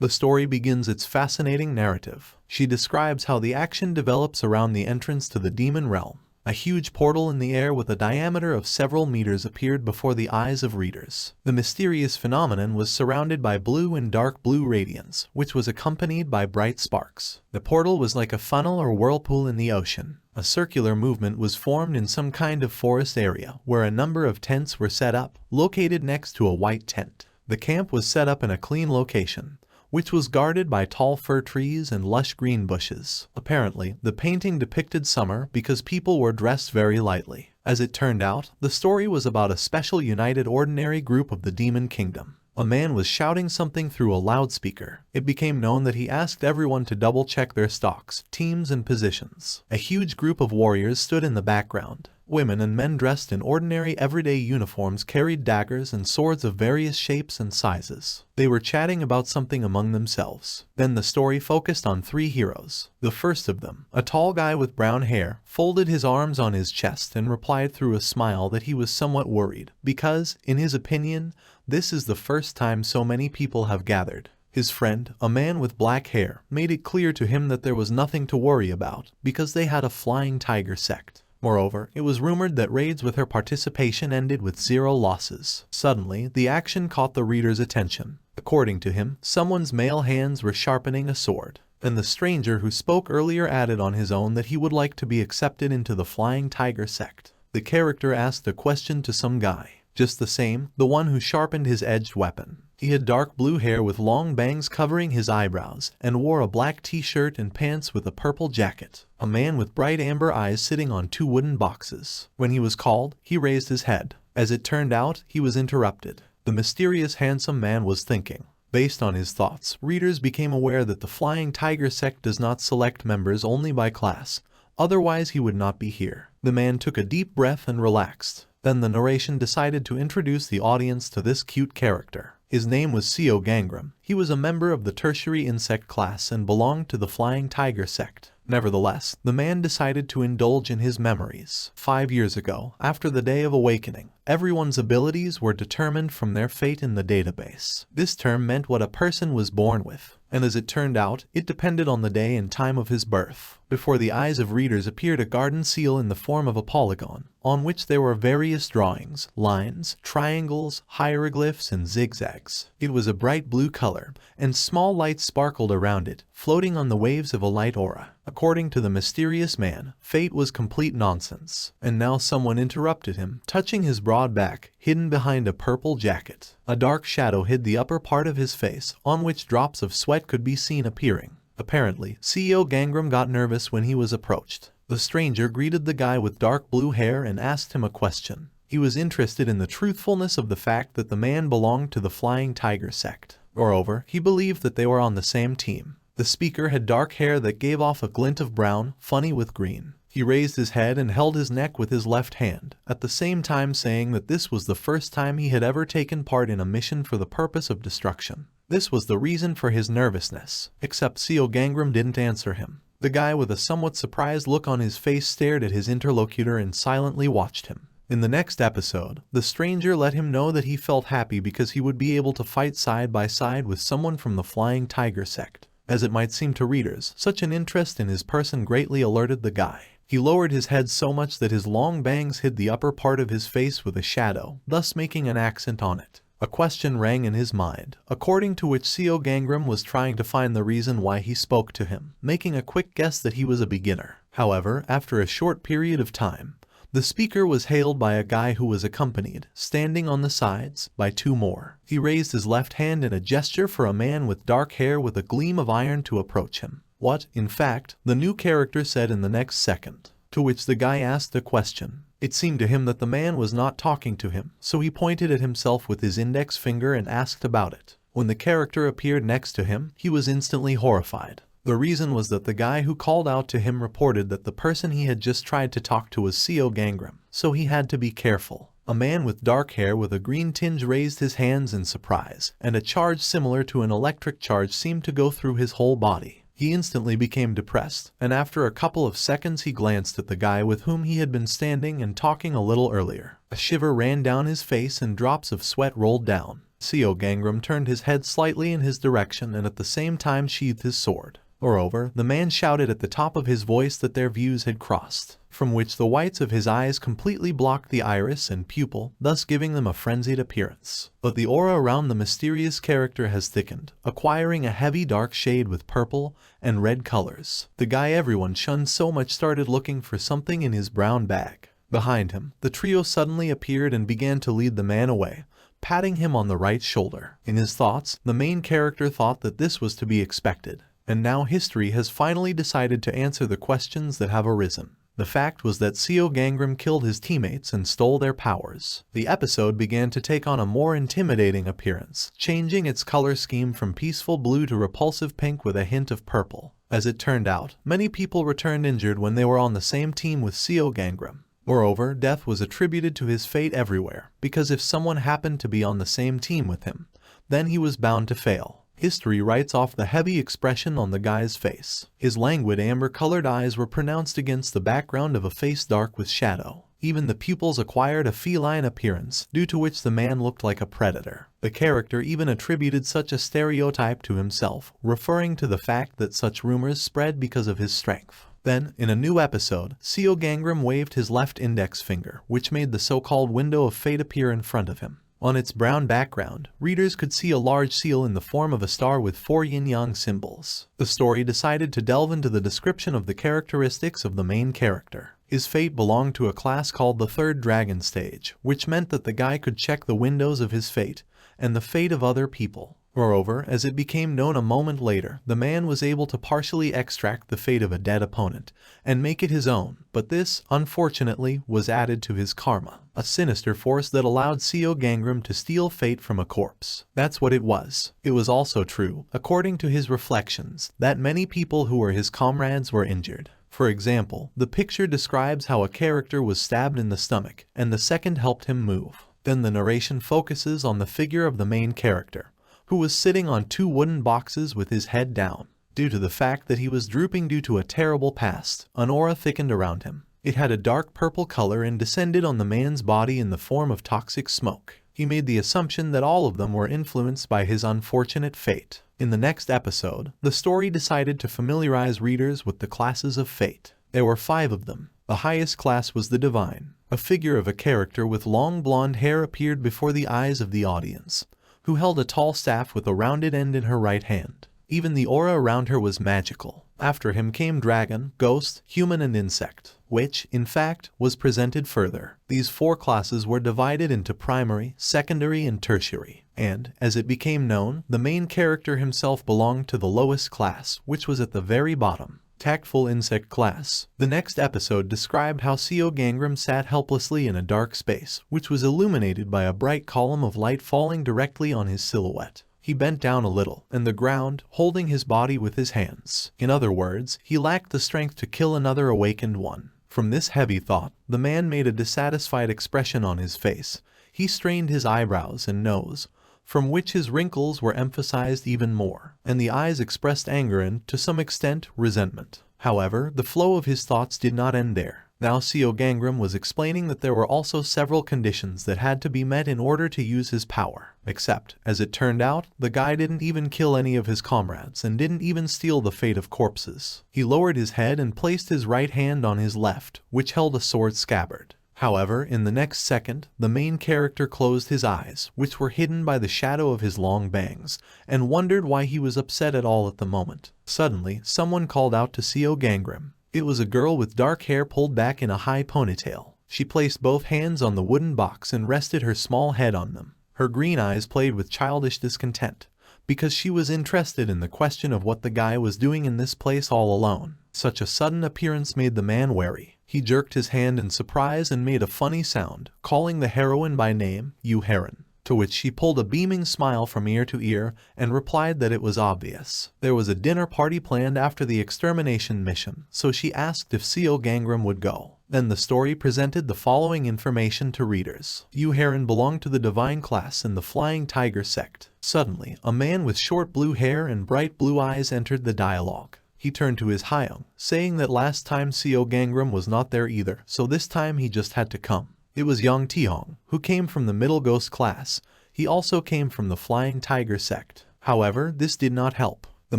The story begins its fascinating narrative. She describes how the action develops around the entrance to the demon realm. A huge portal in the air with a diameter of several meters appeared before the eyes of readers. The mysterious phenomenon was surrounded by blue and dark blue radiance, which was accompanied by bright sparks. The portal was like a funnel or whirlpool in the ocean. A circular movement was formed in some kind of forest area, where a number of tents were set up, located next to a white tent. The camp was set up in a clean location, which was guarded by tall fir trees and lush green bushes. Apparently, the painting depicted summer because people were dressed very lightly. As it turned out, the story was about a special united ordinary group of the demon kingdom. A man was shouting something through a loudspeaker. It became known that he asked everyone to double-check their stocks, teams, and positions. A huge group of warriors stood in the background. Women and men dressed in ordinary everyday uniforms carried daggers and swords of various shapes and sizes. They were chatting about something among themselves. Then the story focused on three heroes. The first of them, a tall guy with brown hair, folded his arms on his chest and replied through a smile that he was somewhat worried, because, in his opinion, this is the first time so many people have gathered. His friend, a man with black hair, made it clear to him that there was nothing to worry about, because they had a flying tiger sect. Moreover, it was rumored that raids with her participation ended with 0 losses. Suddenly, the action caught the reader's attention. According to him, someone's male hands were sharpening a sword. And the stranger who spoke earlier added on his own that he would like to be accepted into the Flying Tiger sect. The character asked a question to some guy. Just the same, the one who sharpened his edged weapon. He had dark blue hair with long bangs covering his eyebrows, and wore a black t-shirt and pants with a purple jacket. A man with bright amber eyes sitting on 2 wooden boxes. When he was called, he raised his head. As it turned out, he was interrupted. The mysterious handsome man was thinking. Based on his thoughts, readers became aware that the Flying Tiger sect does not select members only by class. Otherwise he would not be here. The man took a deep breath and relaxed. Then the narration decided to introduce the audience to this cute character. His name was Seo Gangram. He was a member of the tertiary insect class and belonged to the Flying Tiger sect. Nevertheless, the man decided to indulge in his memories. 5 years ago, after the Day of Awakening, everyone's abilities were determined from their fate in the database. This term meant what a person was born with, and as it turned out, it depended on the day and time of his birth. Before the eyes of readers appeared a garden seal in the form of a polygon, on which there were various drawings, lines, triangles, hieroglyphs, and zigzags. It was a bright blue color, and small lights sparkled around it, floating on the waves of a light aura. According to the mysterious man, fate was complete nonsense. And now someone interrupted him, touching his broad back, hidden behind a purple jacket. A dark shadow hid the upper part of his face, on which drops of sweat could be seen appearing. Apparently, Seo Gangram got nervous when he was approached. The stranger greeted the guy with dark blue hair and asked him a question. He was interested in the truthfulness of the fact that the man belonged to the Flying Tiger sect. Moreover, he believed that they were on the same team. The speaker had dark hair that gave off a glint of brown, funny with green. He raised his head and held his neck with his left hand, at the same time saying that this was the first time he had ever taken part in a mission for the purpose of destruction. This was the reason for his nervousness, except Seo Gangram didn't answer him. The guy with a somewhat surprised look on his face stared at his interlocutor and silently watched him. In the next episode, the stranger let him know that he felt happy because he would be able to fight side by side with someone from the Flying Tiger sect. As it might seem to readers, such an interest in his person greatly alerted the guy. He lowered his head so much that his long bangs hid the upper part of his face with a shadow, thus making an accent on it. A question rang in his mind, according to which Seo Gangram was trying to find the reason why he spoke to him, making a quick guess that he was a beginner. However, after a short period of time, the speaker was hailed by a guy who was accompanied, standing on the sides, by 2 more. He raised his left hand in a gesture for a man with dark hair with a gleam of iron to approach him. What, in fact, the new character said in the next second. To which the guy asked a question. It seemed to him that the man was not talking to him, so he pointed at himself with his index finger and asked about it. When the character appeared next to him, he was instantly horrified. The reason was that the guy who called out to him reported that the person he had just tried to talk to was Seo Gangram, so he had to be careful. A man with dark hair with a green tinge raised his hands in surprise, and a charge similar to an electric charge seemed to go through his whole body. He instantly became depressed, and after a couple of seconds he glanced at the guy with whom he had been standing and talking a little earlier. A shiver ran down his face and drops of sweat rolled down. Seo Gangram turned his head slightly in his direction and at the same time sheathed his sword. Moreover, the man shouted at the top of his voice that their views had crossed, from which the whites of his eyes completely blocked the iris and pupil, thus giving them a frenzied appearance. But the aura around the mysterious character has thickened, acquiring a heavy dark shade with purple and red colors. The guy everyone shunned so much started looking for something in his brown bag. Behind him, the trio suddenly appeared and began to lead the man away, patting him on the right shoulder. In his thoughts, the main character thought that this was to be expected. And now history has finally decided to answer the questions that have arisen. The fact was that Seo Gangram killed his teammates and stole their powers. The episode began to take on a more intimidating appearance, changing its color scheme from peaceful blue to repulsive pink with a hint of purple. As it turned out, many people returned injured when they were on the same team with Seo Gangram. Moreover, death was attributed to his fate everywhere, because if someone happened to be on the same team with him, then he was bound to fail. History writes off the heavy expression on the guy's face. His languid amber-colored eyes were pronounced against the background of a face dark with shadow. Even the pupils acquired a feline appearance, due to which the man looked like a predator. The character even attributed such a stereotype to himself, referring to the fact that such rumors spread because of his strength. Then, in a new episode, Seo Gangram waved his left index finger, which made the so-called window of fate appear in front of him. On its brown background, readers could see a large seal in the form of a star with 4 yin-yang symbols. The story decided to delve into the description of the characteristics of the main character. His fate belonged to a class called the Third Dragon Stage, which meant that the guy could check the windows of his fate and the fate of other people. Moreover, as it became known a moment later, the man was able to partially extract the fate of a dead opponent and make it his own, but this, unfortunately, was added to his karma, a sinister force that allowed Seo Gangram to steal fate from a corpse. That's what it was. It was also true, according to his reflections, that many people who were his comrades were injured. For example, the picture describes how a character was stabbed in the stomach, and the second helped him move. Then the narration focuses on the figure of the main character, who was sitting on 2 wooden boxes with his head down. Due to the fact that he was drooping due to a terrible past, an aura thickened around him. It had a dark purple color and descended on the man's body in the form of toxic smoke. He made the assumption that all of them were influenced by his unfortunate fate. In the next episode, the story decided to familiarize readers with the classes of fate. There were 5 of them. The highest class was the Divine. A figure of a character with long blonde hair appeared before the eyes of the audience, who held a tall staff with a rounded end in her right hand. Even the aura around her was magical. After him came dragon, ghost, human and insect, which, in fact, was presented further. These 4 classes were divided into primary, secondary and tertiary, and, as it became known, the main character himself belonged to the lowest class, which was at the very bottom. Tactful insect class. The next episode described how Seo Gangram sat helplessly in a dark space, which was illuminated by a bright column of light falling directly on his silhouette. He bent down a little, and the ground, holding his body with his hands. In other words, he lacked the strength to kill another awakened one. From this heavy thought, the man made a dissatisfied expression on his face. He strained his eyebrows and nose, from which his wrinkles were emphasized even more, and the eyes expressed anger and, to some extent, resentment. However, the flow of his thoughts did not end there. Now Seo Gangram was explaining that there were also several conditions that had to be met in order to use his power. Except, as it turned out, the guy didn't even kill any of his comrades and didn't even steal the fate of corpses. He lowered his head and placed his right hand on his left, which held a sword scabbard. However, in the next second, the main character closed his eyes, which were hidden by the shadow of his long bangs, and wondered why he was upset at all at the moment. Suddenly, someone called out to Seo Gangram. It was a girl with dark hair pulled back in a high ponytail. She placed both hands on the wooden box and rested her small head on them. Her green eyes played with childish discontent, because she was interested in the question of what the guy was doing in this place all alone. Such a sudden appearance made the man wary. He jerked his hand in surprise and made a funny sound, calling the heroine by name, "You Heron," to which she pulled a beaming smile from ear to ear and replied that it was obvious. There was a dinner party planned after the extermination mission, so she asked if Seo Gangram would go. Then the story presented the following information to readers. Yu Heron belonged to the Divine class in the Flying Tiger sect. Suddenly, a man with short blue hair and bright blue eyes entered the dialogue. He turned to his Hyung, saying that last time Seo Gangram was not there either, so this time he just had to come. It was Yang Tihong, who came from the middle ghost class. He also came from the Flying Tiger sect. However, this did not help. The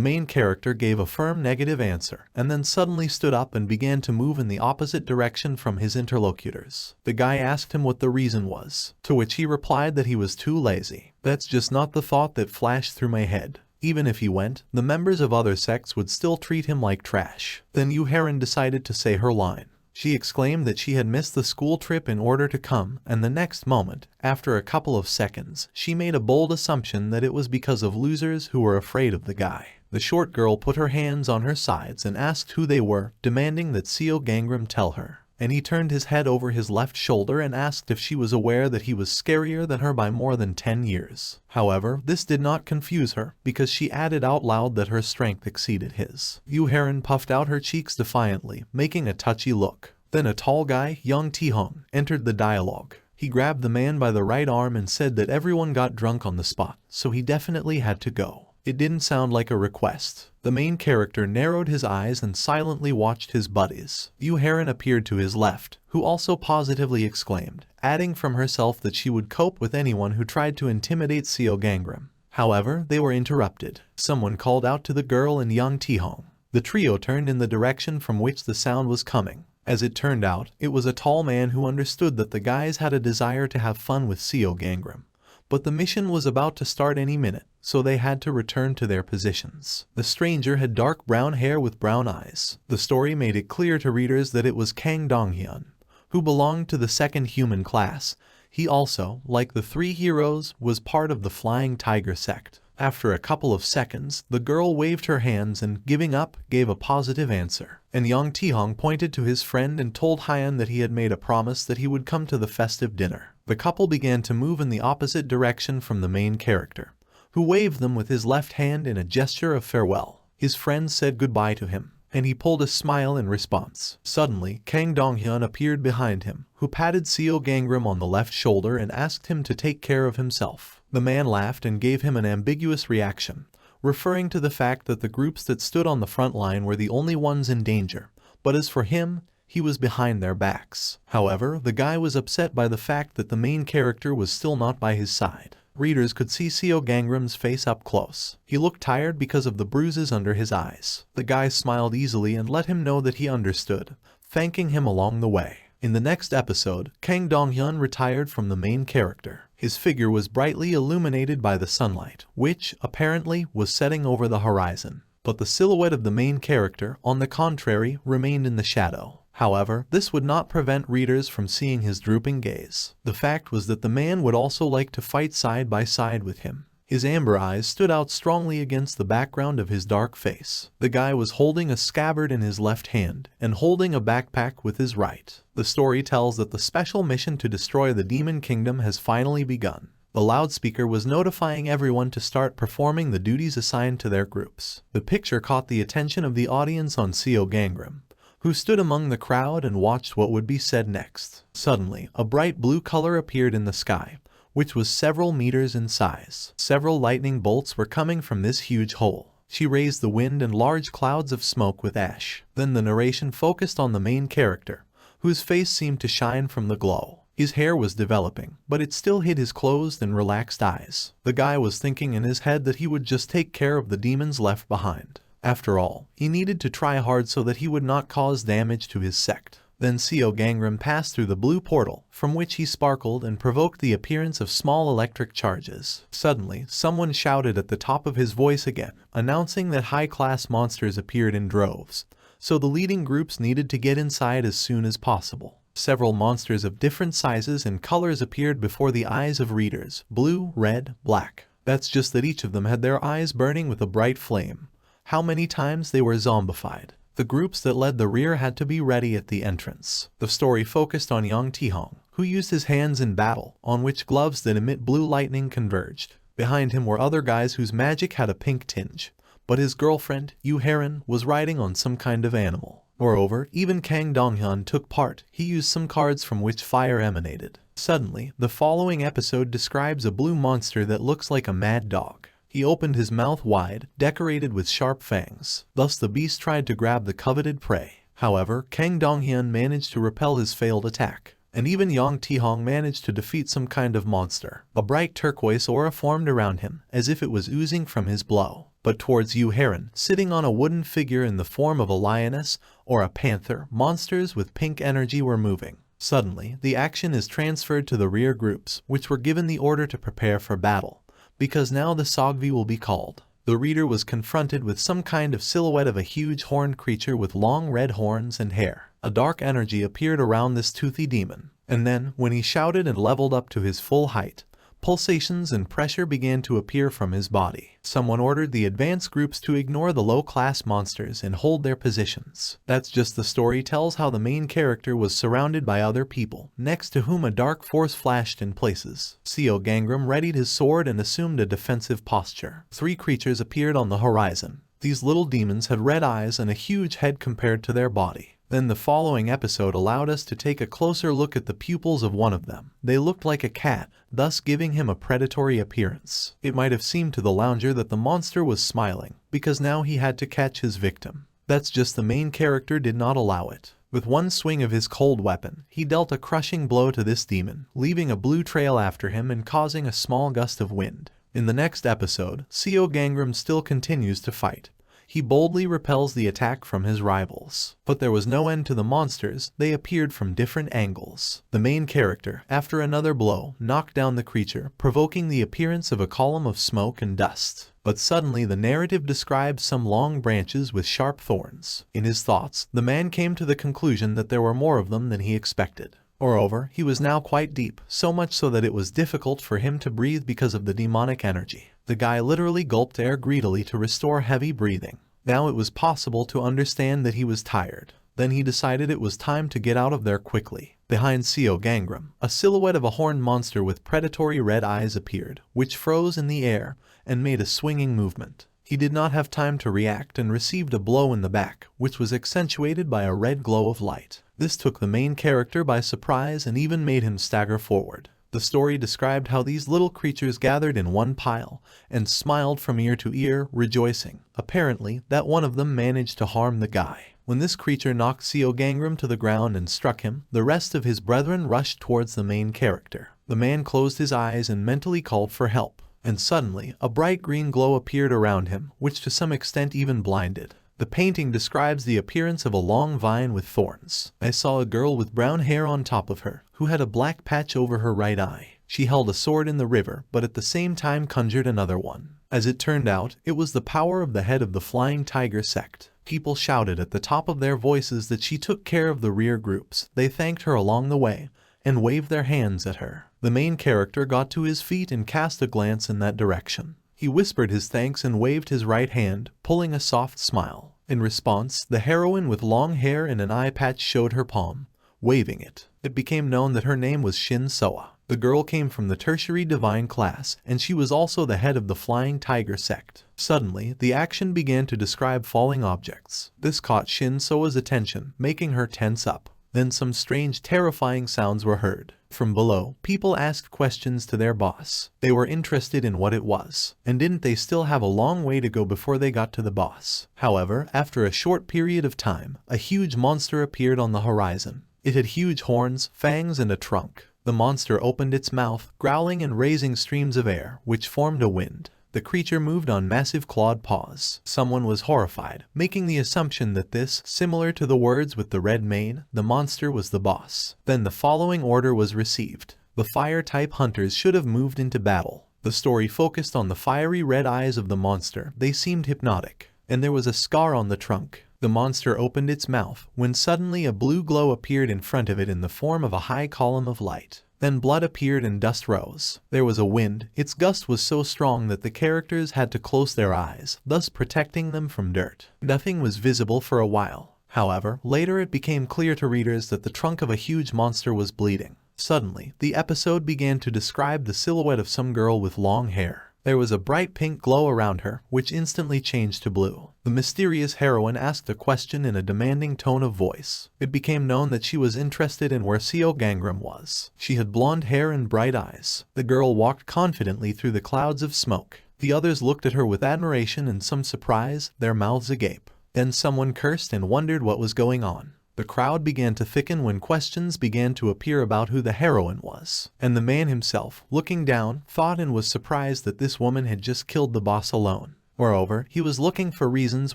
main character gave a firm negative answer, and then suddenly stood up and began to move in the opposite direction from his interlocutors. The guy asked him what the reason was, to which he replied that he was too lazy. That's just not the thought that flashed through my head. Even if he went, the members of other sects would still treat him like trash. Then Yu-Heron decided to say her line. She exclaimed that she had missed the school trip in order to come, and the next moment, after a couple of seconds, she made a bold assumption that it was because of losers who were afraid of the guy. The short girl put her hands on her sides and asked who they were, demanding that Seo Gangram tell her. And he turned his head over his left shoulder and asked if she was aware that he was scarier than her by more than 10 years. However, this did not confuse her, because she added out loud that her strength exceeded his. Yu-Heron puffed out her cheeks defiantly, making a touchy look. Then a tall guy, Young Ti-hong, entered the dialogue. He grabbed the man by the right arm and said that everyone got drunk on the spot, so he definitely had to go. It didn't sound like a request. The main character narrowed his eyes and silently watched his buddies. Yu-Heron appeared to his left, who also positively exclaimed, adding from herself that she would cope with anyone who tried to intimidate Seo Gangram. However, they were interrupted. Someone called out to the girl and Young Ti-hong. The trio turned in the direction from which the sound was coming. As it turned out, it was a tall man who understood that the guys had a desire to have fun with Seo Gangram. But the mission was about to start any minute, so they had to return to their positions. The stranger had dark brown hair with brown eyes. The story made it clear to readers that it was Kang Donghyun, who belonged to the second human class. He also, like the three heroes, was part of the Flying Tiger sect. After a couple of seconds, the girl waved her hands and, giving up, gave a positive answer. And Young Ti-hong pointed to his friend and told Hyan that he had made a promise that he would come to the festive dinner. The couple began to move in the opposite direction from the main character, who waved them with his left hand in a gesture of farewell. His friend said goodbye to him, and he pulled a smile in response. Suddenly, Kang Donghyun appeared behind him, who patted Seo Gangram on the left shoulder and asked him to take care of himself. The man laughed and gave him an ambiguous reaction, referring to the fact that the groups that stood on the front line were the only ones in danger, but as for him, he was behind their backs. However, the guy was upset by the fact that the main character was still not by his side. Readers could see Seo Gangram's face up close. He looked tired because of the bruises under his eyes. The guy smiled easily and let him know that he understood, thanking him along the way. In the next episode, Kang Donghyun retired from the main character. His figure was brightly illuminated by the sunlight, which, apparently, was setting over the horizon. But the silhouette of the main character, on the contrary, remained in the shadow. However, this would not prevent readers from seeing his drooping gaze. The fact was that the man would also like to fight side by side with him. His amber eyes stood out strongly against the background of his dark face. The guy was holding a scabbard in his left hand and holding a backpack with his right. The story tells that the special mission to destroy the Demon Kingdom has finally begun. The loudspeaker was notifying everyone to start performing the duties assigned to their groups. The picture caught the attention of the audience on Seo Gangram, who stood among the crowd and watched what would be said next. Suddenly, a bright blue color appeared in the sky, which was several meters in size. Several lightning bolts were coming from this huge hole. She raised the wind and large clouds of smoke with ash. Then the narration focused on the main character, whose face seemed to shine from the glow. His hair was developing, but it still hid his closed and relaxed eyes. The guy was thinking in his head that he would just take care of the demons left behind. After all, he needed to try hard so that he would not cause damage to his sect. Then Seo Gangram passed through the blue portal, from which he sparkled and provoked the appearance of small electric charges. Suddenly, someone shouted at the top of his voice again, announcing that high-class monsters appeared in droves, so the leading groups needed to get inside as soon as possible. Several monsters of different sizes and colors appeared before the eyes of readers: blue, red, black. That's just that each of them had their eyes burning with a bright flame. How many times they were zombified. The groups that led the rear had to be ready at the entrance. The story focused on Young Ti-hong, who used his hands in battle, on which gloves that emit blue lightning converged. Behind him were other guys whose magic had a pink tinge, but his girlfriend, Yu-Heron, was riding on some kind of animal. Moreover, even Kang Donghyun took part. He used some cards from which fire emanated. Suddenly, the following episode describes a blue monster that looks like a mad dog. He opened his mouth wide, decorated with sharp fangs. Thus the beast tried to grab the coveted prey. However, Kang Donghyun managed to repel his failed attack. and even Yang Tihong managed to defeat some kind of monster. A bright turquoise aura formed around him, as if it was oozing from his blow. But towards Yu Heron, sitting on a wooden figure in the form of a lioness or a panther, monsters with pink energy were moving. Suddenly, the action is transferred to the rear groups, which were given the order to prepare for battle, because now the Sogvi will be called. The reader was confronted with some kind of silhouette of a huge horned creature with long red horns and hair. A dark energy appeared around this toothy demon, and then, when he shouted and leveled up to his full height, pulsations and pressure began to appear from his body. Someone ordered the advanced groups to ignore the low-class monsters and hold their positions. That's just the story tells how the main character was surrounded by other people, next to whom a dark force flashed in places. Seo Gangram readied his sword and assumed a defensive posture. 3 creatures appeared on the horizon. These little demons had red eyes and a huge head compared to their body. Then the following episode allowed us to take a closer look at the pupils of one of them. They looked like a cat, thus giving him a predatory appearance. It might have seemed to the lounger that the monster was smiling, because now he had to catch his victim. That's just the main character did not allow it. With one swing of his cold weapon, he dealt a crushing blow to this demon, leaving a blue trail after him and causing a small gust of wind. In the next episode, Seo Gangram still continues to fight. He boldly repels the attack from his rivals. But there was no end to the monsters, they appeared from different angles. The main character, after another blow, knocked down the creature, provoking the appearance of a column of smoke and dust. But suddenly the narrative describes some long branches with sharp thorns. In his thoughts, the man came to the conclusion that there were more of them than he expected. Moreover, he was now quite deep, so much so that it was difficult for him to breathe because of the demonic energy. The guy literally gulped air greedily to restore heavy breathing. Now it was possible to understand that he was tired. Then he decided it was time to get out of there quickly. Behind Seo Gangram, a silhouette of a horned monster with predatory red eyes appeared, which froze in the air and made a swinging movement. He did not have time to react and received a blow in the back, which was accentuated by a red glow of light. This took the main character by surprise and even made him stagger forward. The story described how these little creatures gathered in one pile and smiled from ear to ear, rejoicing. Apparently, that one of them managed to harm the guy. When this creature knocked Seo Gangram to the ground and struck him, the rest of his brethren rushed towards the main character. The man closed his eyes and mentally called for help. And suddenly, a bright green glow appeared around him, which to some extent even blinded. The painting describes the appearance of a long vine with thorns. I saw a girl with brown hair on top of her, who had a black patch over her right eye. She held a sword in the river, but at the same time conjured another one. As it turned out, it was the power of the head of the Flying Tiger sect. People shouted at the top of their voices that she took care of the rear groups. They thanked her along the way and waved their hands at her. The main character got to his feet and cast a glance in that direction. He whispered his thanks and waved his right hand, pulling a soft smile. In response, the heroine with long hair and an eye patch showed her palm, waving it. It became known that her name was Shin Soa. The girl came from the tertiary divine class, and she was also the head of the Flying Tiger sect. Suddenly, the action began to describe falling objects. This caught Shin Soa's attention, making her tense up. Then some strange, terrifying sounds were heard. From below, people asked questions to their boss. They were interested in what it was, and didn't they still have a long way to go before they got to the boss. However, after a short period of time, a huge monster appeared on the horizon. It had huge horns, fangs, and a trunk. The monster opened its mouth, growling and raising streams of air, which formed a wind. The creature moved on massive clawed paws. Someone was horrified, making the assumption that this, similar to the words with the red mane, the monster was the boss. Then the following order was received. The fire-type hunters should have moved into battle. The story focused on the fiery red eyes of the monster. They seemed hypnotic, and there was a scar on the trunk. The monster opened its mouth, when suddenly a blue glow appeared in front of it in the form of a high column of light. Then blood appeared and dust rose. There was a wind. Its gust was so strong that the characters had to close their eyes, thus protecting them from dirt. Nothing was visible for a while. However, later it became clear to readers that the trunk of a huge monster was bleeding. Suddenly, the episode began to describe the silhouette of some girl with long hair. There was a bright pink glow around her, which instantly changed to blue. The mysterious heroine asked a question in a demanding tone of voice. It became known that she was interested in where Seo Gangram was. She had blonde hair and bright eyes. The girl walked confidently through the clouds of smoke. The others looked at her with admiration and some surprise, their mouths agape. Then someone cursed and wondered what was going on. The crowd began to thicken when questions began to appear about who the heroine was. And the man himself, looking down, thought and was surprised that this woman had just killed the boss alone. Moreover, he was looking for reasons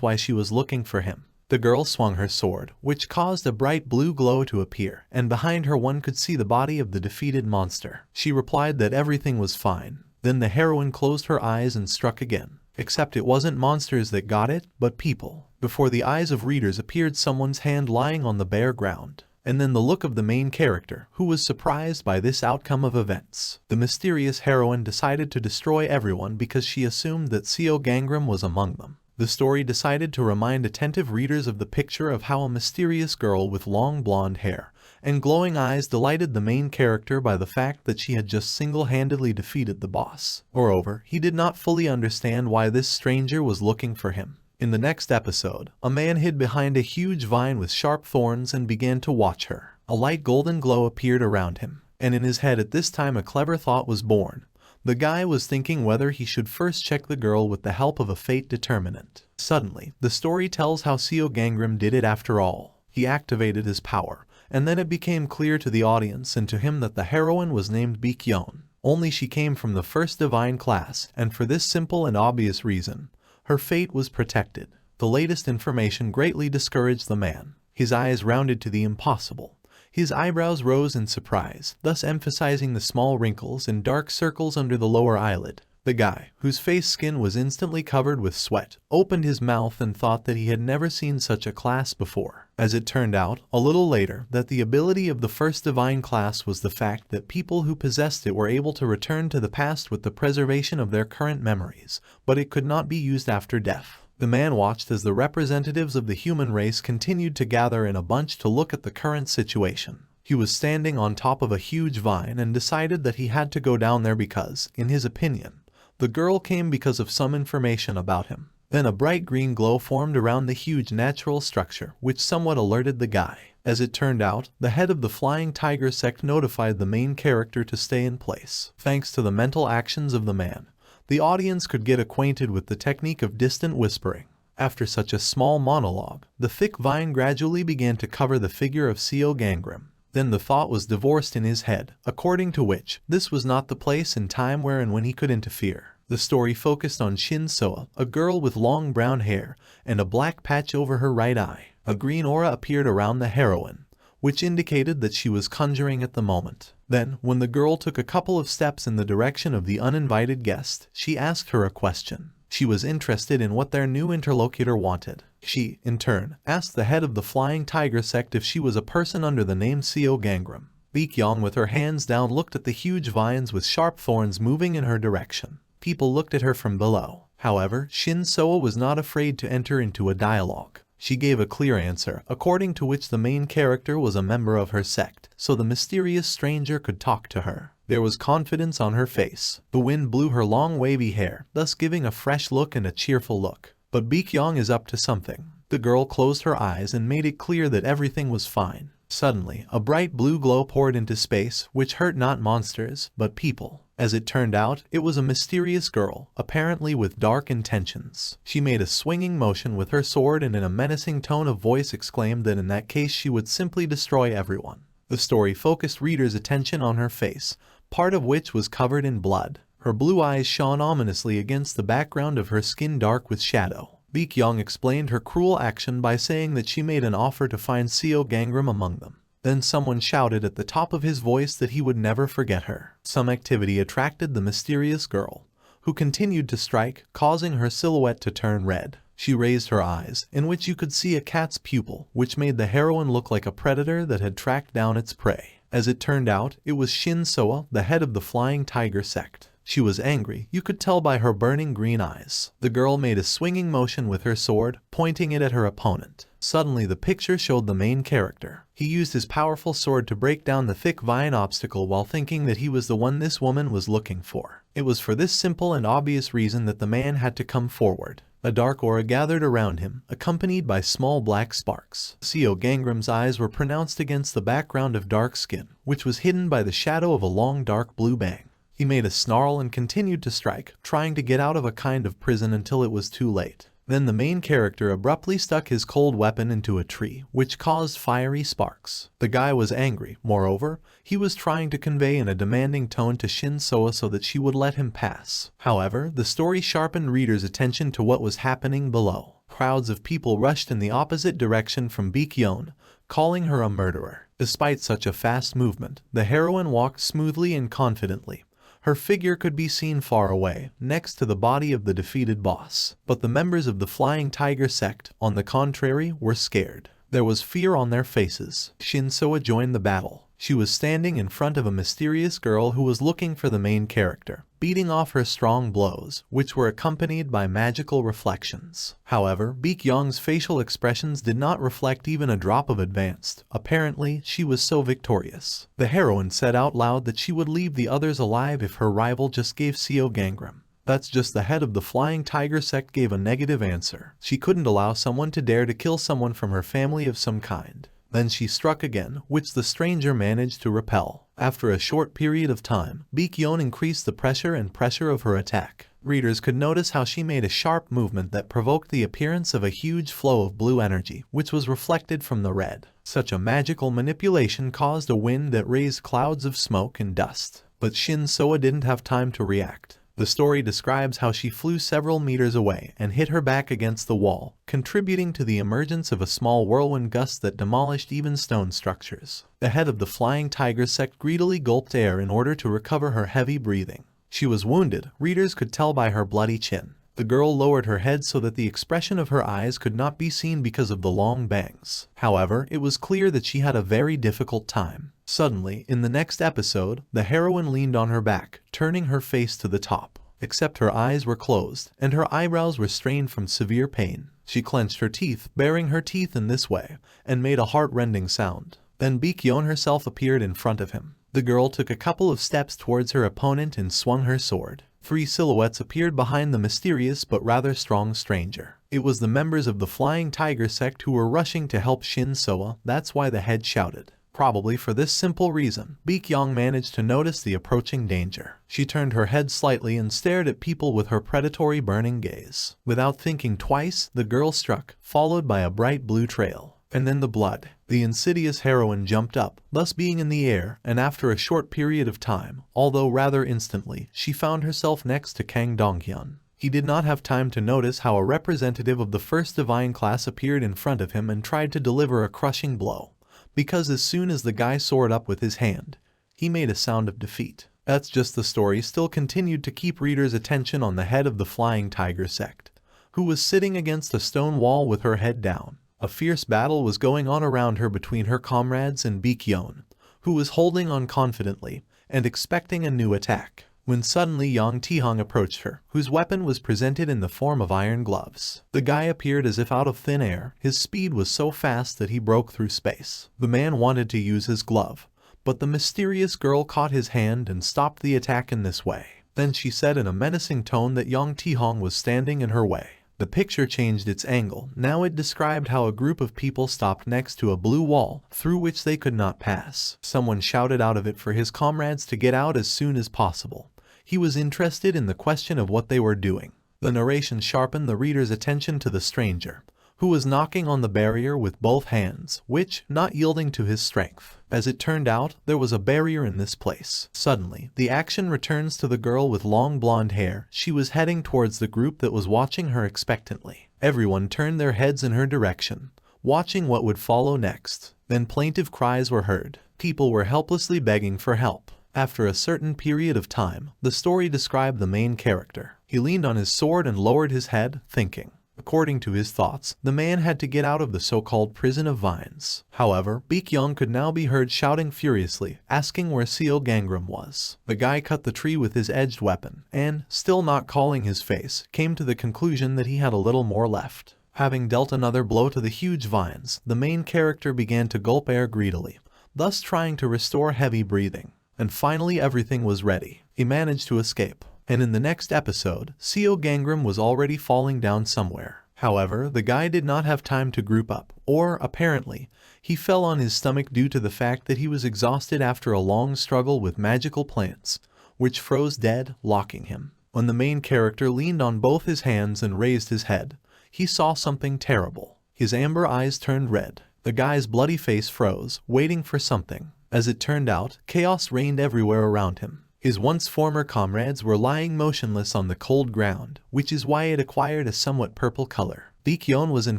why she was looking for him. The girl swung her sword, which caused a bright blue glow to appear, and behind her one could see the body of the defeated monster. She replied that everything was fine. Then the heroine closed her eyes and struck again. Except it wasn't monsters that got it, but people. Before the eyes of readers appeared someone's hand lying on the bare ground. And then the look of the main character, who was surprised by this outcome of events. The mysterious heroine decided to destroy everyone because she assumed that Seo Gangram was among them. The story decided to remind attentive readers of the picture of how a mysterious girl with long blonde hair and glowing eyes delighted the main character by the fact that she had just single-handedly defeated the boss. Moreover, he did not fully understand why this stranger was looking for him. In the next episode, a man hid behind a huge vine with sharp thorns and began to watch her. A light golden glow appeared around him, and in his head at this time a clever thought was born. The guy was thinking whether he should first check the girl with the help of a fate determinant. Suddenly, the story tells how Seo Gangram did it after all. He activated his power, and then it became clear to the audience and to him that the heroine was named Vikyon. Only she came from the first divine class, and for this simple and obvious reason, her fate was protected. The latest information greatly discouraged the man. His eyes rounded to the impossible. His eyebrows rose in surprise, thus emphasizing the small wrinkles and dark circles under the lower eyelid. The guy, whose face skin was instantly covered with sweat, opened his mouth and thought that he had never seen such a class before. As it turned out, a little later, that the ability of the first divine class was the fact that people who possessed it were able to return to the past with the preservation of their current memories, but it could not be used after death. The man watched as the representatives of the human race continued to gather in a bunch to look at the current situation. He was standing on top of a huge vine and decided that he had to go down there because, in his opinion, the girl came because of some information about him. Then a bright green glow formed around the huge natural structure, which somewhat alerted the guy. As it turned out, the head of the Flying Tiger sect notified the main character to stay in place. Thanks to the mental actions of the man, the audience could get acquainted with the technique of distant whispering. After such a small monologue, the thick vine gradually began to cover the figure of Seo Gangram. Then the thought was divorced in his head, according to which, this was not the place and time where and when he could interfere. The story focused on Shin Soa, a girl with long brown hair and a black patch over her right eye. A green aura appeared around the heroine, which indicated that she was conjuring at the moment. Then, when the girl took a couple of steps in the direction of the uninvited guest, she asked her a question. She was interested in what their new interlocutor wanted. She, in turn, asked the head of the Flying Tiger sect if she was a person under the name Seo Gangram. Vikyon, with her hands down, looked at the huge vines with sharp thorns moving in her direction. People looked at her from below. However, Shin Soa was not afraid to enter into a dialogue. She gave a clear answer, according to which the main character was a member of her sect, so the mysterious stranger could talk to her. There was confidence on her face. The wind blew her long wavy hair, thus giving a fresh look and a cheerful look. But Bikyong is up to something. The girl closed her eyes and made it clear that everything was fine. Suddenly, a bright blue glow poured into space, which hurt not monsters, but people. As it turned out, it was a mysterious girl, apparently with dark intentions. She made a swinging motion with her sword and in a menacing tone of voice exclaimed that in that case she would simply destroy everyone. The story focused readers' attention on her face, part of which was covered in blood. Her blue eyes shone ominously against the background of her skin dark with shadow. Bikyong explained her cruel action by saying that she made an offer to find Seo Gangram among them. Then someone shouted at the top of his voice that he would never forget her. Some activity attracted the mysterious girl, who continued to strike, causing her silhouette to turn red. She raised her eyes, in which you could see a cat's pupil, which made the heroine look like a predator that had tracked down its prey. As it turned out, it was Shin Soa, the head of the Flying Tiger sect. She was angry, you could tell by her burning green eyes. The girl made a swinging motion with her sword, pointing it at her opponent. Suddenly the picture showed the main character. He used his powerful sword to break down the thick vine obstacle while thinking that he was the one this woman was looking for. It was for this simple and obvious reason that the man had to come forward. A dark aura gathered around him, accompanied by small black sparks. Seo Gangram's eyes were pronounced against the background of dark skin, which was hidden by the shadow of a long dark blue bang. He made a snarl and continued to strike, trying to get out of a kind of prison until it was too late. Then the main character abruptly stuck his cold weapon into a tree, which caused fiery sparks. The guy was angry. Moreover, he was trying to convey in a demanding tone to Shin Soa so that she would let him pass. However, the story sharpened readers' attention to what was happening below. Crowds of people rushed in the opposite direction from Vikyon, calling her a murderer. Despite such a fast movement, the heroine walked smoothly and confidently. Her figure could be seen far away, next to the body of the defeated boss. But the members of the Flying Tiger sect, on the contrary, were scared. There was fear on their faces. Shin Soa joined the battle. She was standing in front of a mysterious girl who was looking for the main character, beating off her strong blows, which were accompanied by magical reflections. However, Bikyong's facial expressions did not reflect even a drop of advanced. Apparently, she was so victorious. The heroine said out loud that she would leave the others alive if her rival just gave Seo Gangram. That's just the head of the Flying Tiger sect gave a negative answer. She couldn't allow someone to dare to kill someone from her family of some kind. Then she struck again, which the stranger managed to repel. After a short period of time, Bikyon increased the pressure of her attack. Readers could notice how she made a sharp movement that provoked the appearance of a huge flow of blue energy, which was reflected from the red. Such a magical manipulation caused a wind that raised clouds of smoke and dust. But Shin Soa didn't have time to react. The story describes how she flew several meters away and hit her back against the wall, contributing to the emergence of a small whirlwind gust that demolished even stone structures. The head of the Flying Tiger sect greedily gulped air in order to recover her heavy breathing. She was wounded, readers could tell by her bloody chin. The girl lowered her head so that the expression of her eyes could not be seen because of the long bangs. However, it was clear that she had a very difficult time. Suddenly, in the next episode, the heroine leaned on her back, turning her face to the top. Except her eyes were closed, and her eyebrows were strained from severe pain. She clenched her teeth, baring her teeth in this way, and made a heart-rending sound. Then Bikyon herself appeared in front of him. The girl took a couple of steps towards her opponent and swung her sword. 3 silhouettes appeared behind the mysterious but rather strong stranger. It was the members of the Flying Tiger sect who were rushing to help Shin Soa. That's why the head shouted. Probably for this simple reason, Bikyong managed to notice the approaching danger. She turned her head slightly and stared at people with her predatory burning gaze. Without thinking twice, the girl struck, followed by a bright blue trail. And then the blood. The insidious heroine jumped up, thus being in the air, and after a short period of time, although rather instantly, she found herself next to Kang Donghyun. He did not have time to notice how a representative of the first divine class appeared in front of him and tried to deliver a crushing blow. Because as soon as the guy soared up with his hand, he made a sound of defeat. That's just the story still continued to keep readers' attention on the head of the Flying Tiger sect, who was sitting against a stone wall with her head down. A fierce battle was going on around her between her comrades and Bikyon, who was holding on confidently and expecting a new attack, when suddenly Yang Tihong approached her, whose weapon was presented in the form of iron gloves. The guy appeared as if out of thin air. His speed was so fast that he broke through space. The man wanted to use his glove, but the mysterious girl caught his hand and stopped the attack in this way. Then she said in a menacing tone that Yang Tihong was standing in her way. The picture changed its angle. Now it described how a group of people stopped next to a blue wall, through which they could not pass. Someone shouted out of it for his comrades to get out as soon as possible. He was interested in the question of what they were doing. The narration sharpened the reader's attention to the stranger, who was knocking on the barrier with both hands, which, not yielding to his strength. As it turned out, there was a barrier in this place. Suddenly, the action returns to the girl with long blonde hair. She was heading towards the group that was watching her expectantly. Everyone turned their heads in her direction, watching what would follow next. Then plaintive cries were heard. People were helplessly begging for help. After a certain period of time, the story described the main character. He leaned on his sword and lowered his head, thinking. According to his thoughts, the man had to get out of the so-called prison of vines. However, Bikyong could now be heard shouting furiously, asking where Seo Gangram was. The guy cut the tree with his edged weapon, and, still not calling his face, came to the conclusion that he had a little more left. Having dealt another blow to the huge vines, the main character began to gulp air greedily, thus trying to restore heavy breathing. And finally everything was ready. He managed to escape. And in the next episode, Seo Gangram was already falling down somewhere. However, the guy did not have time to group up, or, apparently, he fell on his stomach due to the fact that he was exhausted after a long struggle with magical plants, which froze dead, locking him. When the main character leaned on both his hands and raised his head, he saw something terrible. His amber eyes turned red. The guy's bloody face froze, waiting for something. As it turned out, chaos reigned everywhere around him. His once former comrades were lying motionless on the cold ground, which is why it acquired a somewhat purple color. Vikyon was in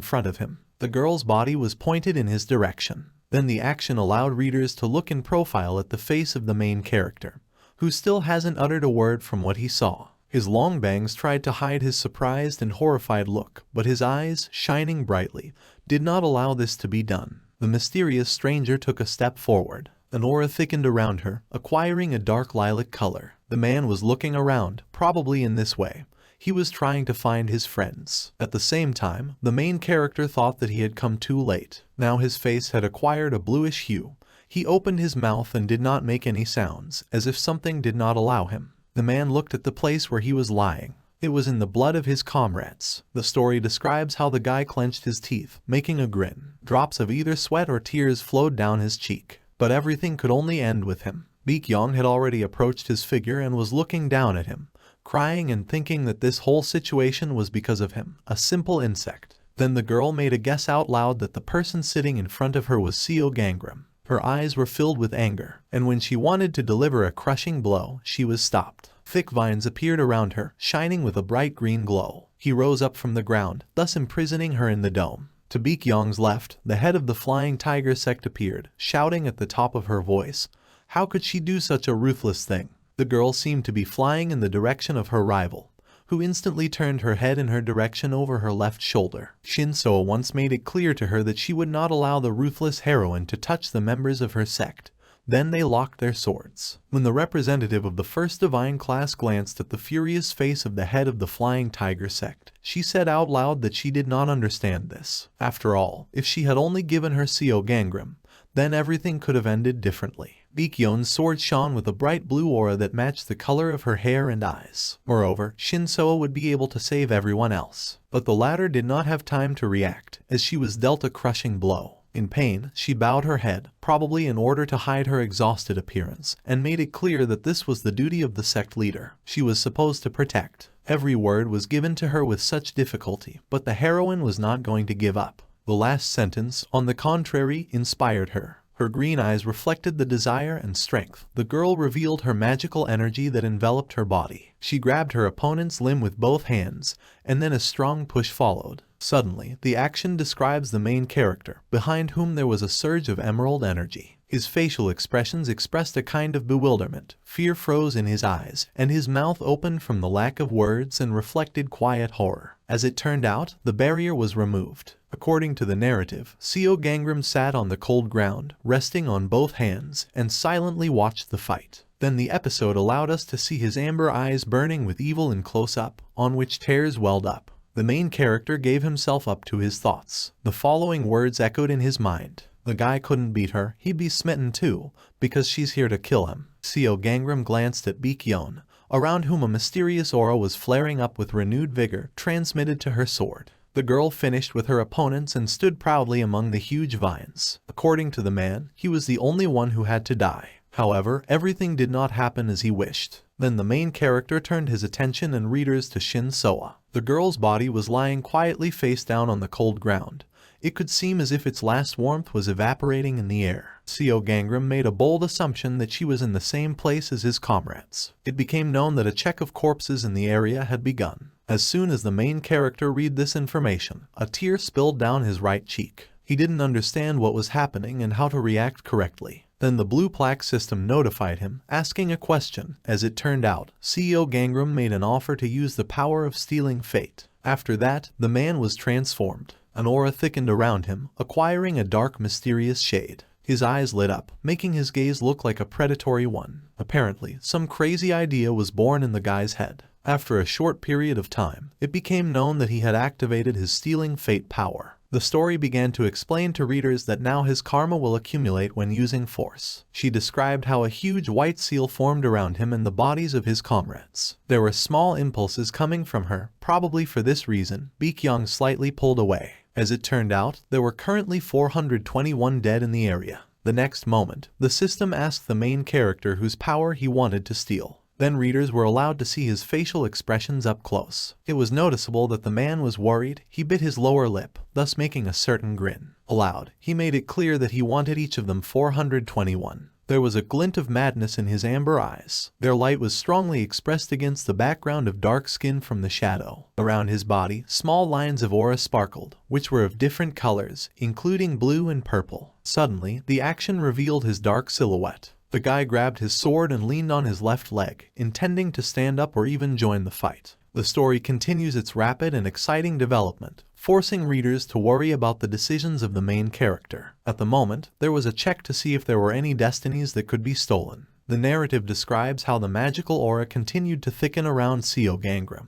front of him. The girl's body was pointed in his direction. Then the action allowed readers to look in profile at the face of the main character, who still hasn't uttered a word from what he saw. His long bangs tried to hide his surprised and horrified look, but his eyes, shining brightly, did not allow this to be done. The mysterious stranger took a step forward. An aura thickened around her, acquiring a dark lilac color. The man was looking around, probably in this way. He was trying to find his friends. At the same time, the main character thought that he had come too late. Now his face had acquired a bluish hue. He opened his mouth and did not make any sounds, as if something did not allow him. The man looked at the place where he was lying. It was in the blood of his comrades. The story describes how the guy clenched his teeth, making a grin. Drops of either sweat or tears flowed down his cheek. But everything could only end with him. Vikyon had already approached his figure and was looking down at him, crying and thinking that this whole situation was because of him, a simple insect. Then the girl made a guess out loud that the person sitting in front of her was Seo Gangram. Her eyes were filled with anger, and when she wanted to deliver a crushing blow, she was stopped. Thick vines appeared around her, shining with a bright green glow. He rose up from the ground, thus imprisoning her in the dome. To Bikyong's left, the head of the Flying Tiger sect appeared, shouting at the top of her voice. How could she do such a ruthless thing? The girl seemed to be flying in the direction of her rival, who instantly turned her head in her direction over her left shoulder. Shin-So once made it clear to her that she would not allow the ruthless heroine to touch the members of her sect. Then they locked their swords. When the representative of the first divine class glanced at the furious face of the head of the Flying Tiger sect, she said out loud that she did not understand this. After all, if she had only given her Seo Gangram, then everything could have ended differently. Bikyon's sword shone with a bright blue aura that matched the color of her hair and eyes. Moreover, Shin-So would be able to save everyone else. But the latter did not have time to react, as she was dealt a crushing blow. In pain, she bowed her head, probably in order to hide her exhausted appearance, and made it clear that this was the duty of the sect leader. She was supposed to protect. Every word was given to her with such difficulty, but the heroine was not going to give up. The last sentence, on the contrary, inspired her. Her green eyes reflected the desire and strength. The girl revealed her magical energy that enveloped her body. She grabbed her opponent's limb with both hands, and then a strong push followed. Suddenly, the action describes the main character, behind whom there was a surge of emerald energy. His facial expressions expressed a kind of bewilderment. Fear froze in his eyes, and his mouth opened from the lack of words and reflected quiet horror. As it turned out, the barrier was removed. According to the narrative, Seo Gangram sat on the cold ground, resting on both hands, and silently watched the fight. Then the episode allowed us to see his amber eyes burning with evil in close-up, on which tears welled up. The main character gave himself up to his thoughts. The following words echoed in his mind. The guy couldn't beat her, he'd be smitten too, because she's here to kill him. Seo Gangram glanced at Vikyon, around whom a mysterious aura was flaring up with renewed vigor, transmitted to her sword. The girl finished with her opponents and stood proudly among the huge vines. According to the man, he was the only one who had to die. However, everything did not happen as he wished. Then the main character turned his attention and readers to Shin-So. The girl's body was lying quietly face down on the cold ground. It could seem as if its last warmth was evaporating in the air. Seo Gangram made a bold assumption that she was in the same place as his comrades. It became known that a check of corpses in the area had begun. As soon as the main character read this information, a tear spilled down his right cheek. He didn't understand what was happening and how to react correctly. Then the blue plaque system notified him, asking a question. As it turned out, Seo Gangram made an offer to use the power of stealing fate. After that, the man was transformed. An aura thickened around him, acquiring a dark, mysterious shade. His eyes lit up, making his gaze look like a predatory one. Apparently, some crazy idea was born in the guy's head. After a short period of time, it became known that he had activated his stealing fate power. The story began to explain to readers that now his karma will accumulate when using force. She described how a huge white seal formed around him and the bodies of his comrades. There were small impulses coming from her. Probably for this reason, Bikyong slightly pulled away. As it turned out, there were currently 421 dead in the area. The next moment, the system asked the main character whose power he wanted to steal. Then readers were allowed to see his facial expressions up close. It was noticeable that the man was worried. He bit his lower lip, thus making a certain grin. Aloud, he made it clear that he wanted each of them 421. There was a glint of madness in his amber eyes. Their light was strongly expressed against the background of dark skin from the shadow. Around his body, small lines of aura sparkled, which were of different colors, including blue and purple. Suddenly, the action revealed his dark silhouette. The guy grabbed his sword and leaned on his left leg, intending to stand up or even join the fight. The story continues its rapid and exciting development, forcing readers to worry about the decisions of the main character. At the moment, there was a check to see if there were any destinies that could be stolen. The narrative describes how the magical aura continued to thicken around Seo Gangram,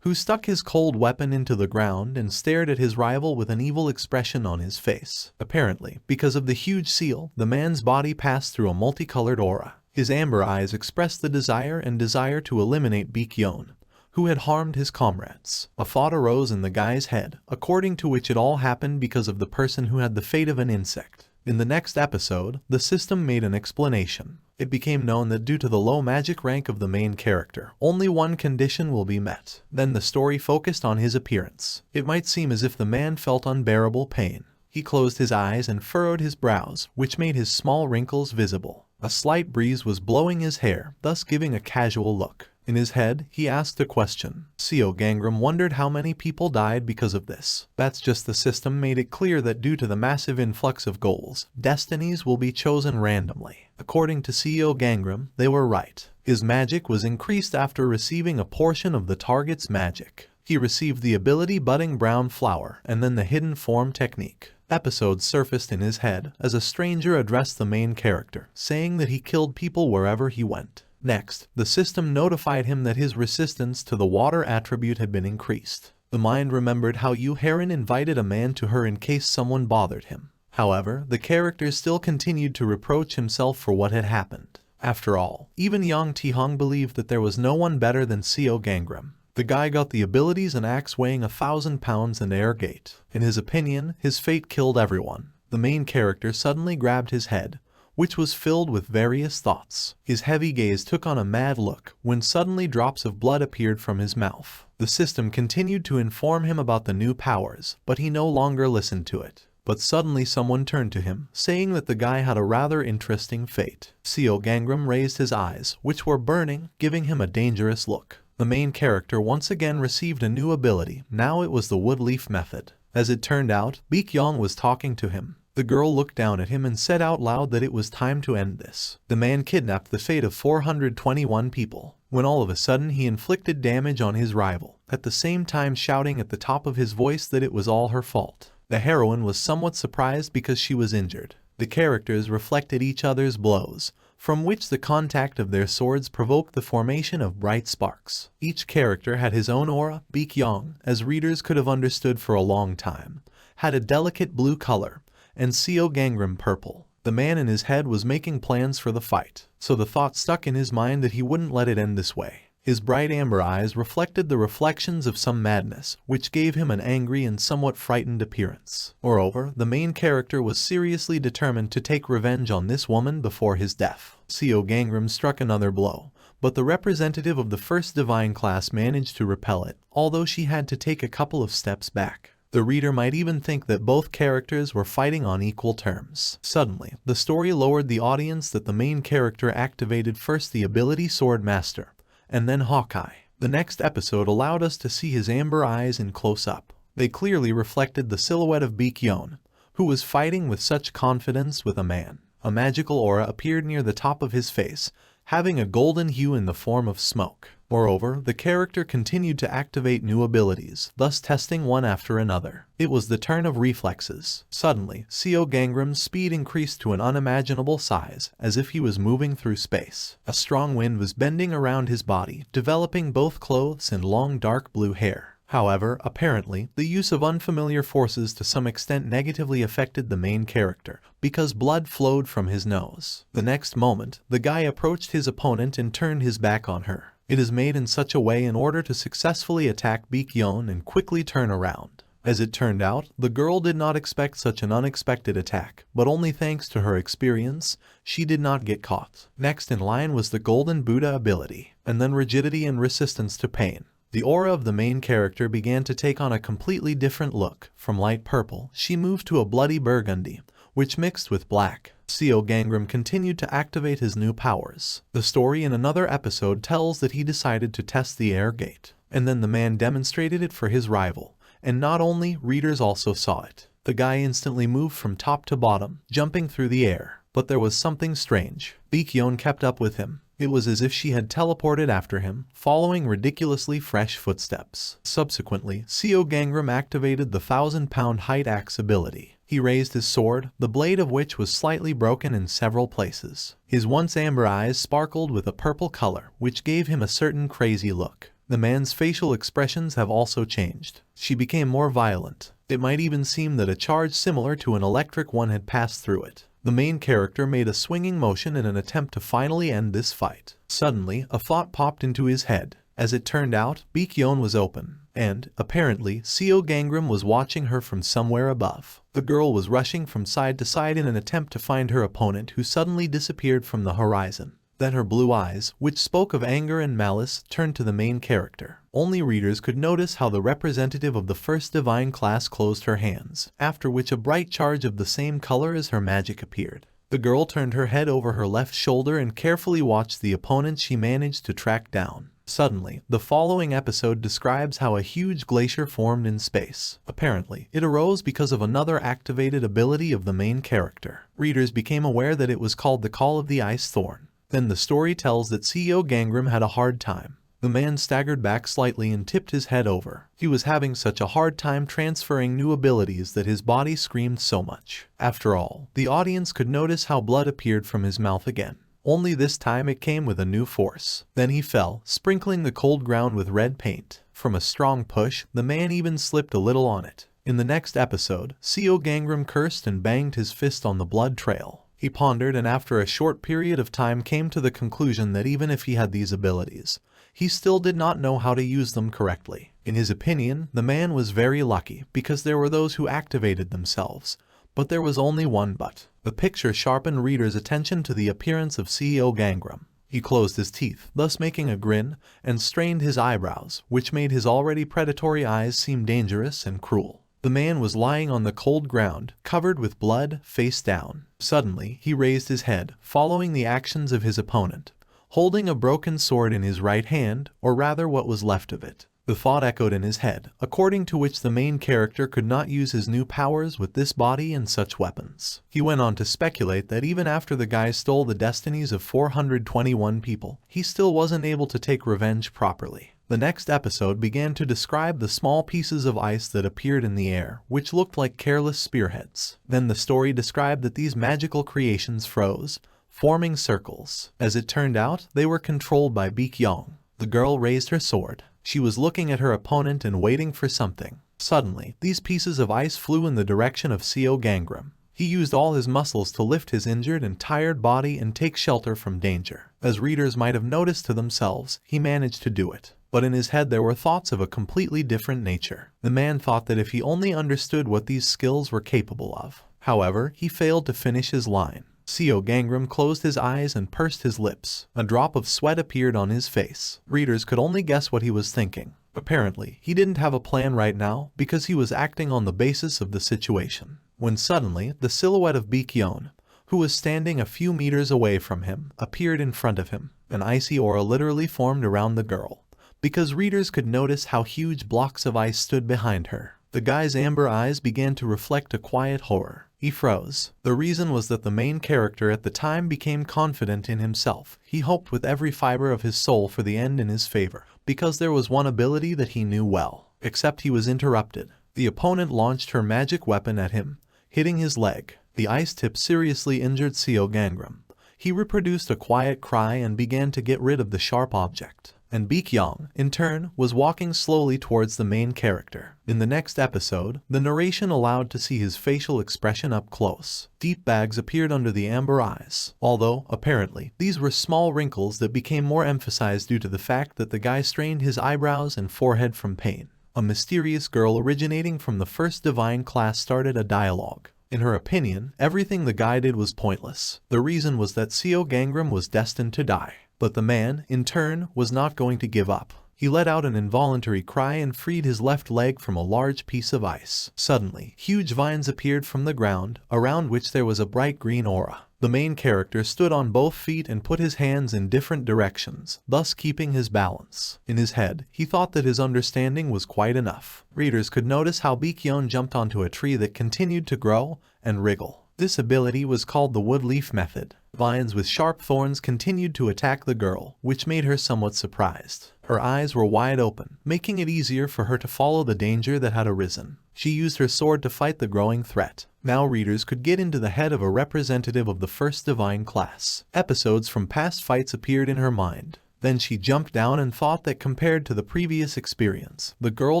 who stuck his cold weapon into the ground and stared at his rival with an evil expression on his face. Apparently, because of the huge seal, the man's body passed through a multicolored aura. His amber eyes expressed the desire to eliminate Vikyon, who had harmed his comrades. A thought arose in the guy's head, according to which it all happened because of the person who had the fate of an insect. In the next episode, the system made an explanation. It became known that due to the low magic rank of the main character, only one condition will be met. Then the story focused on his appearance. It might seem as if the man felt unbearable pain. He closed his eyes and furrowed his brows, which made his small wrinkles visible. A slight breeze was blowing his hair, thus giving a casual look. In his head, he asked a question. Seo Gangram wondered how many people died because of this. That's just the system made it clear that due to the massive influx of goals, destinies will be chosen randomly. According to Seo Gangram, they were right. His magic was increased after receiving a portion of the target's magic. He received the ability Budding Brown Flower and then the Hidden Form technique. Episodes surfaced in his head as a stranger addressed the main character, saying that he killed people wherever he went. Next, the system notified him that his resistance to the water attribute had been increased. The mind remembered how Yu Heron invited a man to her in case someone bothered him. However, the character still continued to reproach himself for what had happened. After all, even Yang Tihong believed that there was no one better than Seo Gangram. The guy got the abilities and axe weighing 1,000 pounds and air gate. In his opinion, his fate killed everyone. The main character suddenly grabbed his head, which was filled with various thoughts. His heavy gaze took on a mad look when suddenly drops of blood appeared from his mouth. The system continued to inform him about the new powers, but he no longer listened to it. But suddenly someone turned to him, saying that the guy had a rather interesting fate. Seo Gangram raised his eyes, which were burning, giving him a dangerous look. The main character once again received a new ability. Now it was the woodleaf method. As it turned out, Vikyon was talking to him. The girl looked down at him and said out loud that it was time to end this. The man kidnapped the fate of 421 people, when all of a sudden he inflicted damage on his rival, at the same time shouting at the top of his voice that it was all her fault. The heroine was somewhat surprised because she was injured. The characters reflected each other's blows, from which the contact of their swords provoked the formation of bright sparks. Each character had his own aura. Vikyon, as readers could have understood for a long time, had a delicate blue color, and Seo Gangram purple. The man in his head was making plans for the fight, so the thought stuck in his mind that he wouldn't let it end this way. His bright amber eyes reflected the reflections of some madness, which gave him an angry and somewhat frightened appearance. Moreover, the main character was seriously determined to take revenge on this woman before his death. Seo Gangram struck another blow, but the representative of the first divine class managed to repel it, although she had to take a couple of steps back. The reader might even think that both characters were fighting on equal terms. Suddenly, the story lowered the audience that the main character activated first the ability Sword Master, and then Hawkeye. The next episode allowed us to see his amber eyes in close-up. They clearly reflected the silhouette of Vikyon, who was fighting with such confidence with a man. A magical aura appeared near the top of his face, having a golden hue in the form of smoke. Moreover, the character continued to activate new abilities, thus testing one after another. It was the turn of reflexes. Suddenly, Seo Gangram's speed increased to an unimaginable size, as if he was moving through space. A strong wind was bending around his body, developing both clothes and long dark blue hair. However, apparently, the use of unfamiliar forces to some extent negatively affected the main character, because blood flowed from his nose. The next moment, the guy approached his opponent and turned his back on her. It is made in such a way in order to successfully attack Vikyon and quickly turn around. As it turned out, the girl did not expect such an unexpected attack, but only thanks to her experience, she did not get caught. Next in line was the Golden Buddha ability, and then rigidity and resistance to pain. The aura of the main character began to take on a completely different look. From light purple, she moved to a bloody burgundy, which mixed with black. Seo Gangram continued to activate his new powers. The story in another episode tells that he decided to test the air gate, and then the man demonstrated it for his rival. And not only, readers also saw it. The guy instantly moved from top to bottom, jumping through the air. But there was something strange. Vikyon kept up with him. It was as if she had teleported after him, following ridiculously fresh footsteps. Subsequently, Seo Gangram activated the 1,000-pound height axe ability. He raised his sword, the blade of which was slightly broken in several places. His once amber eyes sparkled with a purple color, which gave him a certain crazy look. The man's facial expressions have also changed. She became more violent. It might even seem that a charge similar to an electric one had passed through it. The main character made a swinging motion in an attempt to finally end this fight. Suddenly, a thought popped into his head. As it turned out, Vikyon was open, and, apparently, Seo Gangram was watching her from somewhere above. The girl was rushing from side to side in an attempt to find her opponent, who suddenly disappeared from the horizon. Then her blue eyes, which spoke of anger and malice, turned to the main character. Only readers could notice how the representative of the first divine class closed her hands, after which a bright charge of the same color as her magic appeared. The girl turned her head over her left shoulder and carefully watched the opponent she managed to track down. Suddenly, the following episode describes how a huge glacier formed in space. Apparently, it arose because of another activated ability of the main character. Readers became aware that it was called the Call of the Ice Thorn. Then the story tells that Seo Gangram had a hard time. The man staggered back slightly and tipped his head over. He was having such a hard time transferring new abilities that his body screamed so much. After all, the audience could notice how blood appeared from his mouth again. Only this time it came with a new force. Then he fell, sprinkling the cold ground with red paint. From a strong push, the man even slipped a little on it. In the next episode, Seo Gangram cursed and banged his fist on the blood trail. He pondered and after a short period of time came to the conclusion that even if he had these abilities, he still did not know how to use them correctly. In his opinion, the man was very lucky because there were those who activated themselves, but there was only one but. The picture sharpened readers' attention to the appearance of Seo Gangram. He closed his teeth, thus making a grin, and strained his eyebrows, which made his already predatory eyes seem dangerous and cruel. The man was lying on the cold ground, covered with blood, face down. Suddenly, he raised his head, following the actions of his opponent, holding a broken sword in his right hand, or rather what was left of it. The thought echoed in his head, according to which the main character could not use his new powers with this body and such weapons. He went on to speculate that even after the guy stole the destinies of 421 people, he still wasn't able to take revenge properly. The next episode began to describe the small pieces of ice that appeared in the air, which looked like careless spearheads. Then the story described that these magical creations froze, forming circles. As it turned out, they were controlled by Vikyon. The girl raised her sword. She was looking at her opponent and waiting for something. Suddenly, these pieces of ice flew in the direction of Seo Gangram. He used all his muscles to lift his injured and tired body and take shelter from danger. As readers might have noticed to themselves, he managed to do it. But in his head there were thoughts of a completely different nature. The man thought that if he only understood what these skills were capable of. However, he failed to finish his line. Seo Gangram closed his eyes and pursed his lips. A drop of sweat appeared on his face. Readers could only guess what he was thinking. Apparently, he didn't have a plan right now because he was acting on the basis of the situation. When suddenly, the silhouette of Vikyon, who was standing a few meters away from him, appeared in front of him. An icy aura literally formed around the girl, because readers could notice how huge blocks of ice stood behind her. The guy's amber eyes began to reflect a quiet horror. He froze. The reason was that the main character at the time became confident in himself. He hoped with every fiber of his soul for the end in his favor, because there was one ability that he knew well. Except he was interrupted. The opponent launched her magic weapon at him, hitting his leg. The ice tip seriously injured Seo Gangram. He reproduced a quiet cry and began to get rid of the sharp object. And Vikyon, in turn, was walking slowly towards the main character. In the next episode, the narration allowed to see his facial expression up close. Deep bags appeared under the amber eyes, although, apparently, these were small wrinkles that became more emphasized due to the fact that the guy strained his eyebrows and forehead from pain. a mysterious girl originating from the first divine class started a dialogue. In her opinion, everything the guy did was pointless. The reason was that Seo Gangram was destined to die. But the man, in turn, was not going to give up. He let out an involuntary cry and freed his left leg from a large piece of ice. Suddenly, huge vines appeared from the ground, around which there was a bright green aura. The main character stood on both feet and put his hands in different directions, thus keeping his balance. In his head, he thought that his understanding was quite enough. Readers could notice how Vikyon jumped onto a tree that continued to grow and wriggle. This ability was called the wood leaf method. Vines with sharp thorns continued to attack the girl, which made her somewhat surprised. Her eyes were wide open, making it easier for her to follow the danger that had arisen. She used her sword to fight the growing threat. Now readers could get into the head of a representative of the first divine class. Episodes from past fights appeared in her mind. Then she jumped down and thought that compared to the previous experience, the girl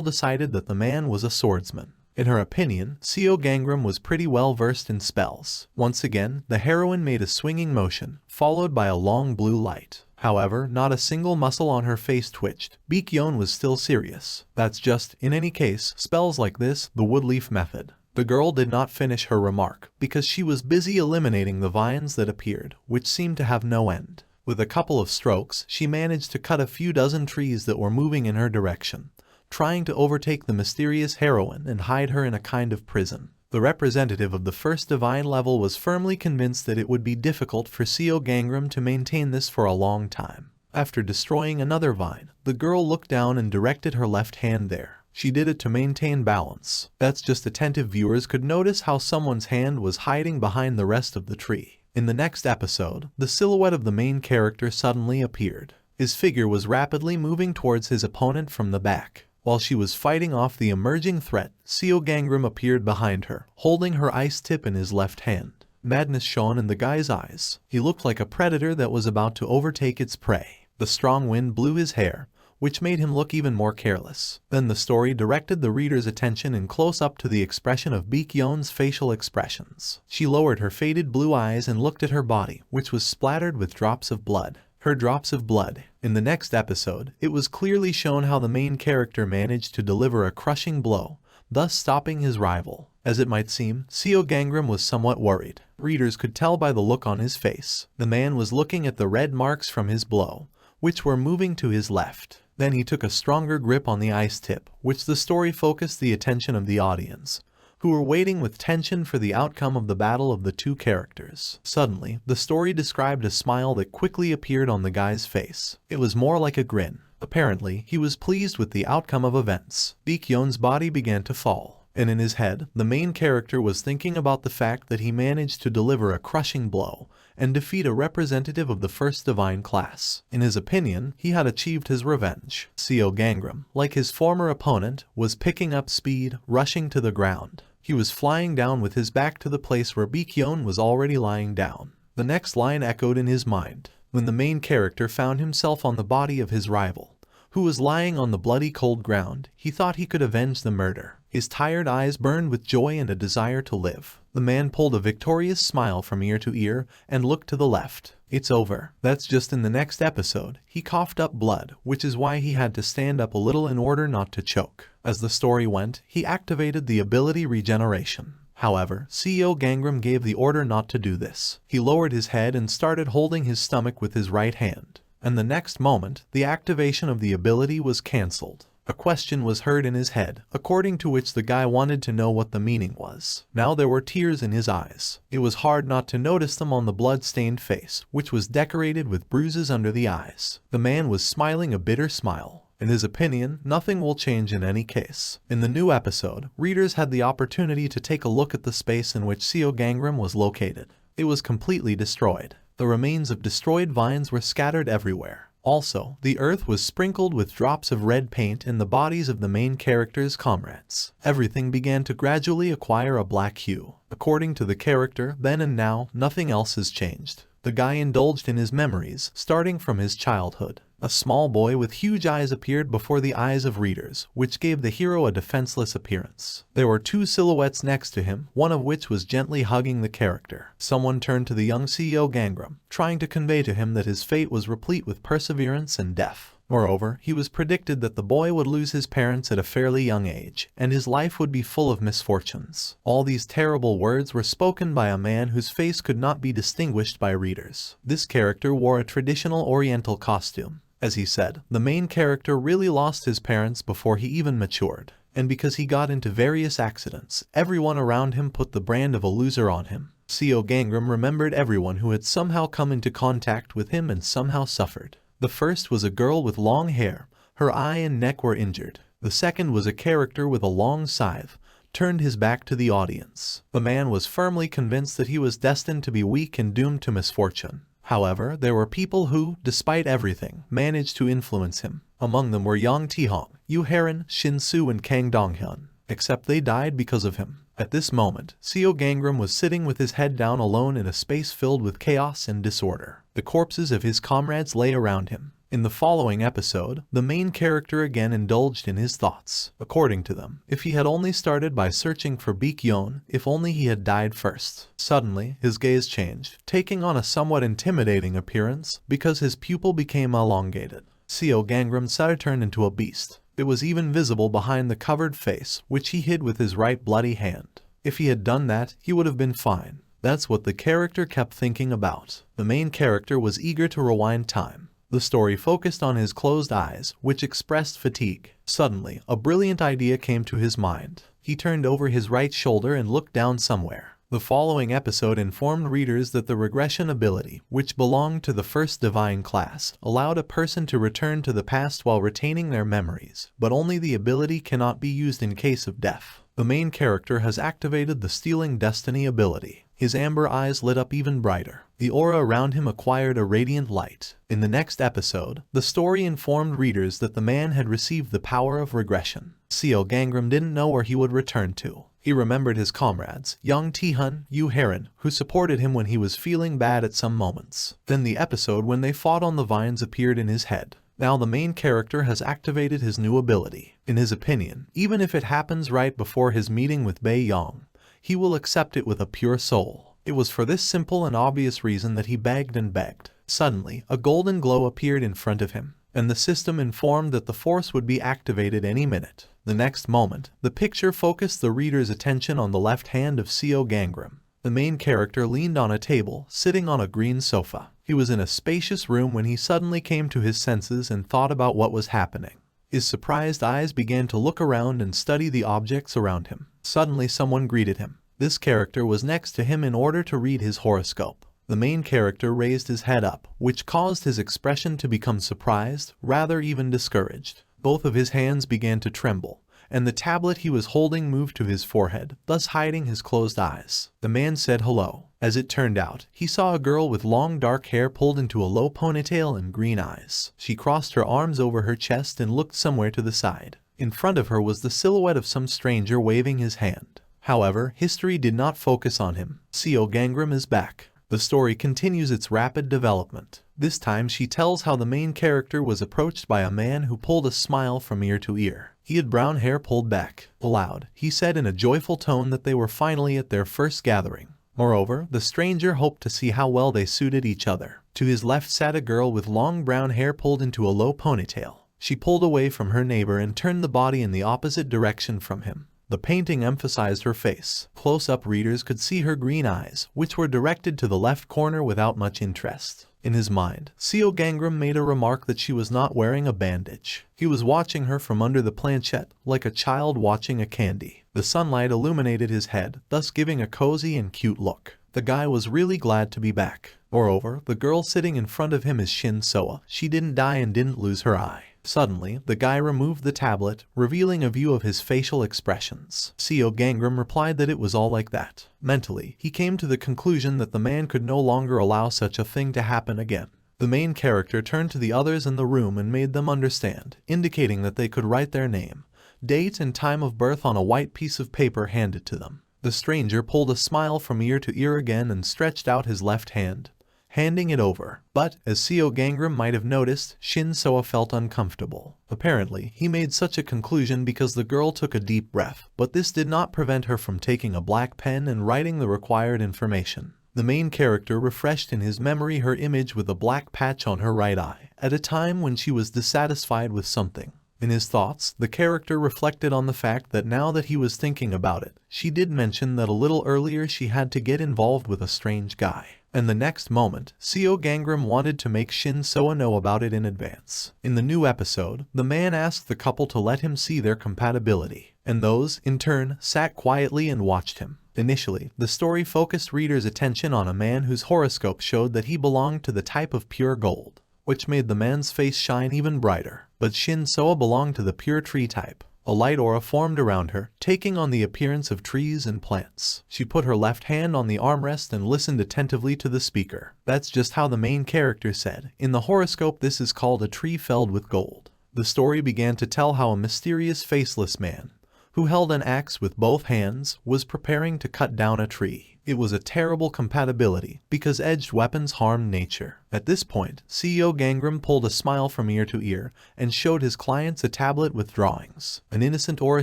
decided that the man was a swordsman. In her opinion, Seo Gangram was pretty well versed in spells. Once again, the heroine made a swinging motion, followed by a long blue light. However, not a single muscle on her face twitched. Vikyon was still serious. That's just, in any case, spells like this, the wood leaf method. The girl did not finish her remark, because she was busy eliminating the vines that appeared, which seemed to have no end. With a couple of strokes, she managed to cut a few dozen trees that were moving in her direction, trying to overtake the mysterious heroine and hide her in a kind of prison. The representative of the first divine level was firmly convinced that it would be difficult for Seo Gangram to maintain this for a long time. After destroying another vine, the girl looked down and directed her left hand there. She did it to maintain balance. That's just attentive viewers could notice how someone's hand was hiding behind the rest of the tree. In the next episode, the silhouette of the main character suddenly appeared. His figure was rapidly moving towards his opponent from the back. While she was fighting off the emerging threat, Seo Gangram appeared behind her, holding her ice tip in his left hand. Madness shone in the guy's eyes. He looked like a predator that was about to overtake its prey. The strong wind blew his hair, which made him look even more careless. Then the story directed the reader's attention in close-up to the expression of Bikyon's facial expressions. She lowered her faded blue eyes and looked at her body, which was splattered with drops of blood. Her drops of blood. In the next episode, it was clearly shown how the main character managed to deliver a crushing blow, thus stopping his rival. As it might seem, Seo Gangram was somewhat worried. Readers could tell by the look on his face. The man was looking at the red marks from his blow, which were moving to his left. Then he took a stronger grip on the ice tip, which the story focused the attention of the audience, who were waiting with tension for the outcome of the battle of the two characters. Suddenly, the story described a smile that quickly appeared on the guy's face. It was more like a grin. Apparently, he was pleased with the outcome of events. Bikyon's body began to fall, and in his head, the main character was thinking about the fact that he managed to deliver a crushing blow and defeat a representative of the first divine class. In his opinion, he had achieved his revenge. Seo Gangram, like his former opponent, was picking up speed, rushing to the ground. He was flying down with his back to the place where Vikyon was already lying down. The next line echoed in his mind, when the main character found himself on the body of his rival, who was lying on the bloody cold ground. He thought he could avenge the murder. His tired eyes burned with joy and a desire to live. The man pulled a victorious smile from ear to ear and looked to the left. It's over. That's just in the next episode. He coughed up blood, which is why he had to stand up a little in order not to choke. As the story went, he activated the ability regeneration. However, Seo Gangram gave the order not to do this. He lowered his head and started holding his stomach with his right hand. And the next moment, the activation of the ability was cancelled. A question was heard in his head, according to which the guy wanted to know what the meaning was. Now there were tears in his eyes. It was hard not to notice them on the blood-stained face, which was decorated with bruises under the eyes. The man was smiling a bitter smile. In his opinion, nothing will change in any case. In the new episode, readers had the opportunity to take a look at the space in which Seo Gangram was located. It was completely destroyed. The remains of destroyed vines were scattered everywhere. Also, the earth was sprinkled with drops of red paint in the bodies of the main character's comrades. Everything began to gradually acquire a black hue. According to the character, then and now, nothing else has changed. The guy indulged in his memories, starting from his childhood. A small boy with huge eyes appeared before the eyes of readers, which gave the hero a defenseless appearance. There were two silhouettes next to him, one of which was gently hugging the character. Someone turned to the young Seo Gangram, trying to convey to him that his fate was replete with perseverance and death. Moreover, he was predicted that the boy would lose his parents at a fairly young age, and his life would be full of misfortunes. All these terrible words were spoken by a man whose face could not be distinguished by readers. This character wore a traditional Oriental costume. As he said, the main character really lost his parents before he even matured. And because he got into various accidents, everyone around him put the brand of a loser on him. Seo Gangram remembered everyone who had somehow come into contact with him and somehow suffered. The first was a girl with long hair. Her eye and neck were injured. The second was a character with a long scythe, turned his back to the audience. The man was firmly convinced that he was destined to be weak and doomed to misfortune. However, there were people who, despite everything, managed to influence him. Among them were Yang Tihong, Yu Heron, Shin Su and Kang Donghyun. Except they died because of him. At this moment, Seo Gangram was sitting with his head down alone in a space filled with chaos and disorder. The corpses of his comrades lay around him. In the following episode, the main character again indulged in his thoughts. According to them, if he had only started by searching for Vikyon, if only he had died first. Suddenly, his gaze changed, taking on a somewhat intimidating appearance because his pupil became elongated. Seo Gangram turned into a beast. It was even visible behind the covered face, which he hid with his right bloody hand. If he had done that, he would have been fine. That's what the character kept thinking about. The main character was eager to rewind time. The story focused on his closed eyes, which expressed fatigue. Suddenly, a brilliant idea came to his mind. He turned over his right shoulder and looked down somewhere. The following episode informed readers that the regression ability, which belonged to the first divine class, allowed a person to return to the past while retaining their memories, but only the ability cannot be used in case of death. The main character has activated the Stealing Destiny ability. His amber eyes lit up even brighter. The aura around him acquired a radiant light. In the next episode, the story informed readers that the man had received the power of regression. Seo Gangram didn't know where he would return to. He remembered his comrades, Yang Tihun, Yu Heron, who supported him when he was feeling bad at some moments. Then the episode when they fought on the vines appeared in his head. Now the main character has activated his new ability. In his opinion, even if it happens right before his meeting with Bei Yong, he will accept it with a pure soul. It was for this simple and obvious reason that he begged and begged. Suddenly, a golden glow appeared in front of him, and the system informed that the force would be activated any minute. The next moment, the picture focused the reader's attention on the left hand of Seo Gangram. The main character leaned on a table, sitting on a green sofa. He was in a spacious room when he suddenly came to his senses and thought about what was happening. His surprised eyes began to look around and study the objects around him. Suddenly someone greeted him. This character was next to him in order to read his horoscope. The main character raised his head up, which caused his expression to become surprised, rather even discouraged. Both of his hands began to tremble, and the tablet he was holding moved to his forehead, thus hiding his closed eyes. The man said hello. As it turned out, he saw a girl with long dark hair pulled into a low ponytail and green eyes. She crossed her arms over her chest and looked somewhere to the side. In front of her was the silhouette of some stranger waving his hand. However, history did not focus on him. Seo Gangram is back. The story continues its rapid development. This time she tells how the main character was approached by a man who pulled a smile from ear to ear. He had brown hair pulled back. Aloud, he said in a joyful tone that they were finally at their first gathering. Moreover, the stranger hoped to see how well they suited each other. To his left sat a girl with long brown hair pulled into a low ponytail. She pulled away from her neighbor and turned the body in the opposite direction from him. The painting emphasized her face. Close-up readers could see her green eyes, which were directed to the left corner without much interest. In his mind, Seo Gangram made a remark that she was not wearing a bandage. He was watching her from under the planchette, like a child watching a candy. The sunlight illuminated his head, thus giving a cozy and cute look. The guy was really glad to be back. Moreover, the girl sitting in front of him is Shin Soa. She didn't die and didn't lose her eye. Suddenly, the guy removed the tablet, revealing a view of his facial expressions. Seo Gangram replied that it was all like that. Mentally, he came to the conclusion that the man could no longer allow such a thing to happen again. The main character turned to the others in the room and made them understand, indicating that they could write their name, date and time of birth on a white piece of paper handed to them. The stranger pulled a smile from ear to ear again and stretched out his left hand, handing it over. But, as Seo Gangram might have noticed, Shin Soa felt uncomfortable. Apparently, he made such a conclusion because the girl took a deep breath, but this did not prevent her from taking a black pen and writing the required information. The main character refreshed in his memory her image with a black patch on her right eye, at a time when she was dissatisfied with something. In his thoughts, the character reflected on the fact that now that he was thinking about it, she did mention that a little earlier she had to get involved with a strange guy. And the next moment, Seo Gangram wanted to make Shin Soa know about it in advance. In the new episode, the man asked the couple to let him see their compatibility, and those, in turn, sat quietly and watched him. Initially, the story focused readers' attention on a man whose horoscope showed that he belonged to the type of pure gold, which made the man's face shine even brighter. But Shin Soa belonged to the pure tree type. A light aura formed around her, taking on the appearance of trees and plants. She put her left hand on the armrest and listened attentively to the speaker. That's just how the main character said. In the horoscope, this is called a tree felled with gold. The story began to tell how a mysterious faceless man, who held an axe with both hands, was preparing to cut down a tree. It was a terrible compatibility, because edged weapons harmed nature. At this point, CEO Gangram pulled a smile from ear to ear and showed his clients a tablet with drawings. An innocent aura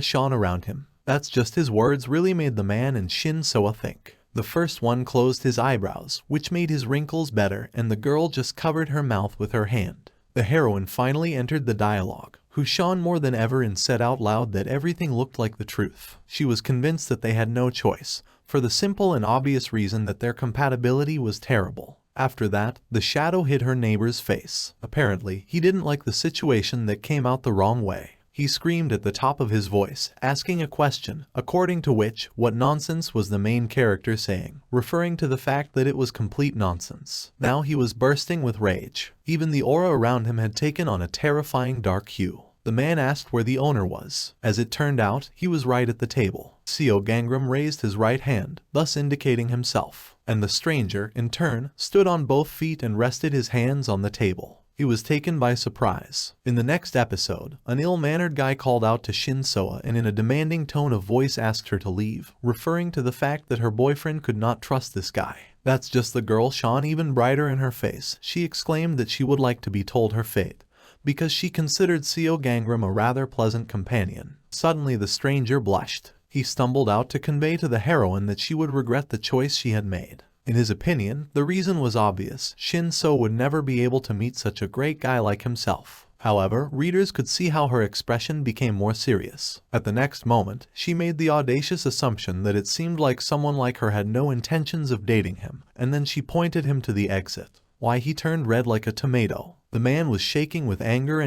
shone around him. That's just his words really made the man and Shin Soa think. The first one closed his eyebrows, which made his wrinkles better, and the girl just covered her mouth with her hand. The heroine finally entered the dialogue, who shone more than ever and said out loud that everything looked like the truth. She was convinced that they had no choice, for the simple and obvious reason that their compatibility was terrible. After that, the shadow hid her neighbor's face. Apparently, he didn't like the situation that came out the wrong way. He screamed at the top of his voice, asking a question, according to which, what nonsense was the main character saying, referring to the fact that it was complete nonsense. Now he was bursting with rage. Even the aura around him had taken on a terrifying dark hue. The man asked where the owner was. As it turned out, he was right at the table. Seo Gangram raised his right hand, thus indicating himself, and the stranger, in turn, stood on both feet and rested his hands on the table. He was taken by surprise. In the next episode, an ill-mannered guy called out to Shin Soa and in a demanding tone of voice asked her to leave, referring to the fact that her boyfriend could not trust this guy. That's just the girl shone even brighter in her face. She exclaimed that she would like to be told her fate, because she considered Seo Gangram a rather pleasant companion. Suddenly the stranger blushed. He stumbled out to convey to the heroine that she would regret the choice she had made. In his opinion, the reason was obvious. Shin Soa would never be able to meet such a great guy like himself. However, readers could see how her expression became more serious. At the next moment, she made the audacious assumption that it seemed like someone like her had no intentions of dating him, and then she pointed him to the exit. Why, he turned red like a tomato. The man was shaking with anger,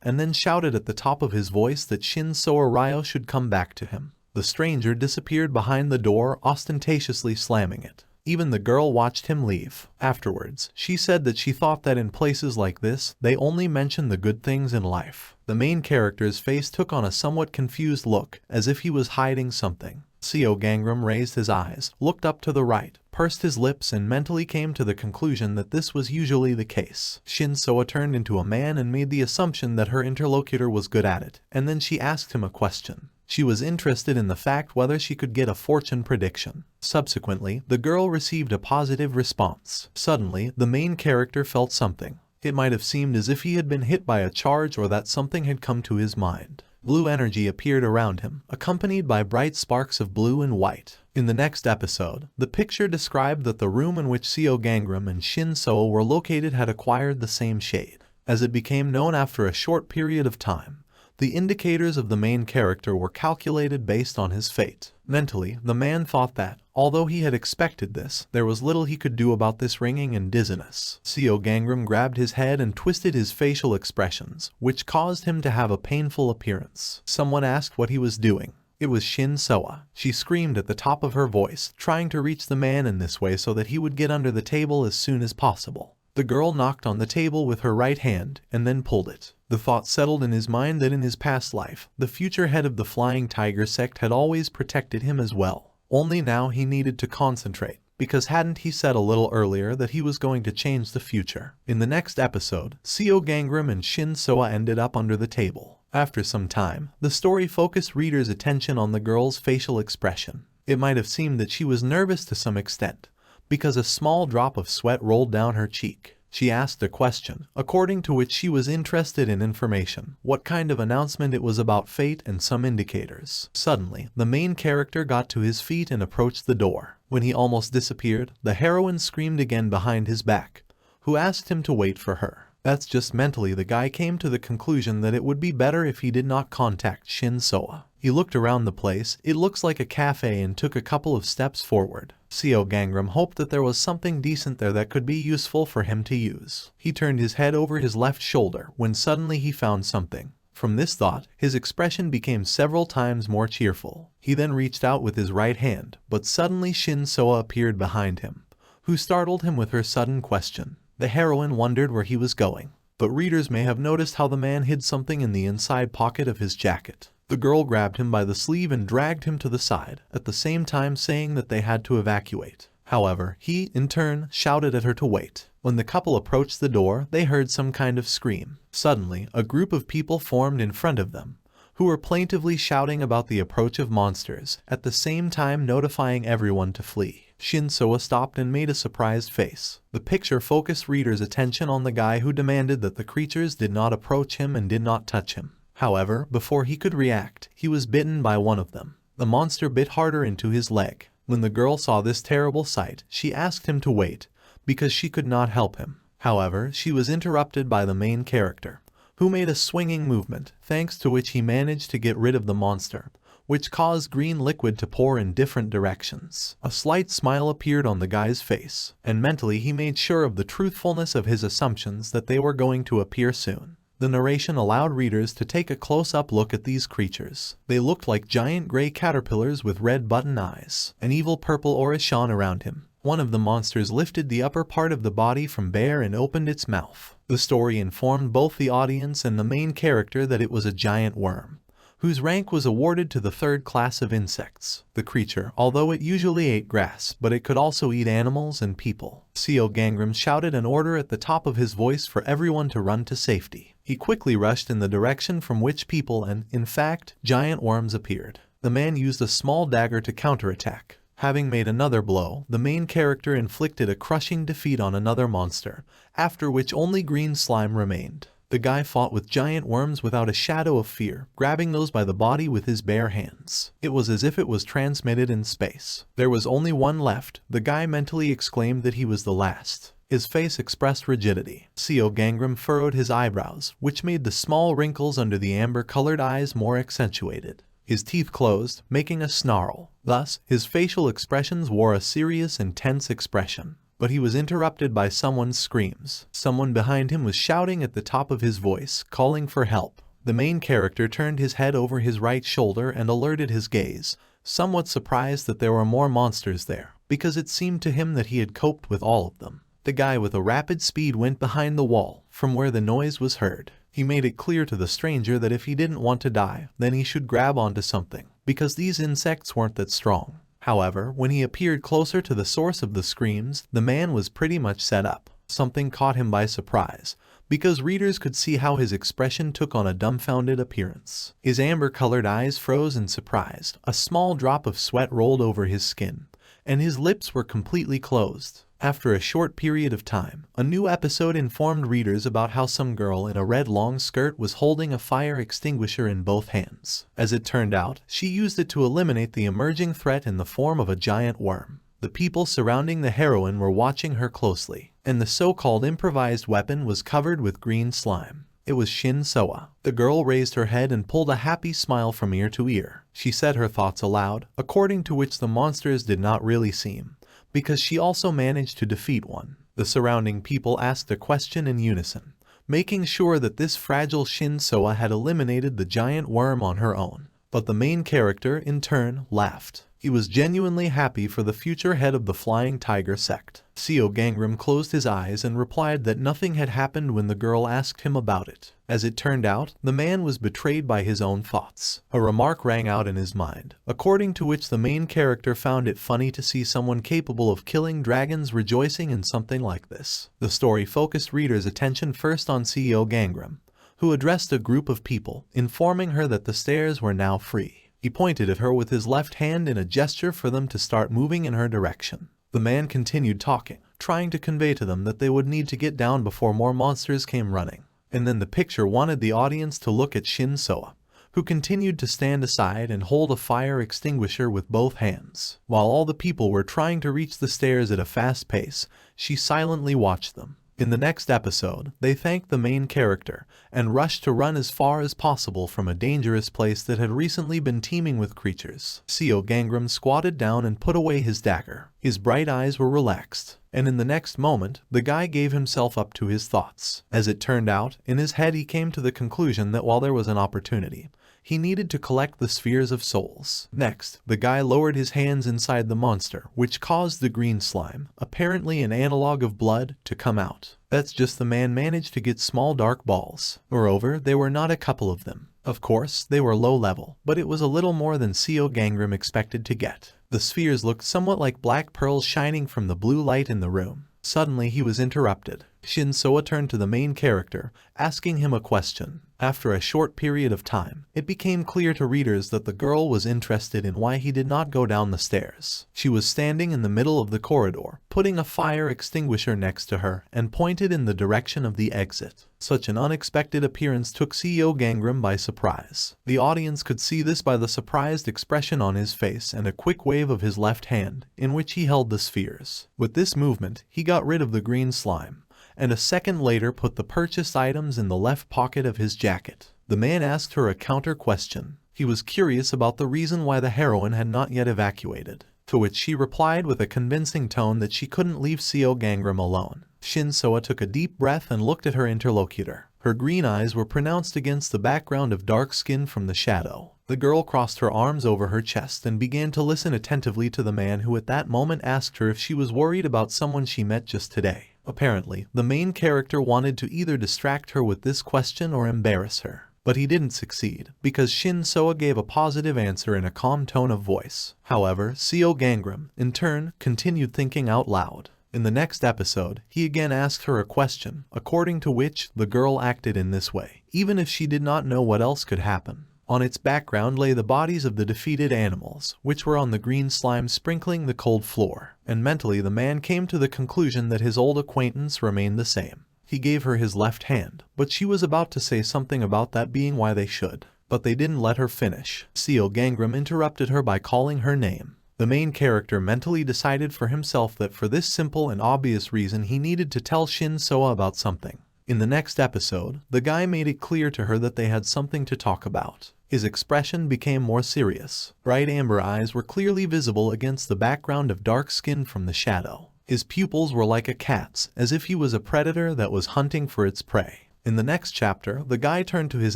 and then shouted at the top of his voice that Shin Soa Ryo should come back to him. The stranger disappeared behind the door, ostentatiously slamming it. Even the girl watched him leave. Afterwards, she said that she thought that in places like this, they only mention the good things in life. The main character's face took on a somewhat confused look, as if he was hiding something. Seo Gangram raised his eyes, looked up to the right, pursed his lips and mentally came to the conclusion that this was usually the case. Shin Soa turned into a man and made the assumption that her interlocutor was good at it, and then she asked him a question. She was interested in the fact whether she could get a fortune prediction. Subsequently, the girl received a positive response. Suddenly, the main character felt something. It might have seemed as if he had been hit by a charge or that something had come to his mind. Blue energy appeared around him, accompanied by bright sparks of blue and white. In the next episode, the picture described that the room in which Seo Gangram and Shin Soa were located had acquired the same shade. As it became known after a short period of time, the indicators of the main character were calculated based on his fate. Mentally, the man thought that, although he had expected this, there was little he could do about this ringing and dizziness. Seo Gangram grabbed his head and twisted his facial expressions, which caused him to have a painful appearance. Someone asked what he was doing. It was Shin Soa. She screamed at the top of her voice, trying to reach the man in this way so that he would get under the table as soon as possible. The girl knocked on the table with her right hand, and then pulled it. The thought settled in his mind that in his past life, the future head of the Flying Tiger sect had always protected him as well. Only now he needed to concentrate, because hadn't he said a little earlier that he was going to change the future? In the next episode, Seo Gangram and Shin Soa ended up under the table. After some time, the story focused readers' attention on the girl's facial expression. It might have seemed that she was nervous to some extent, because a small drop of sweat rolled down her cheek. She asked a question, according to which she was interested in information, what kind of announcement it was about fate and some indicators. Suddenly, the main character got to his feet and approached the door. When he almost disappeared, the heroine screamed again behind his back, who asked him to wait for her. That's just mentally the guy came to the conclusion that it would be better if he did not contact Shin Soa. He looked around the place, it looks like a cafe, and took a couple of steps forward. Seo Gangram hoped that there was something decent there that could be useful for him to use. He turned his head over his left shoulder when suddenly he found something. From this thought, his expression became several times more cheerful. He then reached out with his right hand, but suddenly Shin Soa appeared behind him, who startled him with her sudden question. The heroine wondered where he was going, but readers may have noticed how the man hid something in the inside pocket of his jacket. The girl grabbed him by the sleeve and dragged him to the side, at the same time saying that they had to evacuate. However, he, in turn, shouted at her to wait. When the couple approached the door, they heard some kind of scream. Suddenly, a group of people formed in front of them, who were plaintively shouting about the approach of monsters, at the same time notifying everyone to flee. Shin Soa stopped and made a surprised face. The picture focused readers' attention on the guy who demanded that the creatures did not approach him and did not touch him. However, before he could react, he was bitten by one of them. The monster bit harder into his leg. When the girl saw this terrible sight, she asked him to wait, because she could not help him. However, she was interrupted by the main character, who made a swinging movement, thanks to which he managed to get rid of the monster, which caused green liquid to pour in different directions. A slight smile appeared on the guy's face, and mentally he made sure of the truthfulness of his assumptions that they were going to appear soon. The narration allowed readers to take a close-up look at these creatures. They looked like giant gray caterpillars with red button eyes. An evil purple aura shone around him. One of the monsters lifted the upper part of the body from bare and opened its mouth. The story informed both the audience and the main character that it was a giant worm, whose rank was awarded to the third class of insects. The creature, although it usually ate grass, but it could also eat animals and people. Seo Gangram shouted an order at the top of his voice for everyone to run to safety. He quickly rushed in the direction from which people and, in fact, giant worms appeared. The man used a small dagger to counterattack. Having made another blow, the main character inflicted a crushing defeat on another monster, after which only green slime remained. The guy fought with giant worms without a shadow of fear, grabbing those by the body with his bare hands. It was as if it was transmitted in space. There was only one left. The guy mentally exclaimed that he was the last. His face expressed rigidity. Seo Gangram furrowed his eyebrows, which made the small wrinkles under the amber-colored eyes more accentuated. His teeth closed, making a snarl. Thus, his facial expressions wore a serious and tense expression. But he was interrupted by someone's screams. Someone behind him was shouting at the top of his voice, calling for help. The main character turned his head over his right shoulder and alerted his gaze, somewhat surprised that there were more monsters there, because it seemed to him that he had coped with all of them. The guy with a rapid speed went behind the wall, from where the noise was heard. He made it clear to the stranger that if he didn't want to die, then he should grab onto something, because these insects weren't that strong. However, when he appeared closer to the source of the screams, the man was pretty much set up. Something caught him by surprise, because readers could see how his expression took on a dumbfounded appearance. His amber-colored eyes froze in surprise, a small drop of sweat rolled over his skin, and his lips were completely closed. After a short period of time, a new episode informed readers about how some girl in a red long skirt was holding a fire extinguisher in both hands. As it turned out, she used it to eliminate the emerging threat in the form of a giant worm. The people surrounding the heroine were watching her closely, and the so-called improvised weapon was covered with green slime. It was Shin Soa. The girl raised her head and pulled a happy smile from ear to ear. She said her thoughts aloud, according to which the monsters did not really seem, because she also managed to defeat one. The surrounding people asked a question in unison, making sure that this fragile Shin Soa had eliminated the giant worm on her own. But the main character, in turn, laughed. He was genuinely happy for the future head of the Flying Tiger sect. Seo Gangram closed his eyes and replied that nothing had happened when the girl asked him about it. As it turned out, the man was betrayed by his own thoughts. A remark rang out in his mind, according to which the main character found it funny to see someone capable of killing dragons rejoicing in something like this. The story focused readers' attention first on Seo Gangram, who addressed a group of people, informing her that the stairs were now free. He pointed at her with his left hand in a gesture for them to start moving in her direction. The man continued talking, trying to convey to them that they would need to get down before more monsters came running. And then the picture wanted the audience to look at Shin Soa, who continued to stand aside and hold a fire extinguisher with both hands. While all the people were trying to reach the stairs at a fast pace, she silently watched them. In the next episode, they thanked the main character and rushed to run as far as possible from a dangerous place that had recently been teeming with creatures. Seo Gangram squatted down and put away his dagger. His bright eyes were relaxed, and in the next moment, the guy gave himself up to his thoughts. As it turned out, in his head he came to the conclusion that while there was an opportunity, he needed to collect the spheres of souls. Next, the guy lowered his hands inside the monster, which caused the green slime, apparently an analog of blood, to come out. That's just the man managed to get small dark balls. Moreover, there were not a couple of them. Of course, they were low level, but it was a little more than Seo Gangram expected to get. The spheres looked somewhat like black pearls shining from the blue light in the room. Suddenly he was interrupted. Shin Soa turned to the main character, asking him a question. After a short period of time, it became clear to readers that the girl was interested in why he did not go down the stairs. She was standing in the middle of the corridor, putting a fire extinguisher next to her, and pointed in the direction of the exit. Such an unexpected appearance took Seo Gangram by surprise. The audience could see this by the surprised expression on his face and a quick wave of his left hand, in which he held the spheres. With this movement, he got rid of the green slime, and a second later put the purchased items in the left pocket of his jacket. The man asked her a counter question. He was curious about the reason why the heroine had not yet evacuated, to which she replied with a convincing tone that she couldn't leave Seo Gangram alone. Shin Soa took a deep breath and looked at her interlocutor. Her green eyes were pronounced against the background of dark skin from the shadow. The girl crossed her arms over her chest and began to listen attentively to the man who at that moment asked her if she was worried about someone she met just today. Apparently, the main character wanted to either distract her with this question or embarrass her. But he didn't succeed, because Shin Soa gave a positive answer in a calm tone of voice. However, Seo Gangram, in turn, continued thinking out loud. In the next episode, he again asked her a question, according to which the girl acted in this way, even if she did not know what else could happen. On its background lay the bodies of the defeated animals, which were on the green slime sprinkling the cold floor, and mentally the man came to the conclusion that his old acquaintance remained the same. He gave her his left hand, but she was about to say something about that being why they should. But they didn't let her finish. Seo Gangram interrupted her by calling her name. The main character mentally decided for himself that for this simple and obvious reason he needed to tell Shin Soa about something. In the next episode, the guy made it clear to her that they had something to talk about. His expression became more serious. Bright amber eyes were clearly visible against the background of dark skin from the shadow. His pupils were like a cat's, as if he was a predator that was hunting for its prey. In the next chapter, the guy turned to his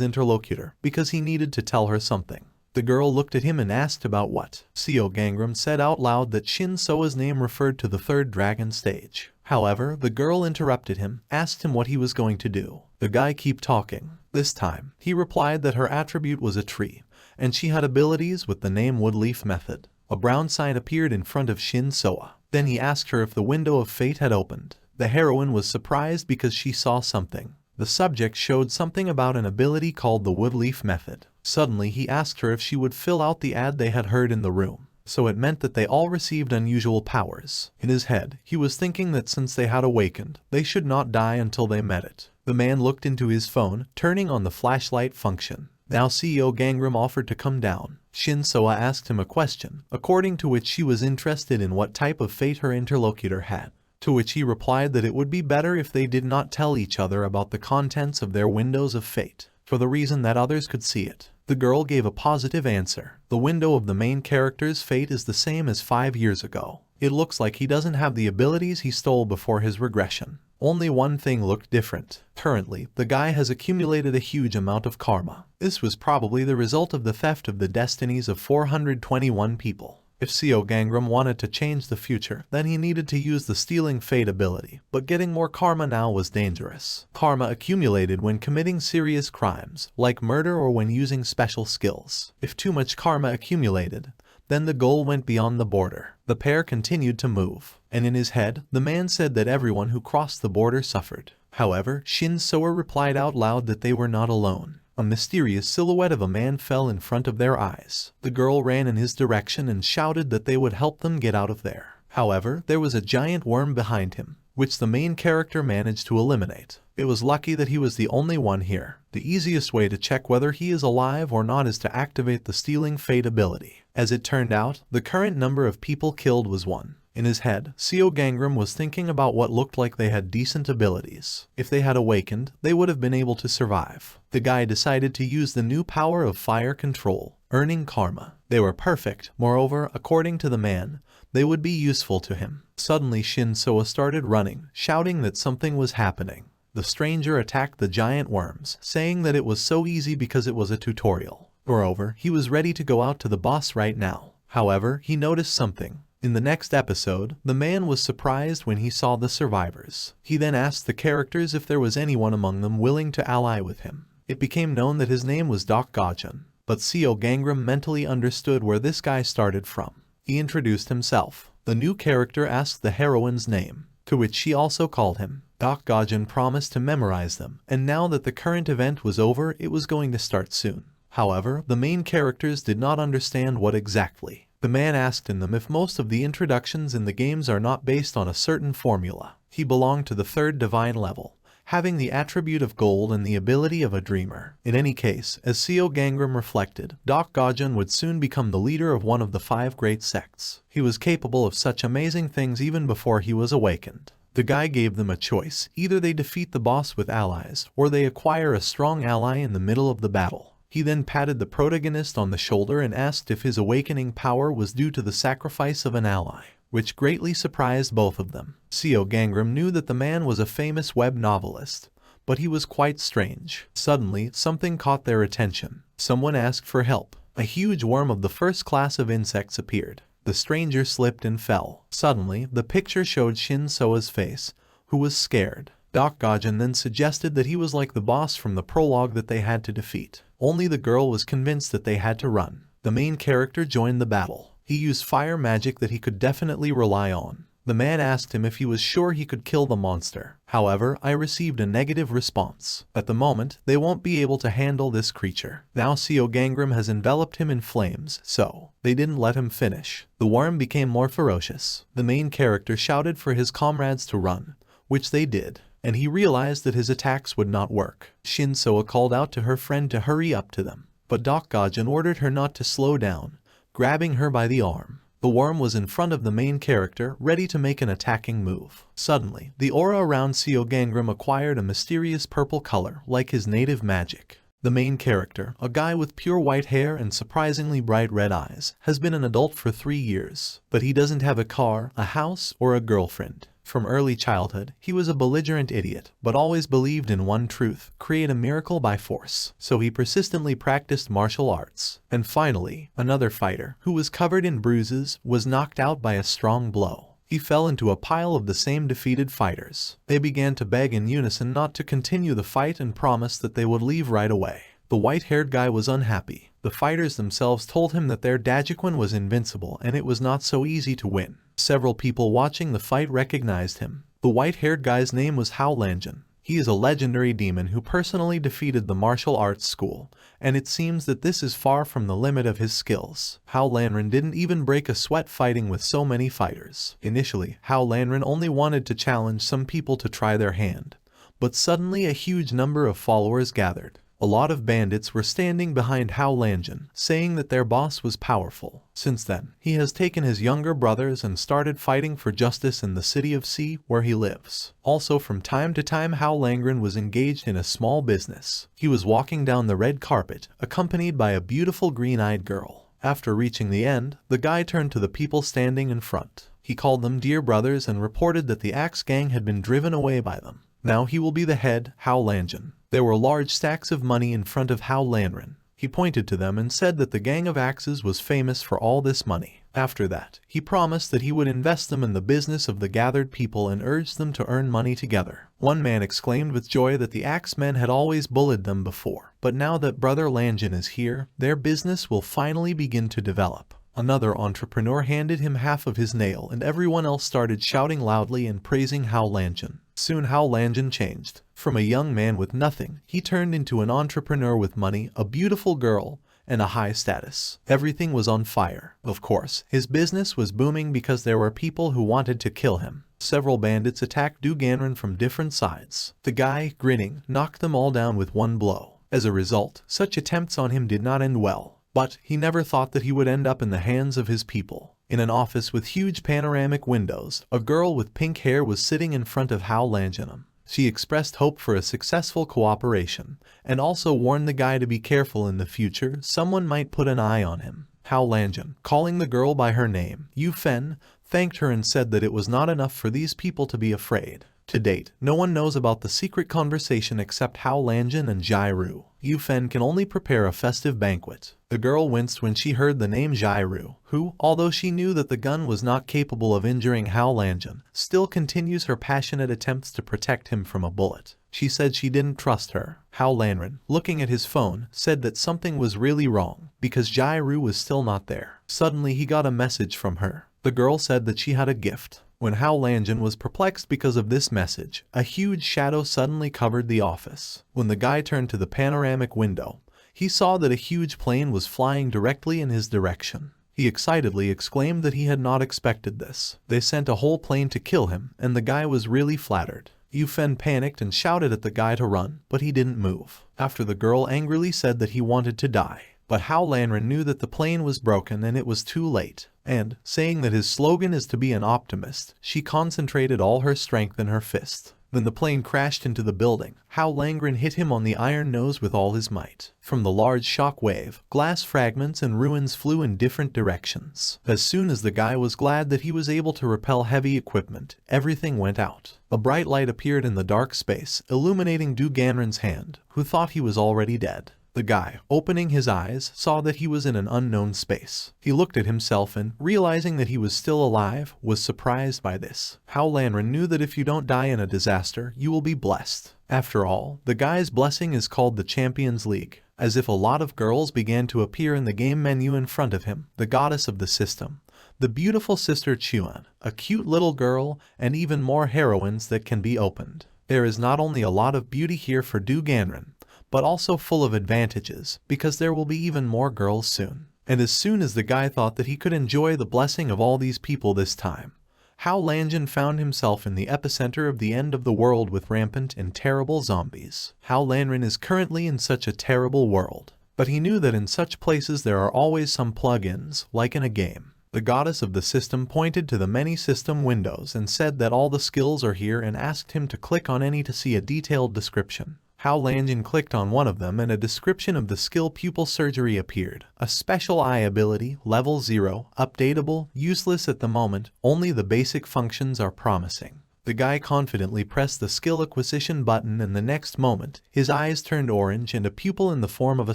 interlocutor because he needed to tell her something. The girl looked at him and asked about what. Seo Gangram said out loud that Shin Soa's name referred to the third dragon stage. However, the girl interrupted him, asked him what he was going to do. The guy kept talking. This time, he replied that her attribute was a tree, and she had abilities with the name Woodleaf Method. A brown sign appeared in front of Shin Soa. Then he asked her if the window of fate had opened. The heroine was surprised because she saw something. The subject showed something about an ability called the Woodleaf Method. Suddenly he asked her if she would fill out the ad they had heard in the room. So it meant that they all received unusual powers. In his head, he was thinking that since they had awakened, they should not die until they met it. The man looked into his phone, turning on the flashlight function. Now Seo Gangram offered to come down. Shin Soa asked him a question, according to which she was interested in what type of fate her interlocutor had. To which he replied that it would be better if they did not tell each other about the contents of their windows of fate, for the reason that others could see it. The girl gave a positive answer. The window of the main character's fate is the same as 5 years ago. It looks like he doesn't have the abilities he stole before his regression. Only one thing looked different. Currently, the guy has accumulated a huge amount of karma. This was probably the result of the theft of the destinies of 421 people. If Seo Gangram wanted to change the future, then he needed to use the stealing fate ability, but getting more karma now was dangerous. Karma accumulated when committing serious crimes, like murder or when using special skills. If too much karma accumulated, then the goal went beyond the border. The pair continued to move, and in his head, the man said that everyone who crossed the border suffered. However, Shin Soa replied out loud that they were not alone. A mysterious silhouette of a man fell in front of their eyes. The girl ran in his direction and shouted that they would help them get out of there. However, there was a giant worm behind him, which the main character managed to eliminate. It was lucky that he was the only one here. The easiest way to check whether he is alive or not is to activate the Stealing Fate ability. As it turned out, the current number of people killed was 1. In his head, Seo Gangram was thinking about what looked like they had decent abilities. If they had awakened, they would have been able to survive. The guy decided to use the new power of fire control, earning karma. They were perfect. Moreover, according to the man, they would be useful to him. Suddenly Shin Soa started running, shouting that something was happening. The stranger attacked the giant worms, saying that it was so easy because it was a tutorial. Moreover, he was ready to go out to the boss right now. However, he noticed something. In the next episode, the man was surprised when he saw the survivors. He then asked the characters if there was anyone among them willing to ally with him. It became known that his name was Doc Gajan, but Seo Gangram mentally understood where this guy started from. He introduced himself. The new character asked the heroine's name, to which she also called him. Doc Gajan promised to memorize them, and now that the current event was over, it was going to start soon. However, the main characters did not understand what exactly. The man asked in them if most of the introductions in the games are not based on a certain formula. He belonged to the 3rd divine level, having the attribute of gold and the ability of a dreamer. In any case, as Seo Gangram reflected, Doc Gajan would soon become the leader of one of the 5 great sects. He was capable of such amazing things even before he was awakened. The guy gave them a choice. Either they defeat the boss with allies, or they acquire a strong ally in the middle of the battle. He then patted the protagonist on the shoulder and asked if his awakening power was due to the sacrifice of an ally, which greatly surprised both of them. Seo Gangram knew that the man was a famous web novelist, but he was quite strange. Suddenly, something caught their attention. Someone asked for help. A huge worm of the first class of insects appeared. The stranger slipped and fell. Suddenly, the picture showed Shin Soa's face, who was scared. Doc Gajan then suggested that he was like the boss from the prologue that they had to defeat. Only the girl was convinced that they had to run. The main character joined the battle. He used fire magic that he could definitely rely on. The man asked him if he was sure he could kill the monster. However, I received a negative response. At the moment, they won't be able to handle this creature. Now Seo Gangram has enveloped him in flames, so they didn't let him finish. The worm became more ferocious. The main character shouted for his comrades to run, which they did, and he realized that his attacks would not work. Shin Soa called out to her friend to hurry up to them, but Doc Gajan ordered her not to slow down, grabbing her by the arm. The worm was in front of the main character, ready to make an attacking move. Suddenly, the aura around Seo Gangram acquired a mysterious purple color, like his native magic. The main character, a guy with pure white hair and surprisingly bright red eyes, has been an adult for 3 years, but he doesn't have a car, a house, or a girlfriend. From early childhood, he was a belligerent idiot, but always believed in one truth: create a miracle by force. So he persistently practiced martial arts. And finally, another fighter, who was covered in bruises, was knocked out by a strong blow. He fell into a pile of the same defeated fighters. They began to beg in unison not to continue the fight and promised that they would leave right away. The white-haired guy was unhappy. The fighters themselves told him that their Dajiquan was invincible and it was not so easy to win. Several people watching the fight recognized him. The white-haired guy's name was Hao Lanjin. He is a legendary demon who personally defeated the martial arts school, and it seems that this is far from the limit of his skills. Hao Lanren didn't even break a sweat fighting with so many fighters. Initially, Hao Lanren only wanted to challenge some people to try their hand, but suddenly a huge number of followers gathered. A lot of bandits were standing behind Hao Lanjin, saying that their boss was powerful. Since then, he has taken his younger brothers and started fighting for justice in the city of C, where he lives. Also, from time to time, Hao Langren was engaged in a small business. He was walking down the red carpet, accompanied by a beautiful green-eyed girl. After reaching the end, the guy turned to the people standing in front. He called them dear brothers and reported that the Axe Gang had been driven away by them. Now he will be the head, Hao Lanjin. There were large stacks of money in front of Hao Lanren. He pointed to them and said that the Gang of Axes was famous for all this money. After that, he promised that he would invest them in the business of the gathered people and urged them to earn money together. One man exclaimed with joy that the Axemen had always bullied them before, but now that Brother Lanjin is here, their business will finally begin to develop. Another entrepreneur handed him half of his nail and everyone else started shouting loudly and praising Hao Lanjin. Soon Hao Lanjin changed. From a young man with nothing, he turned into an entrepreneur with money, a beautiful girl, and a high status. Everything was on fire. Of course, his business was booming because there were people who wanted to kill him. Several bandits attacked Du Ganron from different sides. The guy, grinning, knocked them all down with one blow. As a result, such attempts on him did not end well. But he never thought that he would end up in the hands of his people. In an office with huge panoramic windows, a girl with pink hair was sitting in front of Hao Langenham. She expressed hope for a successful cooperation, and also warned the guy to be careful in the future, someone might put an eye on him. Hao Langen, calling the girl by her name, Yu Fen, thanked her and said that it was not enough for these people to be afraid. To date, no one knows about the secret conversation except Hao Langen and Jairu. Yu Fen can only prepare a festive banquet. The girl winced when she heard the name Jairu, who, although she knew that the gun was not capable of injuring Hao Langen, still continues her passionate attempts to protect him from a bullet. She said she didn't trust her. Hao Lanren, looking at his phone, said that something was really wrong, because Jairu was still not there. Suddenly he got a message from her. The girl said that she had a gift. When Hao Langen was perplexed because of this message, a huge shadow suddenly covered the office. When the guy turned to the panoramic window, he saw that a huge plane was flying directly in his direction. He excitedly exclaimed that he had not expected this. They sent a whole plane to kill him, and the guy was really flattered. Yu Fen panicked and shouted at the guy to run, but he didn't move. After the girl angrily said that he wanted to die. But Hao Lanren knew that the plane was broken and it was too late. And, saying that his slogan is to be an optimist, she concentrated all her strength in her fist. Then the plane crashed into the building. Hao Lanren hit him on the iron nose with all his might. From the large shock wave, glass fragments and ruins flew in different directions. As soon as the guy was glad that he was able to repel heavy equipment, everything went out. A bright light appeared in the dark space, illuminating Du Ganron's hand, who thought he was already dead. The guy, opening his eyes, saw that he was in an unknown space. He looked at himself and, realizing that he was still alive, was surprised by this. Hao Lanren knew that if you don't die in a disaster, you will be blessed. After all, the guy's blessing is called the Champions League. As if a lot of girls began to appear in the game menu in front of him, the goddess of the system, the beautiful sister Chuan, a cute little girl, and even more heroines that can be opened. There is not only a lot of beauty here for Du Ganron, but also full of advantages, because there will be even more girls soon. And as soon as the guy thought that he could enjoy the blessing of all these people this time, Hao Langen found himself in the epicenter of the end of the world with rampant and terrible zombies. Hao Lanren is currently in such a terrible world, but he knew that in such places there are always some plugins, like in a game. The goddess of the system pointed to the many system windows and said that all the skills are here and asked him to click on any to see a detailed description. Hao Langen clicked on one of them and a description of the skill pupil surgery appeared. A special eye ability, level 0, updatable, useless at the moment, only the basic functions are promising. The guy confidently pressed the skill acquisition button and the next moment, his eyes turned orange and a pupil in the form of a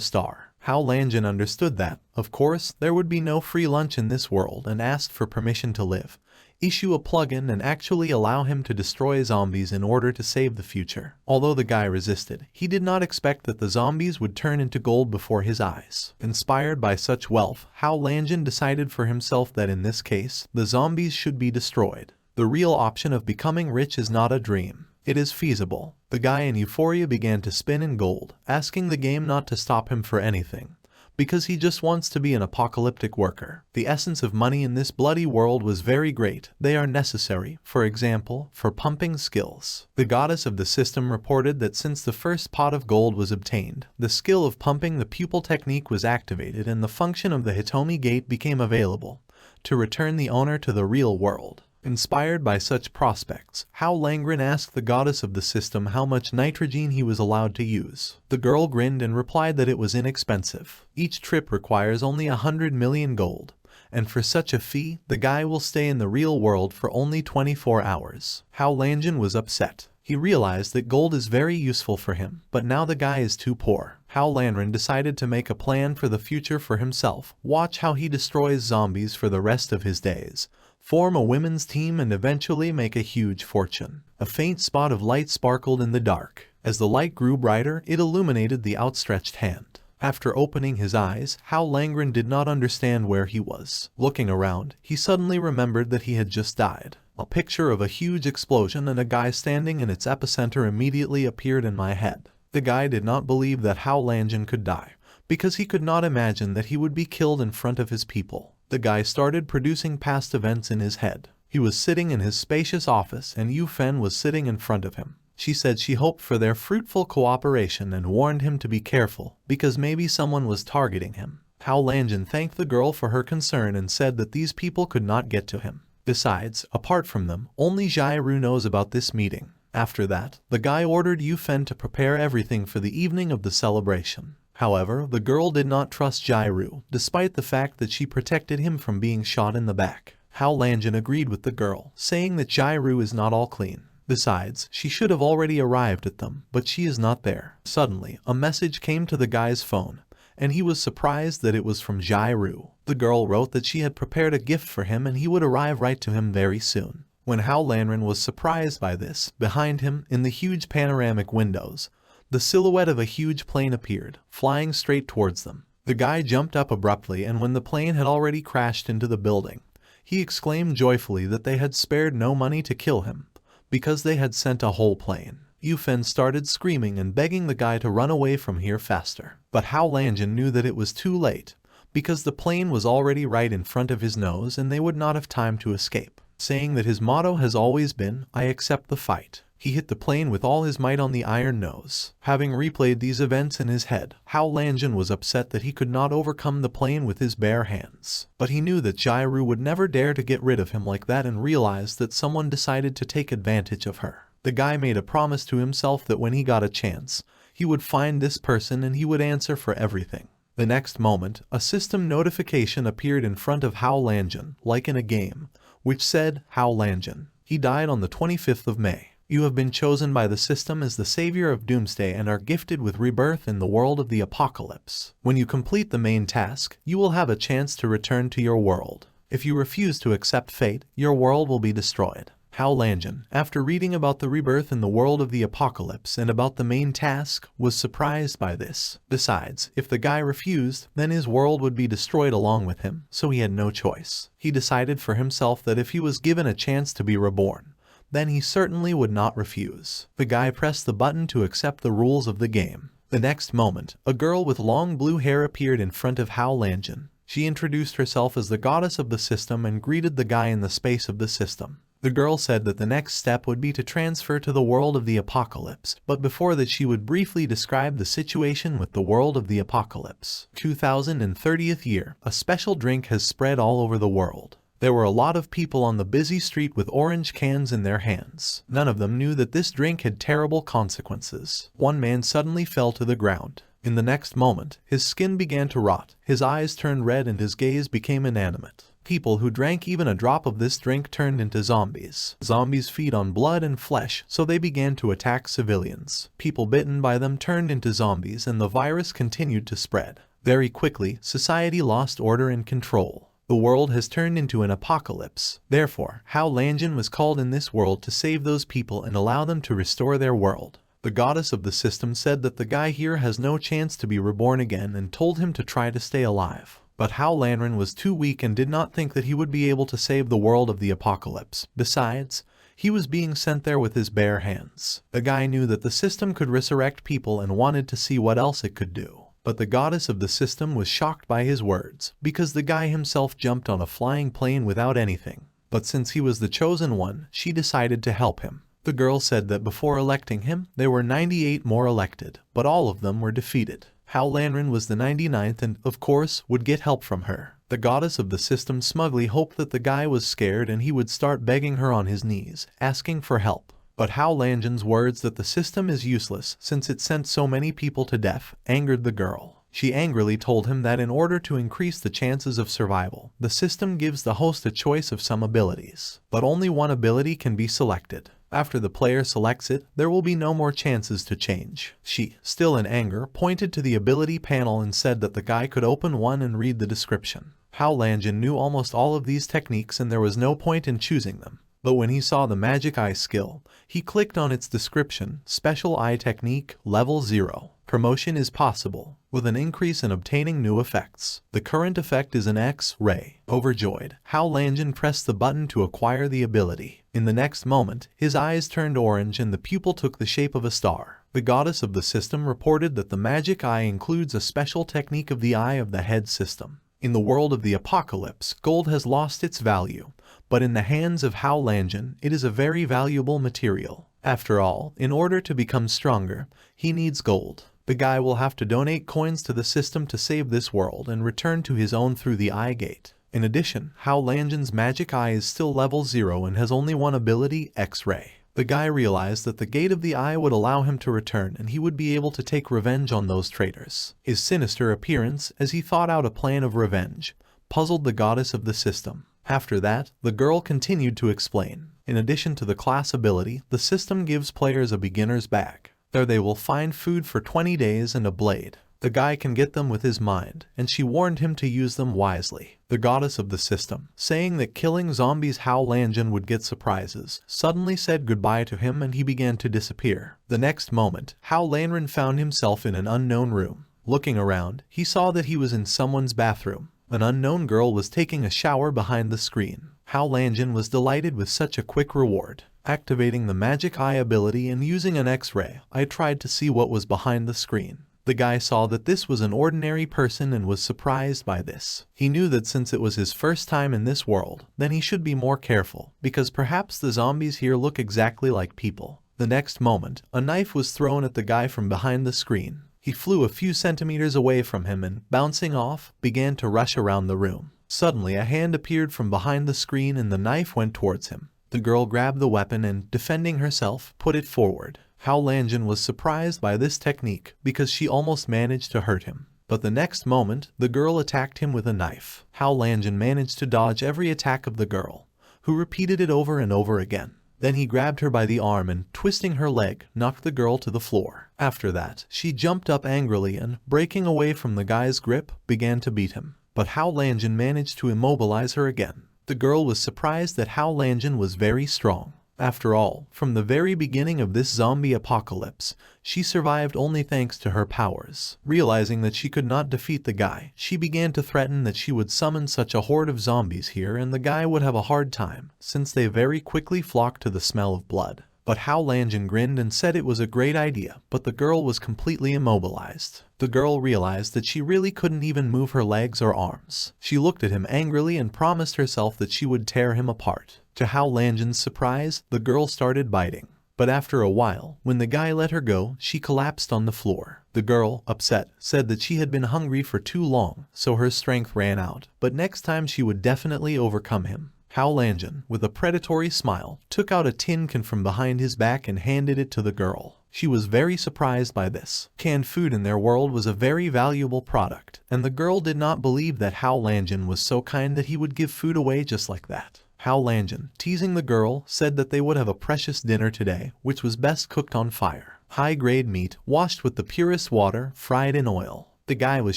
star. Hao Langen understood that, of course, there would be no free lunch in this world and asked for permission to live, issue a plugin and actually allow him to destroy zombies in order to save the future. Although the guy resisted, he did not expect that the zombies would turn into gold before his eyes. Inspired by such wealth, Hao Langen decided for himself that in this case, the zombies should be destroyed. The real option of becoming rich is not a dream. It is feasible. The guy in euphoria began to spin in gold, asking the game not to stop him for anything, because he just wants to be an apocalyptic worker. The essence of money in this bloody world was very great. They are necessary, for example, for pumping skills. The goddess of the system reported that since the first pot of gold was obtained, the skill of pumping the pupil technique was activated and the function of the Hitomi gate became available, to return the owner to the real world. Inspired by such prospects, Hao Langen asked the goddess of the system how much nitrogen he was allowed to use. The girl grinned and replied that it was inexpensive. Each trip requires only 100 million gold, and for such a fee, the guy will stay in the real world for only 24 hours. Hao Langen was upset. He realized that gold is very useful for him, but now the guy is too poor. Hao Lanren decided to make a plan for the future for himself. Watch how he destroys zombies for the rest of his days, form a women's team and eventually make a huge fortune. A faint spot of light sparkled in the dark. As the light grew brighter, it illuminated the outstretched hand. After opening his eyes, Hao Langen did not understand where he was. Looking around, he suddenly remembered that he had just died. A picture of a huge explosion and a guy standing in its epicenter immediately appeared in my head. The guy did not believe that Hao Langen could die, because he could not imagine that he would be killed in front of his people. The guy started producing past events in his head. He was sitting in his spacious office and Yu Fen was sitting in front of him. She said she hoped for their fruitful cooperation and warned him to be careful, because maybe someone was targeting him. Hao Lanjun thanked the girl for her concern and said that these people could not get to him. Besides, apart from them, only Jairu knows about this meeting. After that, the guy ordered Yu Fen to prepare everything for the evening of the celebration. However, the girl did not trust Jairu, despite the fact that she protected him from being shot in the back. Hao Lanjun agreed with the girl, saying that Jairu is not all clean. Besides, she should have already arrived at them, but she is not there. Suddenly, a message came to the guy's phone, and he was surprised that it was from Jairu. The girl wrote that she had prepared a gift for him and he would arrive right to him very soon. When Hao Lanren was surprised by this, behind him, in the huge panoramic windows, the silhouette of a huge plane appeared, flying straight towards them. The guy jumped up abruptly, and when the plane had already crashed into the building, he exclaimed joyfully that they had spared no money to kill him, because they had sent a whole plane. Yu Fen started screaming and begging the guy to run away from here faster. But Hao Lanjun knew that it was too late, because the plane was already right in front of his nose and they would not have time to escape. Saying that his motto has always been, "I accept the fight," he hit the plane with all his might on the iron nose. Having replayed these events in his head, Hao Lanjun was upset that he could not overcome the plane with his bare hands. But he knew that Jairu would never dare to get rid of him like that and realized that someone decided to take advantage of her. The guy made a promise to himself that when he got a chance, he would find this person and he would answer for everything. The next moment, a system notification appeared in front of Hao Lanjun, like in a game, which said, "Hao Lanjun. He died on the 25th of May. You have been chosen by the system as the savior of Doomsday and are gifted with rebirth in the world of the apocalypse. When you complete the main task, you will have a chance to return to your world. If you refuse to accept fate, your world will be destroyed." Hao Lanjun, after reading about the rebirth in the world of the apocalypse and about the main task, was surprised by this. Besides, if the guy refused, then his world would be destroyed along with him, so he had no choice. He decided for himself that if he was given a chance to be reborn, then he certainly would not refuse. The guy pressed the button to accept the rules of the game. The next moment, a girl with long blue hair appeared in front of Hao Lanjun. She introduced herself as the goddess of the system and greeted the guy in the space of the system. The girl said that the next step would be to transfer to the world of the apocalypse, but before that she would briefly describe the situation with the world of the apocalypse. 2030th year, a special drink has spread all over the world. There were a lot of people on the busy street with orange cans in their hands. None of them knew that this drink had terrible consequences. One man suddenly fell to the ground. In the next moment, his skin began to rot, his eyes turned red and his gaze became inanimate. People who drank even a drop of this drink turned into zombies. Zombies feed on blood and flesh, so they began to attack civilians. People bitten by them turned into zombies and the virus continued to spread. Very quickly, society lost order and control. The world has turned into an apocalypse. Therefore, Hao Lanjun was called in this world to save those people and allow them to restore their world. The goddess of the system said that the guy here has no chance to be reborn again and told him to try to stay alive. But Hao Lanren was too weak and did not think that he would be able to save the world of the apocalypse. Besides, he was being sent there with his bare hands. The guy knew that the system could resurrect people and wanted to see what else it could do. But the goddess of the system was shocked by his words, because the guy himself jumped on a flying plane without anything. But since he was the chosen one, she decided to help him. The girl said that before electing him, there were 98 more elected, but all of them were defeated. Hao Lanren was the 99th and, of course, would get help from her. The goddess of the system smugly hoped that the guy was scared and he would start begging her on his knees, asking for help. But Hao Lanjun's words that the system is useless since it sent so many people to death angered the girl. She angrily told him that in order to increase the chances of survival, the system gives the host a choice of some abilities, but only one ability can be selected. After the player selects it, there will be no more chances to change. She, still in anger, pointed to the ability panel and said that the guy could open one and read the description. Hao Lanjun knew almost all of these techniques and there was no point in choosing them. But when he saw the magic eye skill, he clicked on its description, Special Eye Technique, Level 0. Promotion is possible, with an increase in obtaining new effects. The current effect is an X-ray. Overjoyed, Hao Lanjun pressed the button to acquire the ability. In the next moment, his eyes turned orange and the pupil took the shape of a star. The goddess of the system reported that the magic eye includes a special technique of the eye of the head system. In the world of the apocalypse, gold has lost its value, but in the hands of Hao Lanjin, it is a very valuable material. After all, in order to become stronger, he needs gold. The guy will have to donate coins to the system to save this world and return to his own through the eye gate. In addition, Hao Lanjin's magic eye is still level 0 and has only one ability, X-ray. The guy realized that the gate of the eye would allow him to return and he would be able to take revenge on those traitors. His sinister appearance, as he thought out a plan of revenge, puzzled the goddess of the system. After that, the girl continued to explain. In addition to the class ability, the system gives players a beginner's bag. There they will find food for 20 days and a blade. The guy can get them with his mind, and she warned him to use them wisely. The goddess of the system, saying that killing zombies Hao Lanjin would get surprises, suddenly said goodbye to him and he began to disappear. The next moment, Hao Lanjin found himself in an unknown room. Looking around, he saw that he was in someone's bathroom. An unknown girl was taking a shower behind the screen. Hao Lanjin was delighted with such a quick reward. Activating the magic eye ability and using an X-ray, I tried to see what was behind the screen. The guy saw that this was an ordinary person and was surprised by this. He knew that since it was his first time in this world, then he should be more careful, because perhaps the zombies here look exactly like people. The next moment, a knife was thrown at the guy from behind the screen. He flew a few centimeters away from him and, bouncing off, began to rush around the room. Suddenly a hand appeared from behind the screen and the knife went towards him. The girl grabbed the weapon and, defending herself, put it forward. Hao Lanjin was surprised by this technique because she almost managed to hurt him. But the next moment, the girl attacked him with a knife. Hao Lanjin managed to dodge every attack of the girl, who repeated it over and over again. Then he grabbed her by the arm and, twisting her leg, knocked the girl to the floor. After that, she jumped up angrily and, breaking away from the guy's grip, began to beat him. But Hao Lanjin managed to immobilize her again. The girl was surprised that Hao Lanjin was very strong. After all, from the very beginning of this zombie apocalypse, she survived only thanks to her powers. Realizing that she could not defeat the guy, she began to threaten that she would summon such a horde of zombies here and the guy would have a hard time, since they very quickly flocked to the smell of blood. But Hao Lanjin grinned and said it was a great idea, but the girl was completely immobilized. The girl realized that she really couldn't even move her legs or arms. She looked at him angrily and promised herself that she would tear him apart. To Hao Lanjin's surprise, the girl started biting. But after a while, when the guy let her go, she collapsed on the floor. The girl, upset, said that she had been hungry for too long, so her strength ran out, but next time she would definitely overcome him. Hao Lanjin, with a predatory smile, took out a tin can from behind his back and handed it to the girl. She was very surprised by this. Canned food in their world was a very valuable product, and the girl did not believe that Hao Lanjin was so kind that he would give food away just like that. Hao Lanjin, teasing the girl, said that they would have a precious dinner today, which was best cooked on fire. High-grade meat, washed with the purest water, fried in oil. The guy was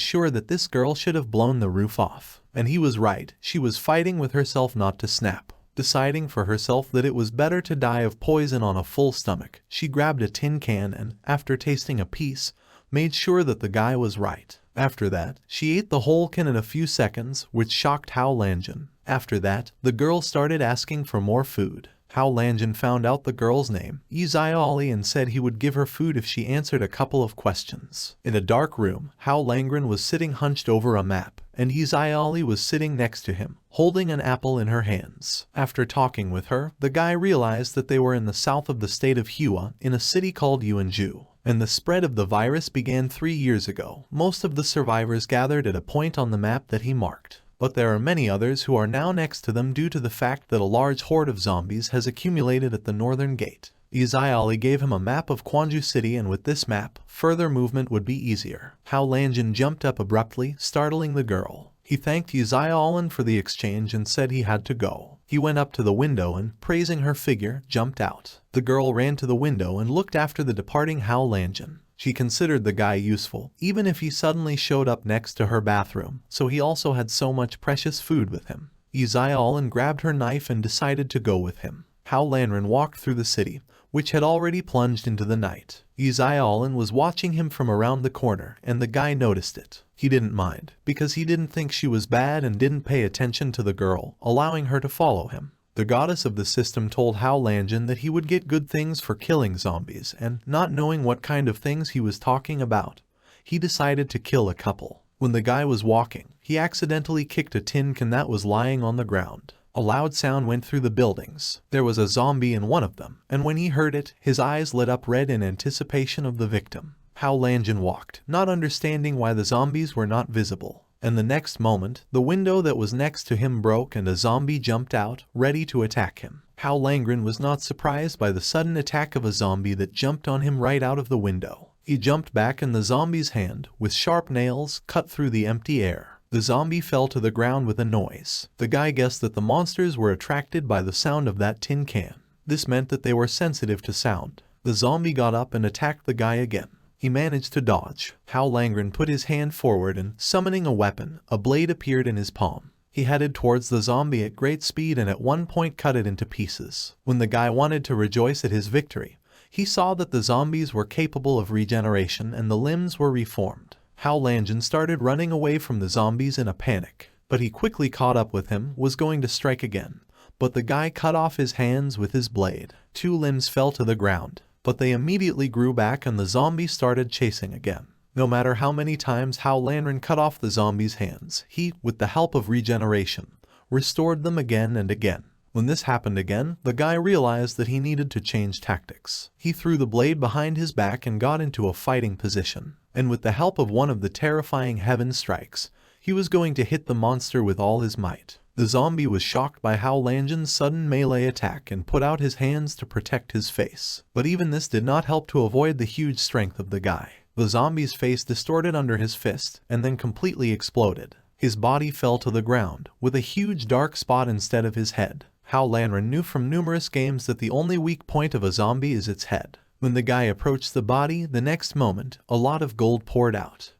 sure that this girl should have blown the roof off. And he was right, she was fighting with herself not to snap. Deciding for herself that it was better to die of poison on a full stomach, she grabbed a tin can and, after tasting a piece, made sure that the guy was right. After that, she ate the whole can in a few seconds, which shocked Hao Lanjin. After that, the girl started asking for more food. Hao Lanjin found out the girl's name, Izayali, and said he would give her food if she answered a couple of questions. In a dark room, Hao Lanjin was sitting hunched over a map, and Izayali was sitting next to him, holding an apple in her hands. After talking with her, the guy realized that they were in the south of the state of Hua, in a city called Yuanju. And the spread of the virus began 3 years ago. Most of the survivors gathered at a point on the map that he marked. But there are many others who are now next to them due to the fact that a large horde of zombies has accumulated at the northern gate. Izayali gave him a map of Quanju City, and with this map, further movement would be easier. Hao Lanjin jumped up abruptly, startling the girl. He thanked Izayali for the exchange and said he had to go. He went up to the window and, praising her figure, jumped out. The girl ran to the window and looked after the departing Hao Lanjin. She considered the guy useful, even if he suddenly showed up next to her bathroom, so he also had so much precious food with him. Izayali grabbed her knife and decided to go with him. Hao Lanjin walked through the city, which had already plunged into the night. Izayali was watching him from around the corner, and the guy noticed it. He didn't mind, because he didn't think she was bad and didn't pay attention to the girl, allowing her to follow him. The The goddess of the system told Hao Lanjin that he would get good things for killing zombies, and not knowing what kind of things he was talking about, he decided to kill a couple. When the guy was walking, he accidentally kicked a tin can that was lying on the ground. A loud sound went through the buildings. There was a zombie in one of them, and when he heard it, his eyes lit up red in anticipation of the victim. Hao Lanjin walked, not understanding why the zombies were not visible. And the next moment, the window that was next to him broke and a zombie jumped out, ready to attack him. Hao Lanjin was not surprised by the sudden attack of a zombie that jumped on him right out of the window. He jumped back and the zombie's hand, with sharp nails, cut through the empty air. The zombie fell to the ground with a noise. The guy guessed that the monsters were attracted by the sound of that tin can. This meant that they were sensitive to sound. The zombie got up and attacked the guy again. He managed to dodge. Hao Lanjin put his hand forward and, summoning a weapon, a blade appeared in his palm. He headed towards the zombie at great speed and at one point cut it into pieces. When the guy wanted to rejoice at his victory, he saw that the zombies were capable of regeneration and the limbs were reformed. Hao Lanjin started running away from the zombies in a panic, but he quickly caught up with him, was going to strike again. But the guy cut off his hands with his blade. 2 limbs fell to the ground, but they immediately grew back and the zombie started chasing again. No matter how many times Hao Lanjin cut off the zombie's hands, he, with the help of regeneration, restored them again and again. When this happened again, the guy realized that he needed to change tactics. He threw the blade behind his back and got into a fighting position. And with the help of one of the terrifying heaven strikes, he was going to hit the monster with all his might. The zombie was shocked by Hao Lanjin's sudden melee attack and put out his hands to protect his face. But even this did not help to avoid the huge strength of the guy. The zombie's face distorted under his fist and then completely exploded. His body fell to the ground, with a huge dark spot instead of his head. Hao Lanjin knew from numerous games that the only weak point of a zombie is its head. When the guy approached the body, the next moment, a lot of gold poured out.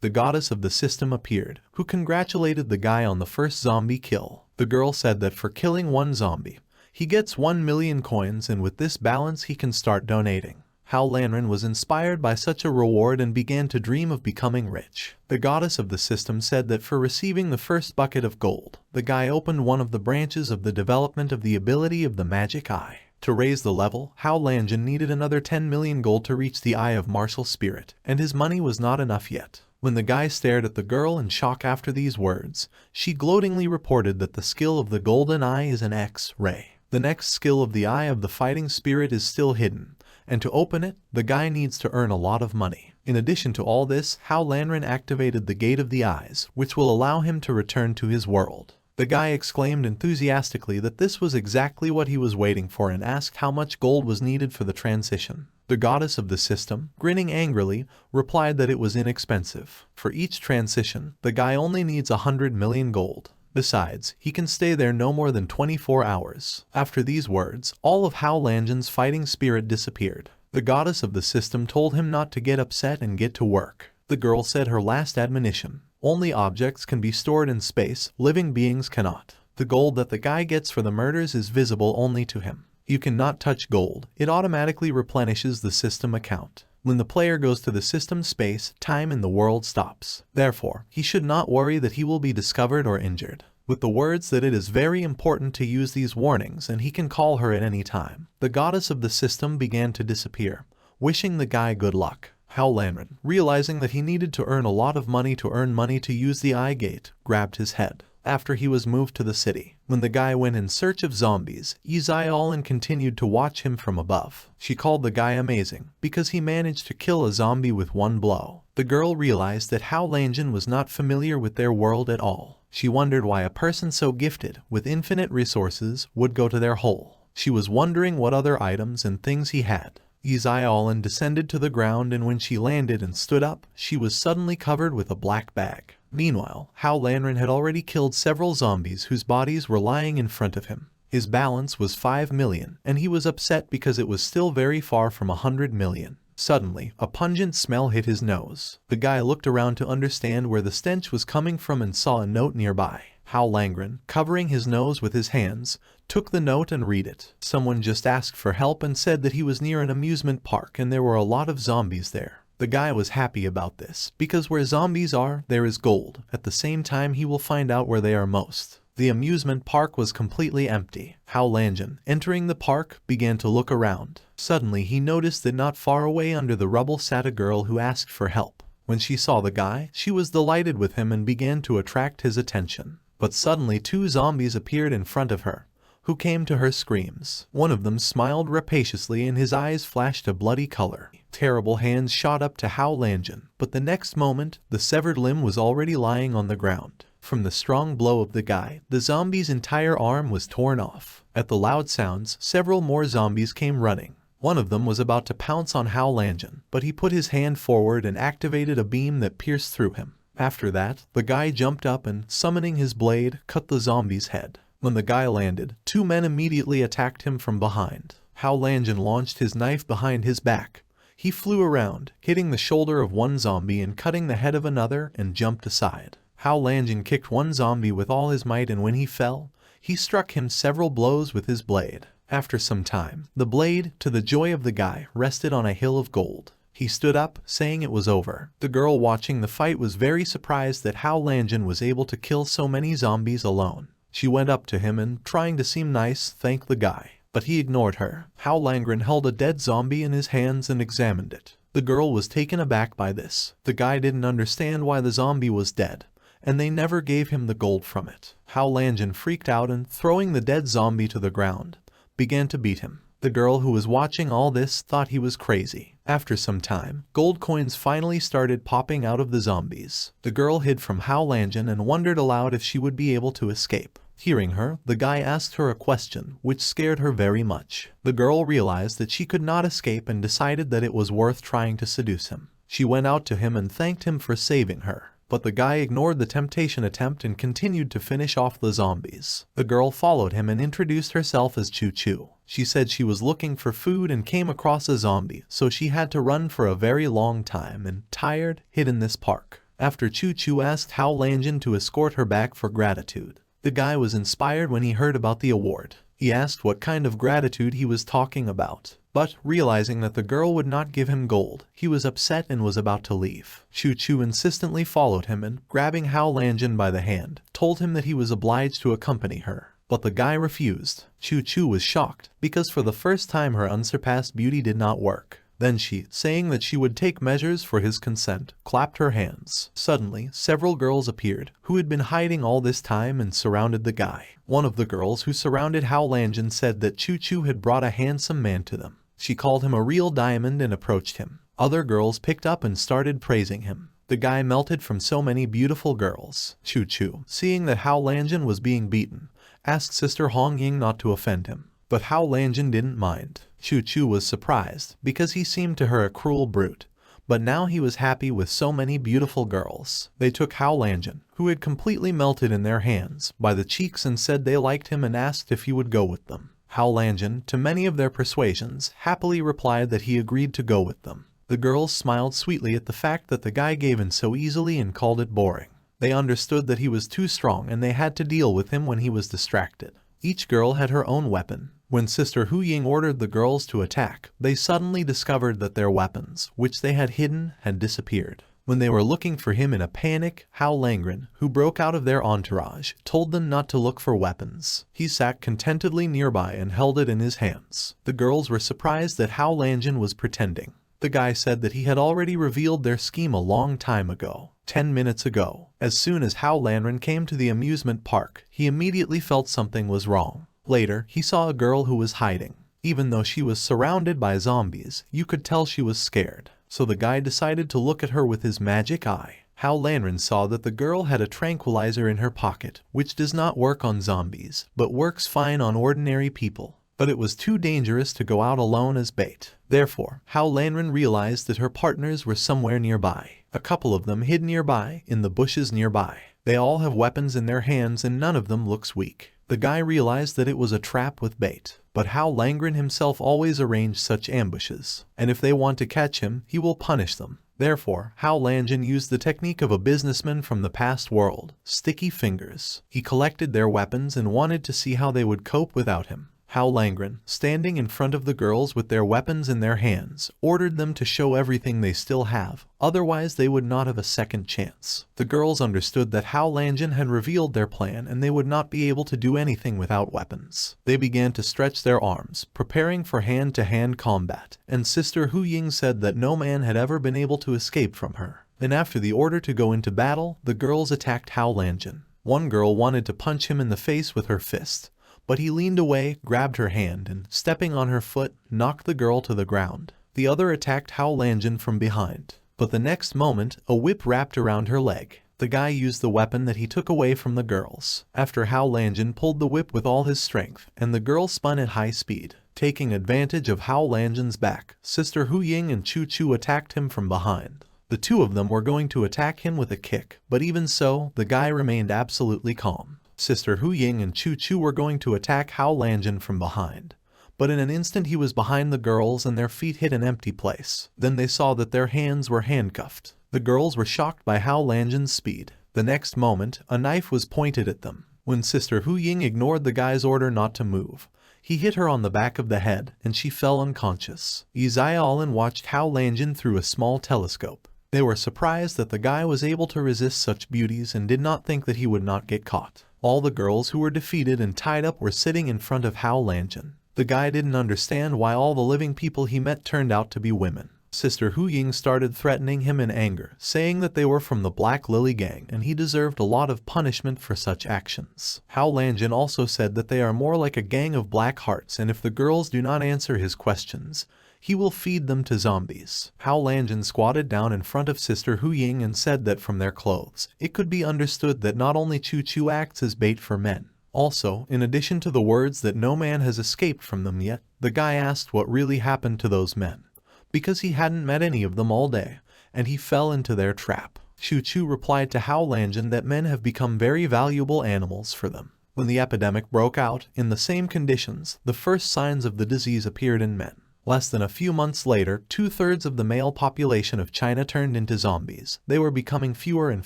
The goddess of the system appeared, who congratulated the guy on the first zombie kill. The girl said that for killing one zombie, he gets 1 million coins and with this balance he can start donating. Hao Lanjin was inspired by such a reward and began to dream of becoming rich. The goddess of the system said that for receiving the first bucket of gold, the guy opened one of the branches of the development of the ability of the magic eye. To raise the level, Hao Lanjin needed another 10 million gold to reach the eye of martial spirit, and his money was not enough yet. When the guy stared at the girl in shock after these words, she gloatingly reported that the skill of the golden eye is an X-ray. The next skill of the eye of the fighting spirit is still hidden, and to open it, the guy needs to earn a lot of money. In addition to all this, Hao Lanjin activated the Gate of the Eyes, which will allow him to return to his world. The guy exclaimed enthusiastically that this was exactly what he was waiting for and asked how much gold was needed for the transition. The goddess of the system, grinning angrily, replied that it was inexpensive. For each transition, the guy only needs 100 million gold. Besides, he can stay there no more than 24 hours. After these words, all of Hao Lanjin's fighting spirit disappeared. The goddess of the system told him not to get upset and get to work. The girl said her last admonition: only objects can be stored in space, living beings cannot. The gold that the guy gets for the murders is visible only to him. You cannot touch gold, it automatically replenishes the system account. When the player goes to the system space, time in the world stops. Therefore, he should not worry that he will be discovered or injured. With the words that it is very important to use these warnings and he can call her at any time, the goddess of the system began to disappear, wishing the guy good luck. Hao Lanjin, realizing that he needed to earn a lot of money to earn money to use the eye gate, grabbed his head. After he was moved to the city, when the guy went in search of zombies, Yizaolin continued to watch him from above. She called the guy amazing, because he managed to kill a zombie with one blow. The girl realized that Hao Lanjin was not familiar with their world at all. She wondered why a person so gifted, with infinite resources, would go to their hole. She was wondering what other items and things he had. Yizaolin descended to the ground and when she landed and stood up, she was suddenly covered with a black bag. Meanwhile, Hao Lanjin had already killed several zombies whose bodies were lying in front of him. His balance was 5 million, and he was upset because it was still very far from 100 million. Suddenly, a pungent smell hit his nose. The guy looked around to understand where the stench was coming from and saw a note nearby. Hao Lanjin, covering his nose with his hands, took the note and read it. Someone just asked for help and said that he was near an amusement park and there were a lot of zombies there. The guy was happy about this, because where zombies are, there is gold. At the same time, he will find out where they are most. The amusement park was completely empty. Hao Lanjin, entering the park, began to look around. Suddenly he noticed that not far away under the rubble sat a girl who asked for help. When she saw the guy, she was delighted with him and began to attract his attention. But suddenly 2 zombies appeared in front of her, who came to her screams. One of them smiled rapaciously and his eyes flashed a bloody color. Terrible hands shot up to Hao Lanjin, but the next moment, the severed limb was already lying on the ground. From the strong blow of the guy, the zombie's entire arm was torn off. At the loud sounds, several more zombies came running. One of them was about to pounce on Hao Lanjin, but he put his hand forward and activated a beam that pierced through him. After that, the guy jumped up and, summoning his blade, cut the zombie's head. When the guy landed, 2 men immediately attacked him from behind. Hao Lanjin launched his knife behind his back. He flew around, hitting the shoulder of one zombie and cutting the head of another, and jumped aside. Hao Lanjin kicked one zombie with all his might, and when he fell, he struck him several blows with his blade. After some time, the blade, to the joy of the guy, rested on a hill of gold. He stood up, saying it was over. The girl watching the fight was very surprised that Hao Lanjin was able to kill so many zombies alone. She went up to him and, trying to seem nice, thanked the guy. But he ignored her. Hao Lanjin held a dead zombie in his hands and examined it. The girl was taken aback by this. The guy didn't understand why the zombie was dead, and they never gave him the gold from it. Hao Lanjin freaked out and, throwing the dead zombie to the ground, began to beat him. The girl who was watching all this thought he was crazy. After some time, gold coins finally started popping out of the zombies. The girl hid from Hao Lanjin and wondered aloud if she would be able to escape. Hearing her, the guy asked her a question, which scared her very much. The girl realized that she could not escape and decided that it was worth trying to seduce him. She went out to him and thanked him for saving her. But the guy ignored the temptation attempt and continued to finish off the zombies. The girl followed him and introduced herself as Choo Choo. She said she was looking for food and came across a zombie, so she had to run for a very long time and, tired, hid in this park. After Choo Choo asked Hao Lanjin to escort her back for gratitude. The guy was inspired when he heard about the award. He asked what kind of gratitude he was talking about. But, realizing that the girl would not give him gold, he was upset and was about to leave. Choo Choo insistently followed him and, grabbing Hao Lanjin by the hand, told him that he was obliged to accompany her. But the guy refused. Choo Choo was shocked, because for the first time her unsurpassed beauty did not work. Then she, saying that she would take measures for his consent, clapped her hands. Suddenly, several girls appeared, who had been hiding all this time and surrounded the guy. One of the girls who surrounded Hao Lanjin said that Choo Choo had brought a handsome man to them. She called him a real diamond and approached him. Other girls picked up and started praising him. The guy melted from so many beautiful girls. Choo Choo, seeing that Hao Lanjin was being beaten, asked Sister Hong Ying not to offend him. But Hao Lanjin didn't mind. Choo Choo was surprised, because he seemed to her a cruel brute. But now he was happy with so many beautiful girls. They took Hao Lanjin, who had completely melted in their hands, by the cheeks and said they liked him and asked if he would go with them. Hao Lanjin, to many of their persuasions, happily replied that he agreed to go with them. The girls smiled sweetly at the fact that the guy gave in so easily and called it boring. They understood that he was too strong and they had to deal with him when he was distracted. Each girl had her own weapon. When Sister Hu Ying ordered the girls to attack, they suddenly discovered that their weapons, which they had hidden, had disappeared. When they were looking for him in a panic, Hao Lanjin, who broke out of their entourage, told them not to look for weapons. He sat contentedly nearby and held it in his hands. The girls were surprised that Hao Lanjin was pretending. The guy said that he had already revealed their scheme a long time ago, 10 minutes ago. As soon as Hao Lanjin came to the amusement park, he immediately felt something was wrong. Later, he saw a girl who was hiding. Even though she was surrounded by zombies, you could tell she was scared. So the guy decided to look at her with his magic eye. Hao Lanjin saw that the girl had a tranquilizer in her pocket, which does not work on zombies, but works fine on ordinary people. But it was too dangerous to go out alone as bait. Therefore, Hao Lanjin realized that her partners were somewhere nearby. A couple of them hid nearby, in the bushes nearby. They all have weapons in their hands and none of them looks weak. The guy realized that it was a trap with bait. But Hao Lanjin himself always arranged such ambushes, and if they want to catch him, he will punish them. Therefore, Hao Lanjin used the technique of a businessman from the past world, sticky fingers. He collected their weapons and wanted to see how they would cope without him. Hao Langren, standing in front of the girls with their weapons in their hands, ordered them to show everything they still have, otherwise they would not have a second chance. The girls understood that Hao Langren had revealed their plan and they would not be able to do anything without weapons. They began to stretch their arms, preparing for hand-to-hand combat, and Sister Hu Ying said that no man had ever been able to escape from her. Then after the order to go into battle, the girls attacked Hao Langren. One girl wanted to punch him in the face with her fist, but he leaned away, grabbed her hand, and, stepping on her foot, knocked the girl to the ground. The other attacked Hao Langren from behind, but the next moment, a whip wrapped around her leg. The guy used the weapon that he took away from the girls. After Hao Langren pulled the whip with all his strength, and the girl spun at high speed. Taking advantage of Hao Langren's back, Sister Hu Ying and Chu Chu attacked him from behind. The two of them were going to attack him with a kick, but even so, the guy remained absolutely calm. Sister Hu Ying and Chu Chu were going to attack Hao Langren from behind, but in an instant he was behind the girls and their feet hit an empty place. Then they saw that their hands were handcuffed. The girls were shocked by Hao Langren's speed. The next moment, a knife was pointed at them. When Sister Hu Ying ignored the guy's order not to move, he hit her on the back of the head and she fell unconscious. Isaiah Allen watched Hao Langren through a small telescope. They were surprised that the guy was able to resist such beauties and did not think that he would not get caught. All the girls who were defeated and tied up were sitting in front of Hao Langren. The guy didn't understand why all the living people he met turned out to be women. Sister Hu Ying started threatening him in anger, saying that they were from the Black Lily Gang and he deserved a lot of punishment for such actions. Hao Langren also said that they are more like a gang of black hearts and if the girls do not answer his questions, he will feed them to zombies. Hao Langren squatted down in front of Sister Hu Ying and said that from their clothes, it could be understood that not only Chu Chu acts as bait for men. Also, in addition to the words that no man has escaped from them yet, the guy asked what really happened to those men, because he hadn't met any of them all day, and he fell into their trap. Chu Chu replied to Hao Langren that men have become very valuable animals for them. When the epidemic broke out, in the same conditions, the first signs of the disease appeared in men. Less than a few months later, 2/3 of the male population of China turned into zombies. They were becoming fewer and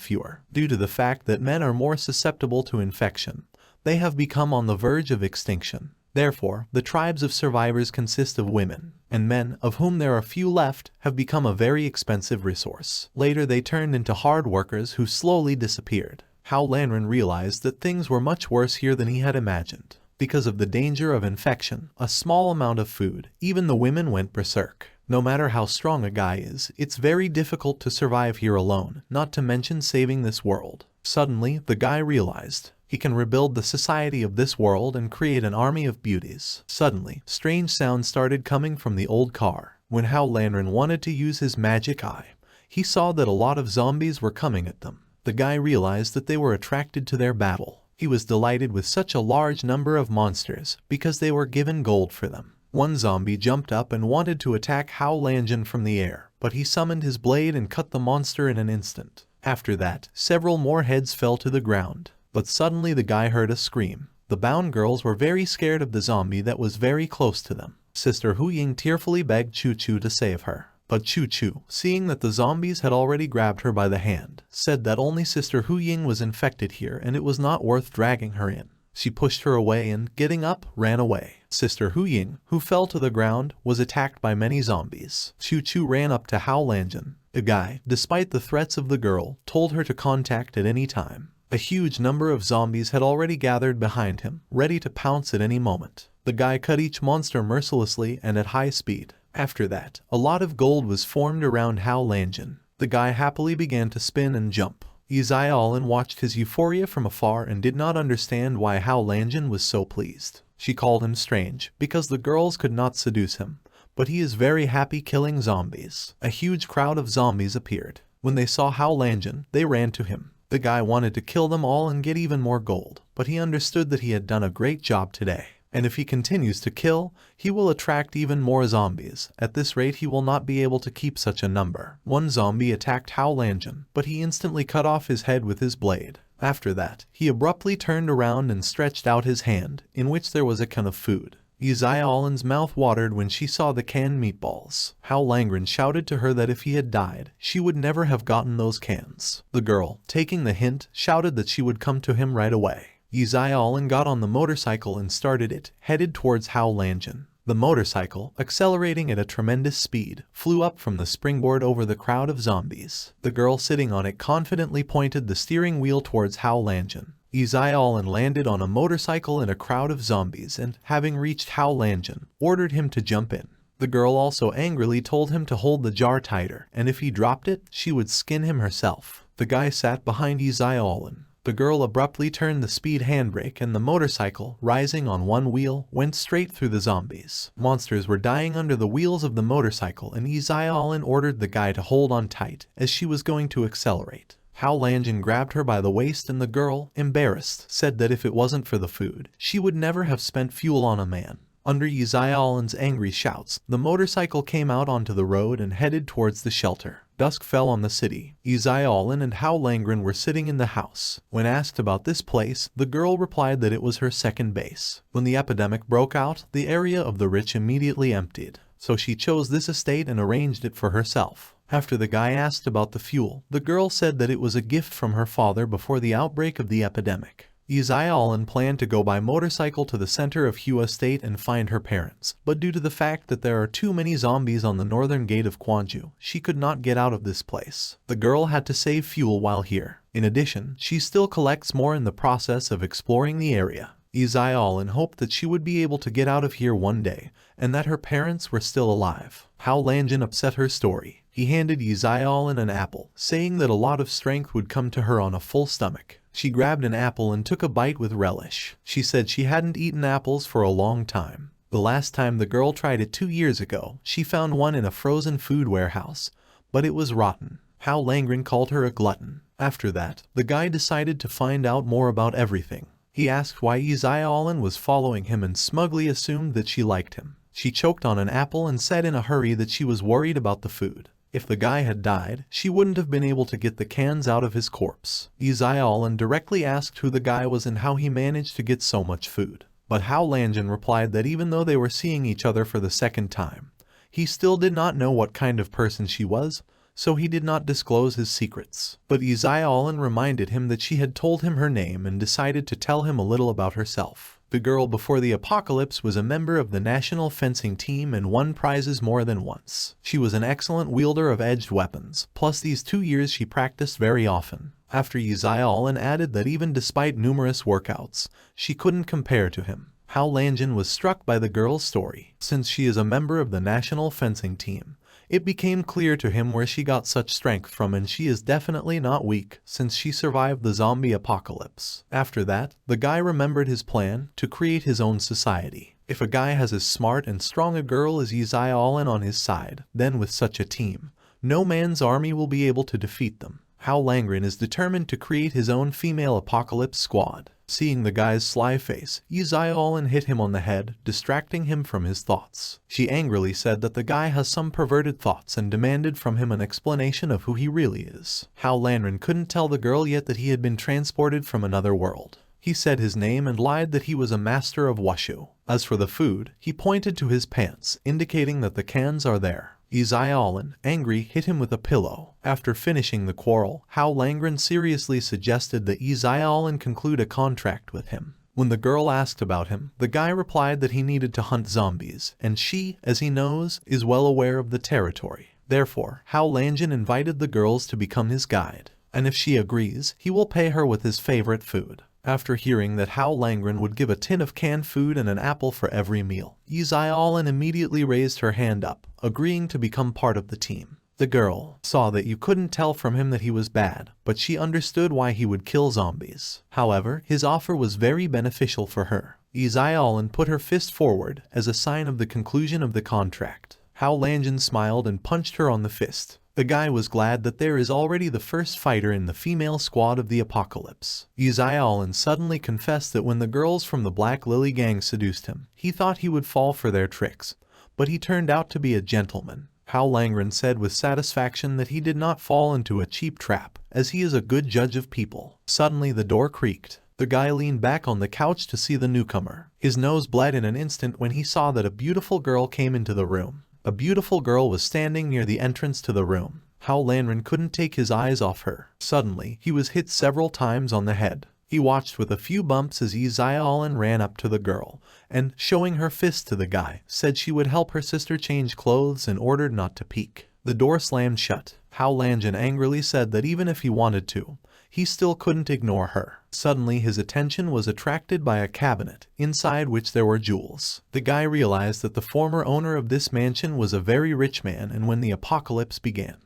fewer. Due to the fact that men are more susceptible to infection, they have become on the verge of extinction. Therefore, the tribes of survivors consist of women, and men, of whom there are few left, have become a very expensive resource. Later they turned into hard workers who slowly disappeared. Hao Langren realized that things were much worse here than he had imagined. Because of the danger of infection, a small amount of food, even the women went berserk. No matter how strong a guy is, it's very difficult to survive here alone, not to mention saving this world. Suddenly, the guy realized he can rebuild the society of this world and create an army of beauties. Suddenly, strange sounds started coming from the old car. When Hao Langren wanted to use his magic eye, he saw that a lot of zombies were coming at them. The guy realized that they were attracted to their battle. He was delighted with such a large number of monsters because they were given gold for them. One zombie jumped up and wanted to attack Hao Langren from the air, but he summoned his blade and cut the monster in an instant. After that, several more heads fell to the ground. But suddenly the guy heard a scream. The bound girls were very scared of the zombie that was very close to them. Sister Hu Ying tearfully begged Chu Chu to save her. But Chu Chu, seeing that the zombies had already grabbed her by the hand, said that only Sister Hu Ying was infected here and it was not worth dragging her in. She pushed her away and, getting up, ran away. Sister Hu Ying, who fell to the ground, was attacked by many zombies. Chu Chu ran up to Hao Langren. The guy, despite the threats of the girl, told her to contact at any time. A huge number of zombies had already gathered behind him, ready to pounce at any moment. The guy cut each monster mercilessly and at high speed. After that, a lot of gold was formed around Hao Langren. The guy happily began to spin and jump. Isaiah Allen watched his euphoria from afar and did not understand why Hao Langren was so pleased. She called him strange, because the girls could not seduce him, but he is very happy killing zombies. A huge crowd of zombies appeared. When they saw Hao Langren, they ran to him. The guy wanted to kill them all and get even more gold, but he understood that he had done a great job today. And if he continues to kill, he will attract even more zombies. At this rate he will not be able to keep such a number. One zombie attacked Hao Langren, but he instantly cut off his head with his blade. After that, he abruptly turned around and stretched out his hand, in which there was a can of food. Isaiah Allen's mouth watered when she saw the canned meatballs. Hao Langren shouted to her that if he had died, she would never have gotten those cans. The girl, taking the hint, shouted that she would come to him right away. Allen got on the motorcycle and started it, headed towards Hao Lanjin. The motorcycle, accelerating at a tremendous speed, flew up from the springboard over the crowd of zombies. The girl sitting on it confidently pointed the steering wheel towards Hao Lanjin. Allen landed on a motorcycle in a crowd of zombies and, having reached Hao Lanjin, ordered him to jump in. The girl also angrily told him to hold the jar tighter, and if he dropped it, she would skin him herself. The guy sat behind Allen. The girl abruptly turned the speed handbrake and the motorcycle, rising on one wheel, went straight through the zombies. Monsters were dying under the wheels of the motorcycle and Allen ordered the guy to hold on tight as she was going to accelerate. Hao Lanjin grabbed her by the waist and the girl, embarrassed, said that if it wasn't for the food, she would never have spent fuel on a man. Under Allen's angry shouts, the motorcycle came out onto the road and headed towards the shelter. Dusk fell on the city. Allen and Hao Lanjin were sitting in the house. When asked about this place, the girl replied that it was her second base. When the epidemic broke out, the area of the rich immediately emptied, so she chose this estate and arranged it for herself. After the guy asked about the fuel, the girl said that it was a gift from her father before the outbreak of the epidemic. Allen planned to go by motorcycle to the center of Hua Estate and find her parents, but due to the fact that there are too many zombies on the northern gate of Gwangju, she could not get out of this place. The girl had to save fuel while here. In addition, she still collects more in the process of exploring the area. Allen hoped that she would be able to get out of here one day, and that her parents were still alive. Hao Lanjin upset her story. He handed Allen an apple, saying that a lot of strength would come to her on a full stomach. She grabbed an apple and took a bite with relish. She said she hadn't eaten apples for a long time. The last time the girl tried it 2 years ago, she found one in a frozen food warehouse, but it was rotten. Hao Lanjin called her a glutton. After that, the guy decided to find out more about everything. He asked why Allen was following him and smugly assumed that she liked him. She choked on an apple and said in a hurry that she was worried about the food. If the guy had died, she wouldn't have been able to get the cans out of his corpse. Allen directly asked who the guy was and how he managed to get so much food. But Hao Lanjin replied that even though they were seeing each other for the second time, he still did not know what kind of person she was, so he did not disclose his secrets. But Allen reminded him that she had told him her name and decided to tell him a little about herself. The girl before the apocalypse was a member of the national fencing team and won prizes more than once. She was an excellent wielder of edged weapons, plus these 2 years she practiced very often. After Allen added that even despite numerous workouts, she couldn't compare to him. Hao Lanjin was struck by the girl's story. Since she is a member of the national fencing team, it became clear to him where she got such strength from, and she is definitely not weak since she survived the zombie apocalypse. After that, the guy remembered his plan to create his own society. If a guy has as smart and strong a girl as Allen on his side, then with such a team, no man's army will be able to defeat them. Hao Lanjin is determined to create his own female apocalypse squad. Seeing the guy's sly face, Allen hit him on the head, distracting him from his thoughts. She angrily said that the guy has some perverted thoughts and demanded from him an explanation of who he really is. Hao Lanjin couldn't tell the girl yet that he had been transported from another world. He said his name and lied that he was a master of wushu. As for the food, he pointed to his pants, indicating that the cans are there. Allen, angry, hit him with a pillow. After finishing the quarrel, Hao Lanjin seriously suggested that Allen conclude a contract with him. When the girl asked about him, the guy replied that he needed to hunt zombies, and she, as he knows, is well aware of the territory. Therefore, Hao Lanjin invited the girls to become his guide, and if she agrees, he will pay her with his favorite food. After hearing that Hao Lanjin would give a tin of canned food and an apple for every meal, Allen immediately raised her hand up, agreeing to become part of the team. The girl saw that you couldn't tell from him that he was bad, but she understood why he would kill zombies. However, his offer was very beneficial for her. Allen put her fist forward as a sign of the conclusion of the contract. Hao Lanjin smiled and punched her on the fist. The guy was glad that there is already the first fighter in the female squad of the apocalypse. Allen suddenly confessed that when the girls from the Black Lily gang seduced him, he thought he would fall for their tricks, but he turned out to be a gentleman. Hao Lanjin said with satisfaction that he did not fall into a cheap trap, as he is a good judge of people. Suddenly the door creaked. The guy leaned back on the couch to see the newcomer. His nose bled in an instant when he saw that a beautiful girl came into the room. A beautiful girl was standing near the entrance to the room. Hao Lanjin couldn't take his eyes off her. Suddenly, he was hit several times on the head. He watched with a few bumps as Izayalin ran up to the girl, and, showing her fist to the guy, said she would help her sister change clothes and ordered not to peek. The door slammed shut. Hao Lanjin angrily said that even if he wanted to, he still couldn't ignore her. Suddenly his attention was attracted by a cabinet, inside which there were jewels. The guy realized that the former owner of this mansion was a very rich man, and when the apocalypse began,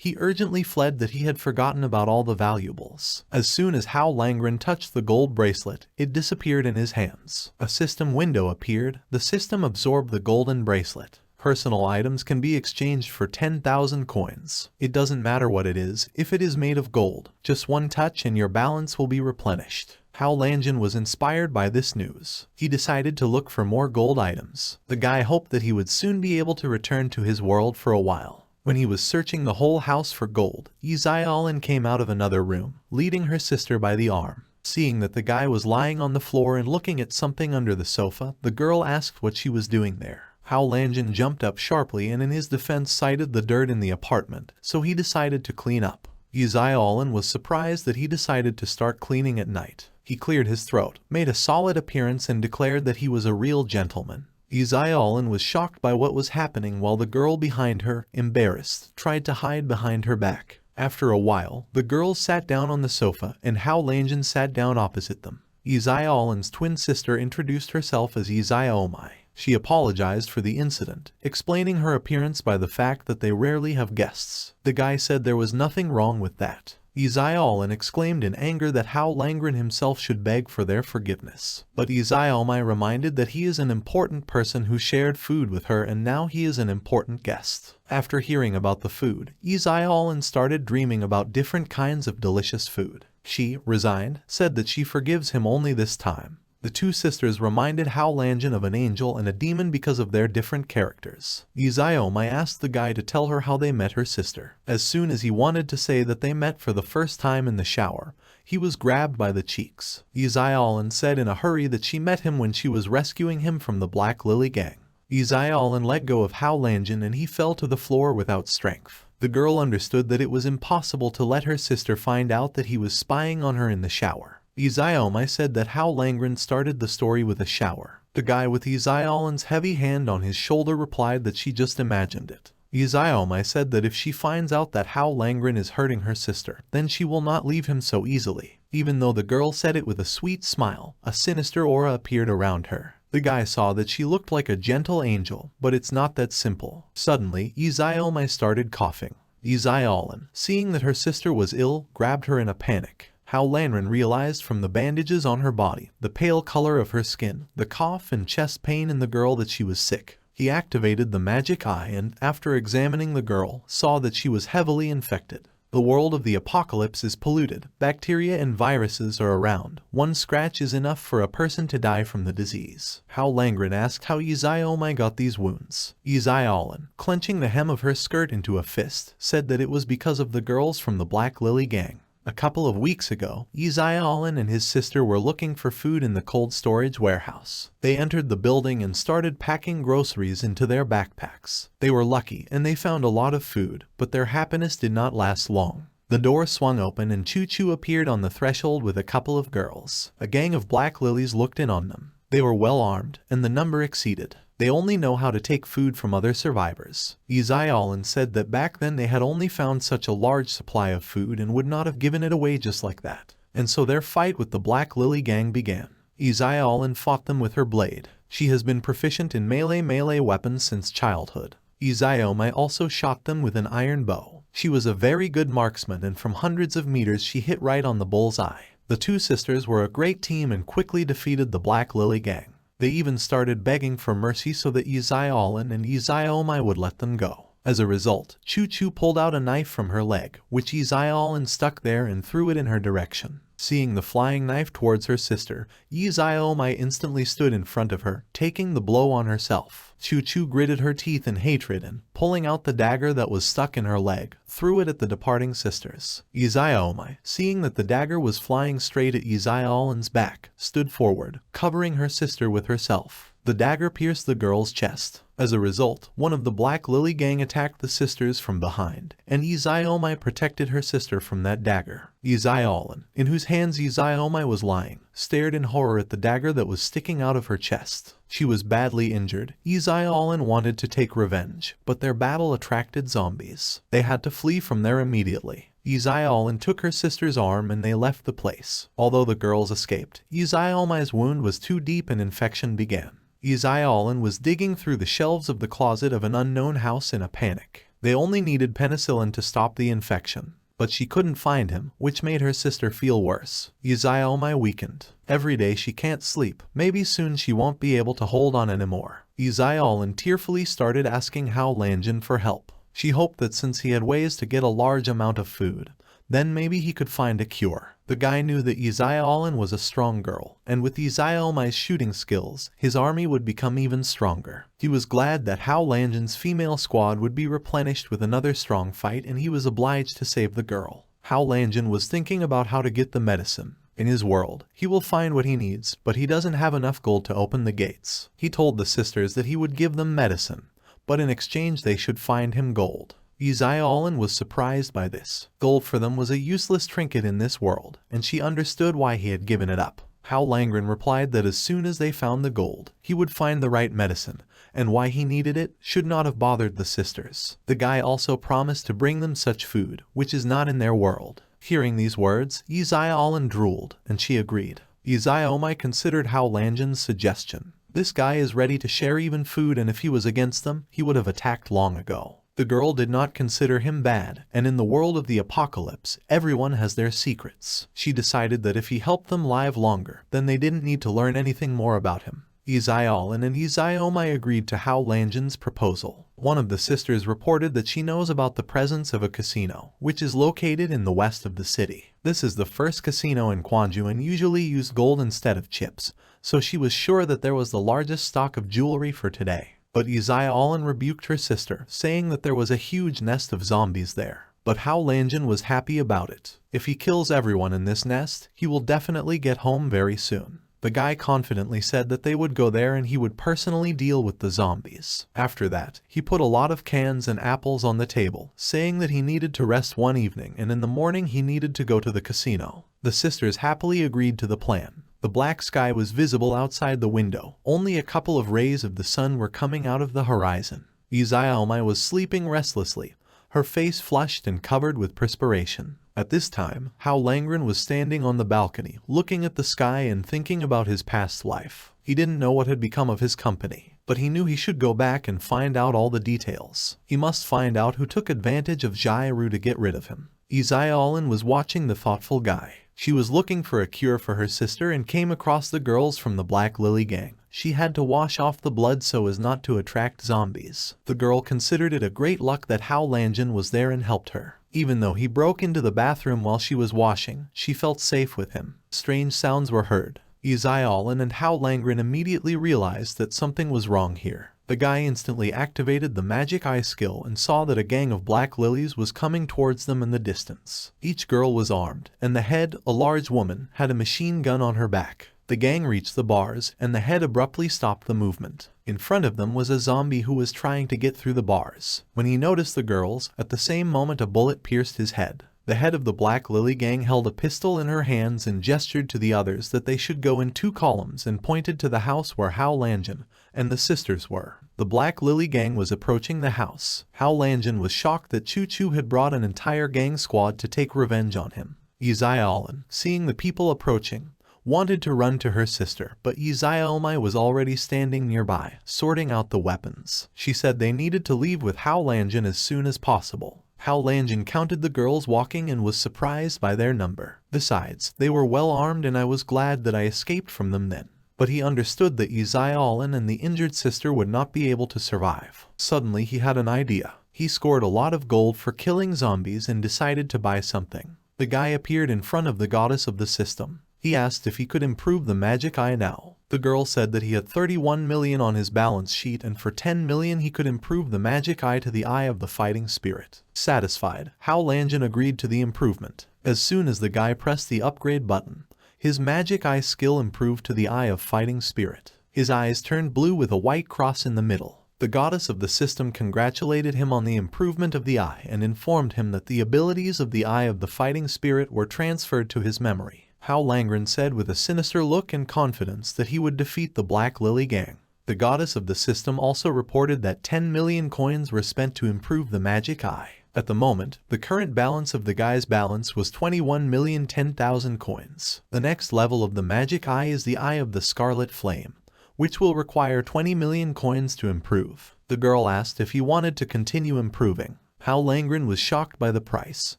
he urgently fled that he had forgotten about all the valuables. As soon as Hao Langren touched the gold bracelet, it disappeared in his hands. A system window appeared. The system absorbed the golden bracelet. Personal items can be exchanged for 10,000 coins. It doesn't matter what it is, if it is made of gold. Just one touch and your balance will be replenished. Hao Lanjin was inspired by this news. He decided to look for more gold items. The guy hoped that he would soon be able to return to his world for a while. When he was searching the whole house for gold, Izayalin came out of another room, leading her sister by the arm. Seeing that the guy was lying on the floor and looking at something under the sofa, the girl asked what she was doing there. Hao Lanjin jumped up sharply and in his defense cited the dirt in the apartment, so he decided to clean up. Izayalin was surprised that he decided to start cleaning at night. He cleared his throat, made a solid appearance and declared that he was a real gentleman. Izayalin was shocked by what was happening while the girl behind her, embarrassed, tried to hide behind her back. After a while, the girls sat down on the sofa and Hao Lanjin sat down opposite them. Izayalin's twin sister introduced herself as Izayaomai. She apologized for the incident, explaining her appearance by the fact that they rarely have guests. The guy said there was nothing wrong with that. Izayalin exclaimed in anger that Hao Langren himself should beg for their forgiveness. But Izayaomai reminded that he is an important person who shared food with her and now he is an important guest. After hearing about the food, Izayalin started dreaming about different kinds of delicious food. She, resigned, said that she forgives him only this time. The two sisters reminded Hao Lanjin of an angel and a demon because of their different characters. Izayomai asked the guy to tell her how they met her sister. As soon as he wanted to say that they met for the first time in the shower, he was grabbed by the cheeks. Izayalin said in a hurry that she met him when she was rescuing him from the Black Lily gang. Izayalin let go of Hao Lanjin and he fell to the floor without strength. The girl understood that it was impossible to let her sister find out that he was spying on her in the shower. Izayomai said that Hao Langren started the story with a shower. The guy with Izayalin's heavy hand on his shoulder replied that she just imagined it. Izayomai said that if she finds out that Hao Langren is hurting her sister, then she will not leave him so easily. Even though the girl said it with a sweet smile, a sinister aura appeared around her. The guy saw that she looked like a gentle angel, but it's not that simple. Suddenly, Izayomai started coughing. Izayalin, seeing that her sister was ill, grabbed her in a panic. Hao Lanren realized from the bandages on her body, the pale color of her skin, the cough and chest pain in the girl that she was sick. He activated the magic eye and, after examining the girl, saw that she was heavily infected. The world of the apocalypse is polluted. Bacteria and viruses are around. One scratch is enough for a person to die from the disease. Hao Langren asked how Izayomai got these wounds. Izayalin, clenching the hem of her skirt into a fist, said that it was because of the girls from the Black Lily gang. A couple of weeks ago, Izayalin and his sister were looking for food in the cold storage warehouse. They entered the building and started packing groceries into their backpacks. They were lucky and they found a lot of food, but their happiness did not last long. The door swung open and Choo Choo appeared on the threshold with a couple of girls. A gang of black lilies looked in on them. They were well armed, and the number exceeded. They only know how to take food from other survivors. Izayalin said that back then they had only found such a large supply of food and would not have given it away just like that. And so their fight with the Black Lily gang began. Izayalin fought them with her blade. She has been proficient in melee weapons since childhood. Izayomai also shot them with an iron bow. She was a very good marksman and from hundreds of meters she hit right on the bull's eye. The two sisters were a great team and quickly defeated the Black Lily gang. They even started begging for mercy so that Izayalin and Izayomai would let them go. As a result, Choo Choo pulled out a knife from her leg, which Izayalin stuck there and threw it in her direction. Seeing the flying knife towards her sister, Izayomai instantly stood in front of her, taking the blow on herself. Choo Choo gritted her teeth in hatred and, pulling out the dagger that was stuck in her leg, threw it at the departing sisters. Izayomai, seeing that the dagger was flying straight at Izayalin's back, stood forward, covering her sister with herself. The dagger pierced the girl's chest. As a result, one of the Black Lily gang attacked the sisters from behind, and Izaomai protected her sister from that dagger. Izaolan, in whose hands Izaomai was lying, stared in horror at the dagger that was sticking out of her chest. She was badly injured. Izaolan wanted to take revenge, but their battle attracted zombies. They had to flee from there immediately. Izaolan took her sister's arm and they left the place. Although the girls escaped, Izaomai's wound was too deep and infection began. Izaolan was digging through the shelves of the closet of an unknown house in a panic. They only needed penicillin to stop the infection, but she couldn't find him, which made her sister feel worse. Izaomai weakened. Every day she can't sleep. Maybe soon she won't be able to hold on anymore. Izaolan tearfully started asking Hao Lanjin for help. She hoped that since he had ways to get a large amount of food, then maybe he could find a cure. The guy knew that Izaolan was a strong girl, and with Izaomai's shooting skills, his army would become even stronger. He was glad that Hao Lanjin's female squad would be replenished with another strong fight, and he was obliged to save the girl. Hao Lanjin was thinking about how to get the medicine. In his world, he will find what he needs, but he doesn't have enough gold to open the gates. He told the sisters that he would give them medicine, but in exchange they should find him gold. Izaolan was surprised by this. Gold for them was a useless trinket in this world, and she understood why he had given it up. Hao Langren replied that as soon as they found the gold, he would find the right medicine, and why he needed it should not have bothered the sisters. The guy also promised to bring them such food, which is not in their world. Hearing these words, Izaolan drooled, and she agreed. Izaomai considered Hao Lanjin's suggestion. This guy is ready to share even food, and if he was against them, he would have attacked long ago. The girl did not consider him bad, and in the world of the apocalypse, everyone has their secrets. She decided that if he helped them live longer, then they didn't need to learn anything more about him. Izaolan and Izaomai agreed to Hao Lanjin's proposal. One of the sisters reported that she knows about the presence of a casino, which is located in the west of the city. This is the first casino in Gwangju and usually used gold instead of chips, so she was sure that there was the largest stock of jewelry for today. But Izaolan rebuked her sister, saying that there was a huge nest of zombies there. But Hao Lanjin was happy about it. If he kills everyone in this nest, he will definitely get home very soon. The guy confidently said that they would go there and he would personally deal with the zombies. After that, he put a lot of cans and apples on the table, saying that he needed to rest one evening and in the morning he needed to go to the casino. The sisters happily agreed to the plan. The black sky was visible outside the window. Only a couple of rays of the sun were coming out of the horizon. Izaomai was sleeping restlessly, her face flushed and covered with perspiration. At this time, Hao Langren was standing on the balcony, looking at the sky and thinking about his past life. He didn't know what had become of his company, but he knew he should go back and find out all the details. He must find out who took advantage of Jairu to get rid of him. Izaolan was watching the thoughtful guy. She was looking for a cure for her sister and came across the girls from the Black Lily gang. She had to wash off the blood so as not to attract zombies. The girl considered it a great luck that Hao Lanjin was there and helped her. Even though he broke into the bathroom while she was washing, she felt safe with him. Strange sounds were heard. Izaolan and Hao Langren immediately realized that something was wrong here. The guy instantly activated the magic eye skill and saw that a gang of black lilies was coming towards them in the distance. Each girl was armed, and the head, a large woman, had a machine gun on her back. The gang reached the bars, and the head abruptly stopped the movement. In front of them was a zombie who was trying to get through the bars. When he noticed the girls, at the same moment a bullet pierced his head. The head of the Black Lily gang held a pistol in her hands and gestured to the others that they should go in 2 columns and pointed to the house where Hao Lanjin and the sisters were. The Black Lily gang was approaching the house. Hao Lanjin was shocked that Chu Chu had brought an entire gang squad to take revenge on him. Izaolan, seeing the people approaching, wanted to run to her sister, but Izaomai was already standing nearby, sorting out the weapons. She said they needed to leave with Hao Lanjin as soon as possible. Hao Lanjin counted the girls walking and was surprised by their number. Besides, they were well armed and I was glad that I escaped from them then. But he understood that Izaolan and the injured sister would not be able to survive. Suddenly he had an idea. He scored a lot of gold for killing zombies and decided to buy something. The guy appeared in front of the goddess of the system. He asked if he could improve the magic eye now. The girl said that he had 31 million on his balance sheet and for 10 million he could improve the magic eye to the eye of the fighting spirit. Satisfied, Hao Lanjin agreed to the improvement. As soon as the guy pressed the upgrade button, his magic eye skill improved to the eye of fighting spirit. His eyes turned blue with a white cross in the middle. The goddess of the system congratulated him on the improvement of the eye and informed him that the abilities of the eye of the fighting spirit were transferred to his memory. Hao Langren said with a sinister look and confidence that he would defeat the Black Lily Gang. The goddess of the system also reported that 10 million coins were spent to improve the magic eye. At the moment, the current balance of the guy's balance was 21,010,000 coins. The next level of the magic eye is the Eye of the Scarlet Flame, which will require 20 million coins to improve. The girl asked if he wanted to continue improving. Hao Langren was shocked by the price.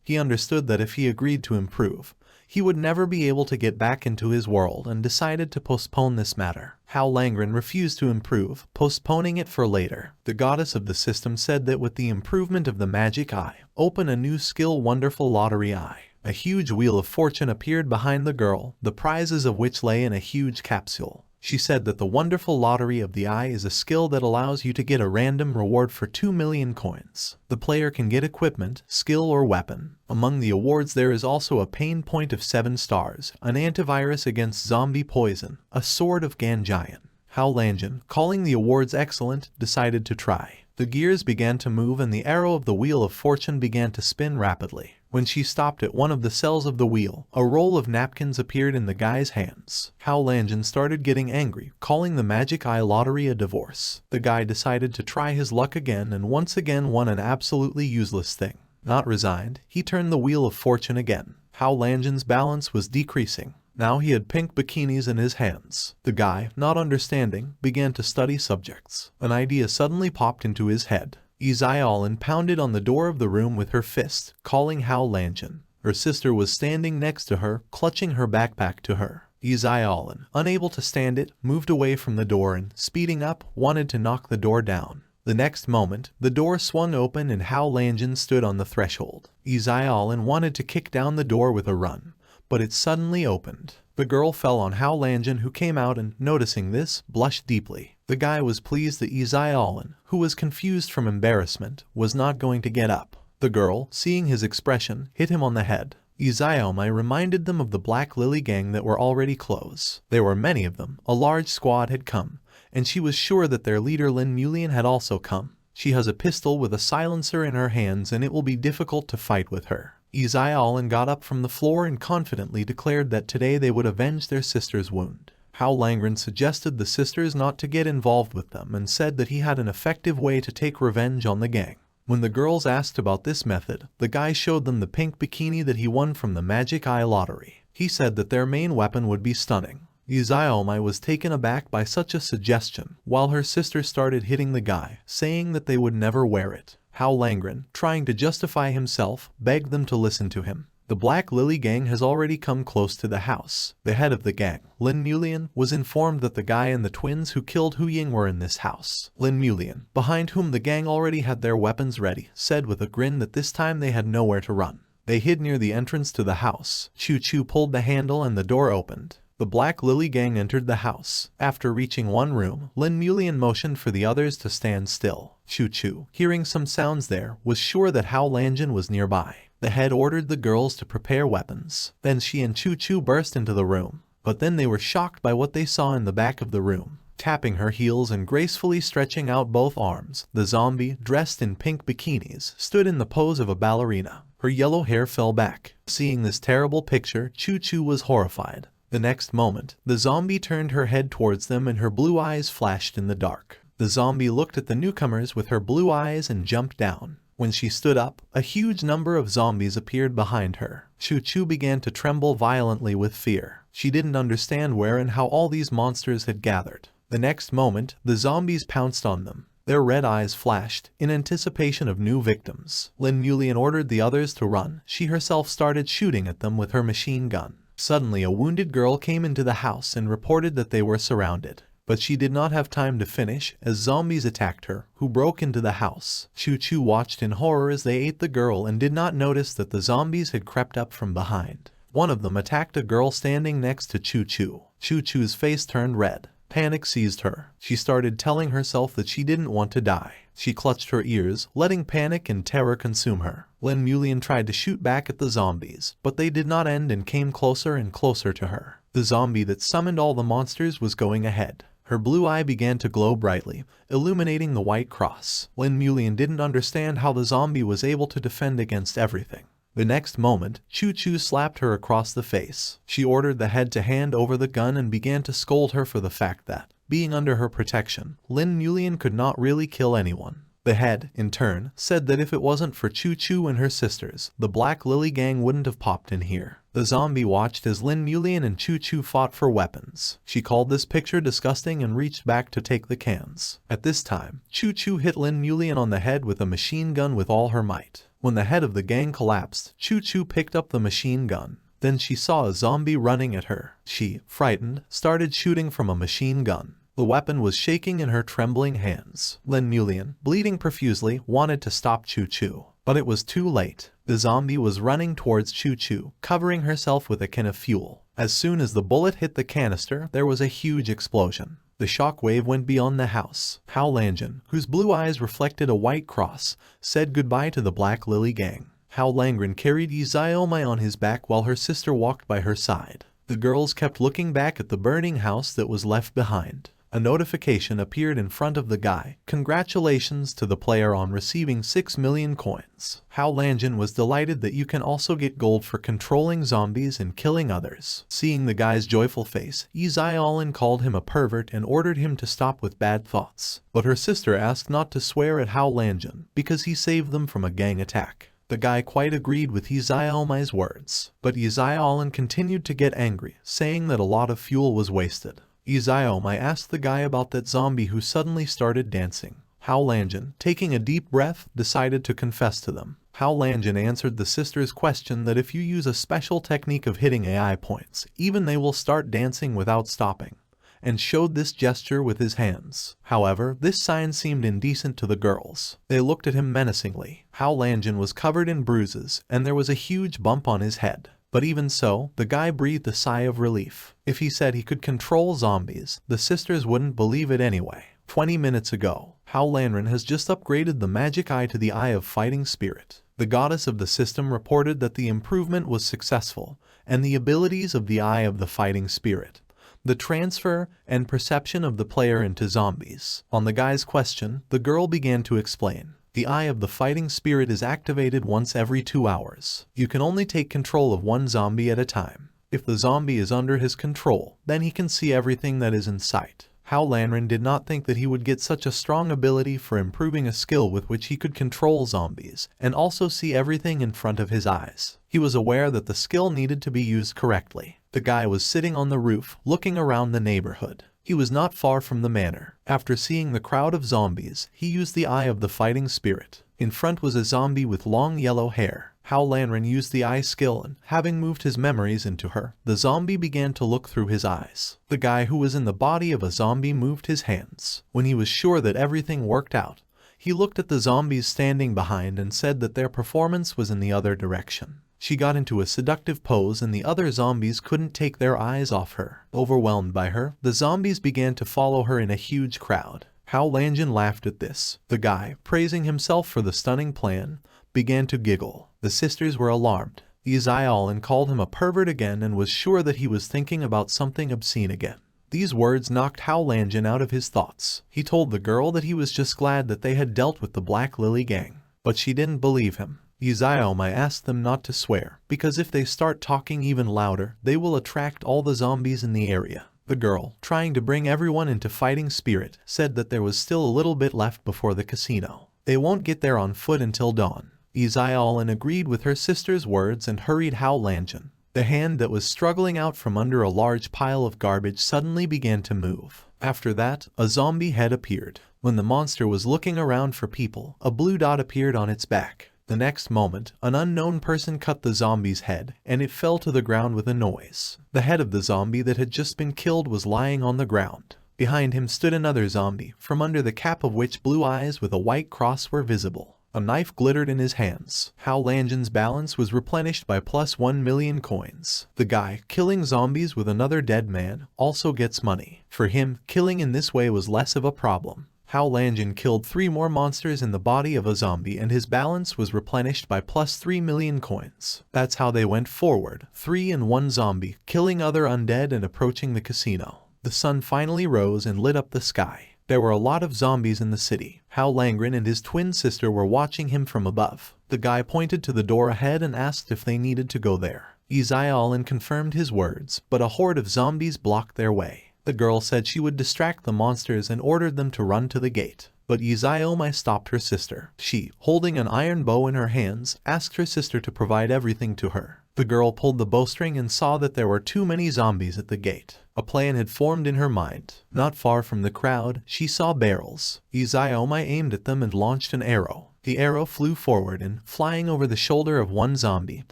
He understood that if he agreed to improve, he would never be able to get back into his world and decided to postpone this matter. Hao Langren refused to improve, postponing it for later. The goddess of the system said that with the improvement of the magic eye, open a new skill wonderful lottery eye. A huge wheel of fortune appeared behind the girl, the prizes of which lay in a huge capsule. She said that the wonderful lottery of the eye is a skill that allows you to get a random reward for 2 million coins. The player can get equipment, skill, or weapon. Among the awards there is also a pain point of 7 stars, an antivirus against zombie poison, a sword of Ganjian. Hao Langren, calling the awards excellent, decided to try. The gears began to move and the arrow of the wheel of fortune began to spin rapidly. When she stopped at one of the cells of the wheel, a roll of napkins appeared in the guy's hands. Hao Langren started getting angry, calling the magic eye lottery a divorce. The guy decided to try his luck again and once again won an absolutely useless thing. Not resigned, he turned the wheel of fortune again. Hao Langren's balance was decreasing. Now he had pink bikinis in his hands. The guy, not understanding, began to study subjects. An idea suddenly popped into his head. Izayalin pounded on the door of the room with her fist, calling Hao Langren. Her sister was standing next to her, clutching her backpack to her. Izayalin, unable to stand it, moved away from the door and, speeding up, wanted to knock the door down. The next moment, the door swung open and Hao Langren stood on the threshold. Izayalin wanted to kick down the door with a run, but it suddenly opened. The girl fell on Hao Langren, who came out and, noticing this, blushed deeply. The guy was pleased that Izayalin, who was confused from embarrassment, was not going to get up. The girl, seeing his expression, hit him on the head. Izayomai reminded them of the Black Lily Gang that were already close. There were many of them, a large squad had come, and she was sure that their leader Lin Mulian had also come. She has a pistol with a silencer in her hands and it will be difficult to fight with her. Izayalin got up from the floor and confidently declared that today they would avenge their sister's wound. Hao Langren suggested the sisters not to get involved with them and said that he had an effective way to take revenge on the gang. When the girls asked about this method, the guy showed them the pink bikini that he won from the Magic Eye lottery. He said that their main weapon would be stunning. Izayomai was taken aback by such a suggestion, while her sister started hitting the guy, saying that they would never wear it. Hao Langren, trying to justify himself, begged them to listen to him. The Black Lily Gang has already come close to the house. The head of the gang, Lin Mulian, was informed that the guy and the twins who killed Hu Ying were in this house. Lin Mulian, behind whom the gang already had their weapons ready, said with a grin that this time they had nowhere to run. They hid near the entrance to the house. Chu Chu pulled the handle and the door opened. The Black Lily Gang entered the house. After reaching one room, Lin Mulian motioned for the others to stand still. Chu Chu, hearing some sounds there, was sure that Hao Langren was nearby. The head ordered the girls to prepare weapons. Then she and Chu Chu burst into the room. But then they were shocked by what they saw in the back of the room. Tapping her heels and gracefully stretching out both arms, the zombie, dressed in pink bikinis, stood in the pose of a ballerina. Her yellow hair fell back. Seeing this terrible picture, Chu Chu was horrified. The next moment, the zombie turned her head towards them and her blue eyes flashed in the dark. The zombie looked at the newcomers with her blue eyes and jumped down. When she stood up, a huge number of zombies appeared behind her. Chu Chu began to tremble violently with fear. She didn't understand where and how all these monsters had gathered. The next moment, the zombies pounced on them. Their red eyes flashed, in anticipation of new victims. Lin Mulian ordered the others to run. She herself started shooting at them with her machine gun. Suddenly a wounded girl came into the house and reported that they were surrounded. But she did not have time to finish, as zombies attacked her, who broke into the house. Chu Chu watched in horror as they ate the girl and did not notice that the zombies had crept up from behind. One of them attacked a girl standing next to Chu Chu. Chu Chu's face turned red. Panic seized her. She started telling herself that she didn't want to die. She clutched her ears, letting panic and terror consume her. Lin Mulian tried to shoot back at the zombies, but they did not end and came closer and closer to her. The zombie that summoned all the monsters was going ahead. Her blue eye began to glow brightly, illuminating the white cross. Lin Mulian didn't understand how the zombie was able to defend against everything. The next moment, Choo Choo slapped her across the face. She ordered the head to hand over the gun and began to scold her for the fact that, being under her protection, Lin Mulian could not really kill anyone. The head, in turn, said that if it wasn't for Choo Choo and her sisters, the Black Lily gang wouldn't have popped in here. The zombie watched as Lin Mulian and Choo Choo fought for weapons. She called this picture disgusting and reached back to take the cans. At this time, Choo Choo hit Lin Mulian on the head with a machine gun with all her might. When the head of the gang collapsed, Choo Choo picked up the machine gun. Then she saw a zombie running at her. She, frightened, started shooting from a machine gun. The weapon was shaking in her trembling hands. Lin Mulian, bleeding profusely, wanted to stop Choo Choo. But it was too late. The zombie was running towards Choo Choo, covering herself with a can of fuel. As soon as the bullet hit the canister, there was a huge explosion. The shockwave went beyond the house. Hao Langjun, whose blue eyes reflected a white cross, said goodbye to the Black Lily gang. Hao Langjun carried Yi Xiaomai on his back while her sister walked by her side. The girls kept looking back at the burning house that was left behind. A notification appeared in front of the guy. Congratulations to the player on receiving 6 million coins. Hao Langjun was delighted that you can also get gold for controlling zombies and killing others. Seeing the guy's joyful face, Yi Xiaolin called him a pervert and ordered him to stop with bad thoughts. But her sister asked not to swear at Hao Langjun because he saved them from a gang attack. The guy quite agreed with Yi Xiaomai's words. But Yi Xiaolin continued to get angry, saying that a lot of fuel was wasted. Yi Xiaomai asked the guy about that zombie who suddenly started dancing. Hao Langjun, taking a deep breath, decided to confess to them. Hao Langjun answered the sister's question that if you use a special technique of hitting AI points, even they will start dancing without stopping, and showed this gesture with his hands. However, this sign seemed indecent to the girls. They looked at him menacingly. Hao Langjun was covered in bruises, and there was a huge bump on his head. But even so, the guy breathed a sigh of relief. If he said he could control zombies, the sisters wouldn't believe it anyway. 20 minutes ago, Hao Langjun has just upgraded the magic eye to the Eye of Fighting Spirit. The goddess of the system reported that the improvement was successful, and the abilities of the Eye of the Fighting Spirit, the transfer and perception of the player into zombies. On the guy's question, the girl began to explain. The Eye of the Fighting Spirit is activated once every 2 hours. You can only take control of one zombie at a time. If the zombie is under his control, then he can see everything that is in sight. Hao Langjun did not think that he would get such a strong ability for improving a skill with which he could control zombies, and also see everything in front of his eyes. He was aware that the skill needed to be used correctly. The guy was sitting on the roof, looking around the neighborhood. He was not far from the manor. After seeing the crowd of zombies, he used the Eye of the Fighting Spirit. In front was a zombie with long yellow hair. Hao Langjun used the eye skill and, having moved his memories into her, the zombie began to look through his eyes. The guy who was in the body of a zombie moved his hands. When he was sure that everything worked out, he looked at the zombies standing behind and said that their performance was in the other direction. She got into a seductive pose and the other zombies couldn't take their eyes off her. Overwhelmed by her, the zombies began to follow her in a huge crowd. Hao Langjun laughed at this. The guy, praising himself for the stunning plan, began to giggle. The sisters were alarmed. Yi Xiaolin called him a pervert again and was sure that he was thinking about something obscene again. These words knocked Hao Langjun out of his thoughts. He told the girl that he was just glad that they had dealt with the Black Lily gang. But she didn't believe him. Yi Xiaomai asked them not to swear, because if they start talking even louder, they will attract all the zombies in the area. The girl, trying to bring everyone into fighting spirit, said that there was still a little bit left before the casino. They won't get there on foot until dawn. Yi Xiaolin agreed with her sister's words and hurried Hao Langjun. The hand that was struggling out from under a large pile of garbage suddenly began to move. After that, a zombie head appeared. When the monster was looking around for people, a blue dot appeared on its back. The next moment, an unknown person cut the zombie's head, and it fell to the ground with a noise. The head of the zombie that had just been killed was lying on the ground. Behind him stood another zombie, from under the cap of which blue eyes with a white cross were visible. A knife glittered in his hands. Hao Langjun's balance was replenished by plus 1 million coins. The guy, killing zombies with another dead man, also gets money. For him, killing in this way was less of a problem. Hao Langjun killed 3 more monsters in the body of a zombie and his balance was replenished by plus 3 million coins. That's how they went forward, 3 and 1 zombie, killing other undead and approaching the casino. The sun finally rose and lit up the sky. There were a lot of zombies in the city. Hao Langren and his twin sister were watching him from above. The guy pointed to the door ahead and asked if they needed to go there. Izayalin confirmed his words, but a horde of zombies blocked their way. The girl said she would distract the monsters and ordered them to run to the gate. But Izayomai stopped her sister. She, holding an iron bow in her hands, asked her sister to provide everything to her. The girl pulled the bowstring and saw that there were too many zombies at the gate. A plan had formed in her mind. Not far from the crowd, she saw barrels. Izayomai aimed at them and launched an arrow. The arrow flew forward and, flying over the shoulder of one zombie,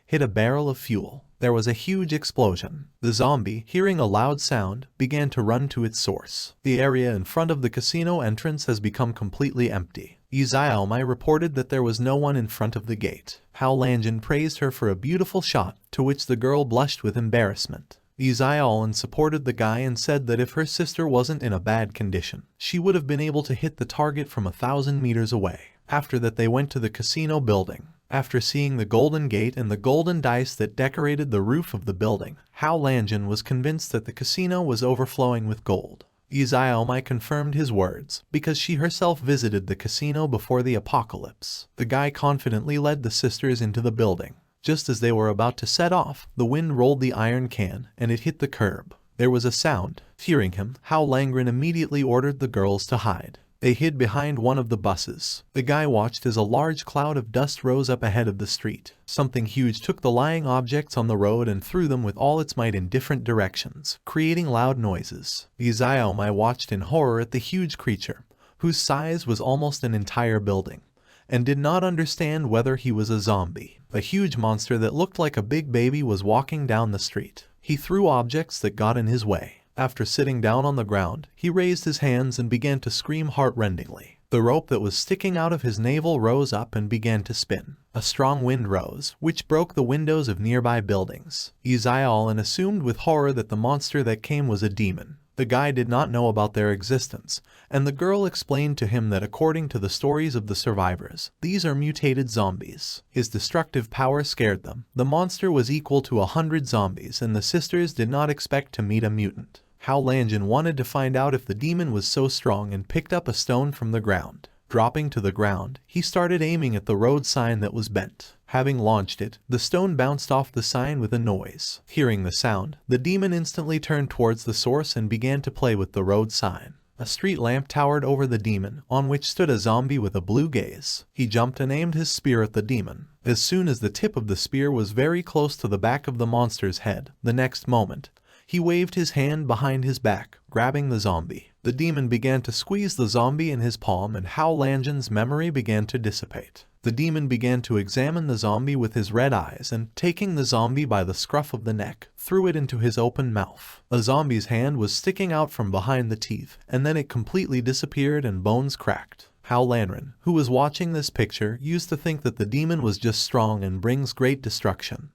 hit a barrel of fuel. There was a huge explosion. The zombie, hearing a loud sound, began to run to its source. The area in front of the casino entrance has become completely empty. Izayomai reported that there was no one in front of the gate. Hao Lanjin praised her for a beautiful shot, to which the girl blushed with embarrassment. Izayalin supported the guy and said that if her sister wasn't in a bad condition, she would have been able to hit the target from 1,000 meters away. After that they went to the casino building. After seeing the golden gate and the golden dice that decorated the roof of the building, Hao Lanjin was convinced that the casino was overflowing with gold. Izayomai confirmed his words, because she herself visited the casino before the apocalypse. The guy confidently led the sisters into the building. Just as they were about to set off, the wind rolled the iron can, and it hit the curb. There was a sound. Hearing him, Hao Langren immediately ordered the girls to hide. They hid behind one of the buses. The guy watched as a large cloud of dust rose up ahead of the street. Something huge took the lying objects on the road and threw them with all its might in different directions, creating loud noises. Izayomai watched in horror at the huge creature, whose size was almost an entire building, and did not understand whether he was a zombie. A huge monster that looked like a big baby was walking down the street. He threw objects that got in his way. After sitting down on the ground, he raised his hands and began to scream heart-rendingly. The rope that was sticking out of his navel rose up and began to spin. A strong wind rose, which broke the windows of nearby buildings. Izayalin assumed with horror that the monster that came was a demon. The guy did not know about their existence, and the girl explained to him that according to the stories of the survivors, these are mutated zombies. His destructive power scared them. The monster was equal to 100 zombies, and the sisters did not expect to meet a mutant. Hao Lanjin wanted to find out if the demon was so strong and picked up a stone from the ground. Dropping to the ground, he started aiming at the road sign that was bent. Having launched it, the stone bounced off the sign with a noise. Hearing the sound, the demon instantly turned towards the source and began to play with the road sign. A street lamp towered over the demon, on which stood a zombie with a blue gaze. He jumped and aimed his spear at the demon. As soon as the tip of the spear was very close to the back of the monster's head, the next moment, he waved his hand behind his back, grabbing the zombie. The demon began to squeeze the zombie in his palm, and Hao Lanjin's memory began to dissipate. The demon began to examine the zombie with his red eyes and, taking the zombie by the scruff of the neck, threw it into his open mouth. A zombie's hand was sticking out from behind the teeth, and then it completely disappeared and bones cracked. Hao Lanren, who was watching this picture, used to think that the demon was just strong and brings great destruction.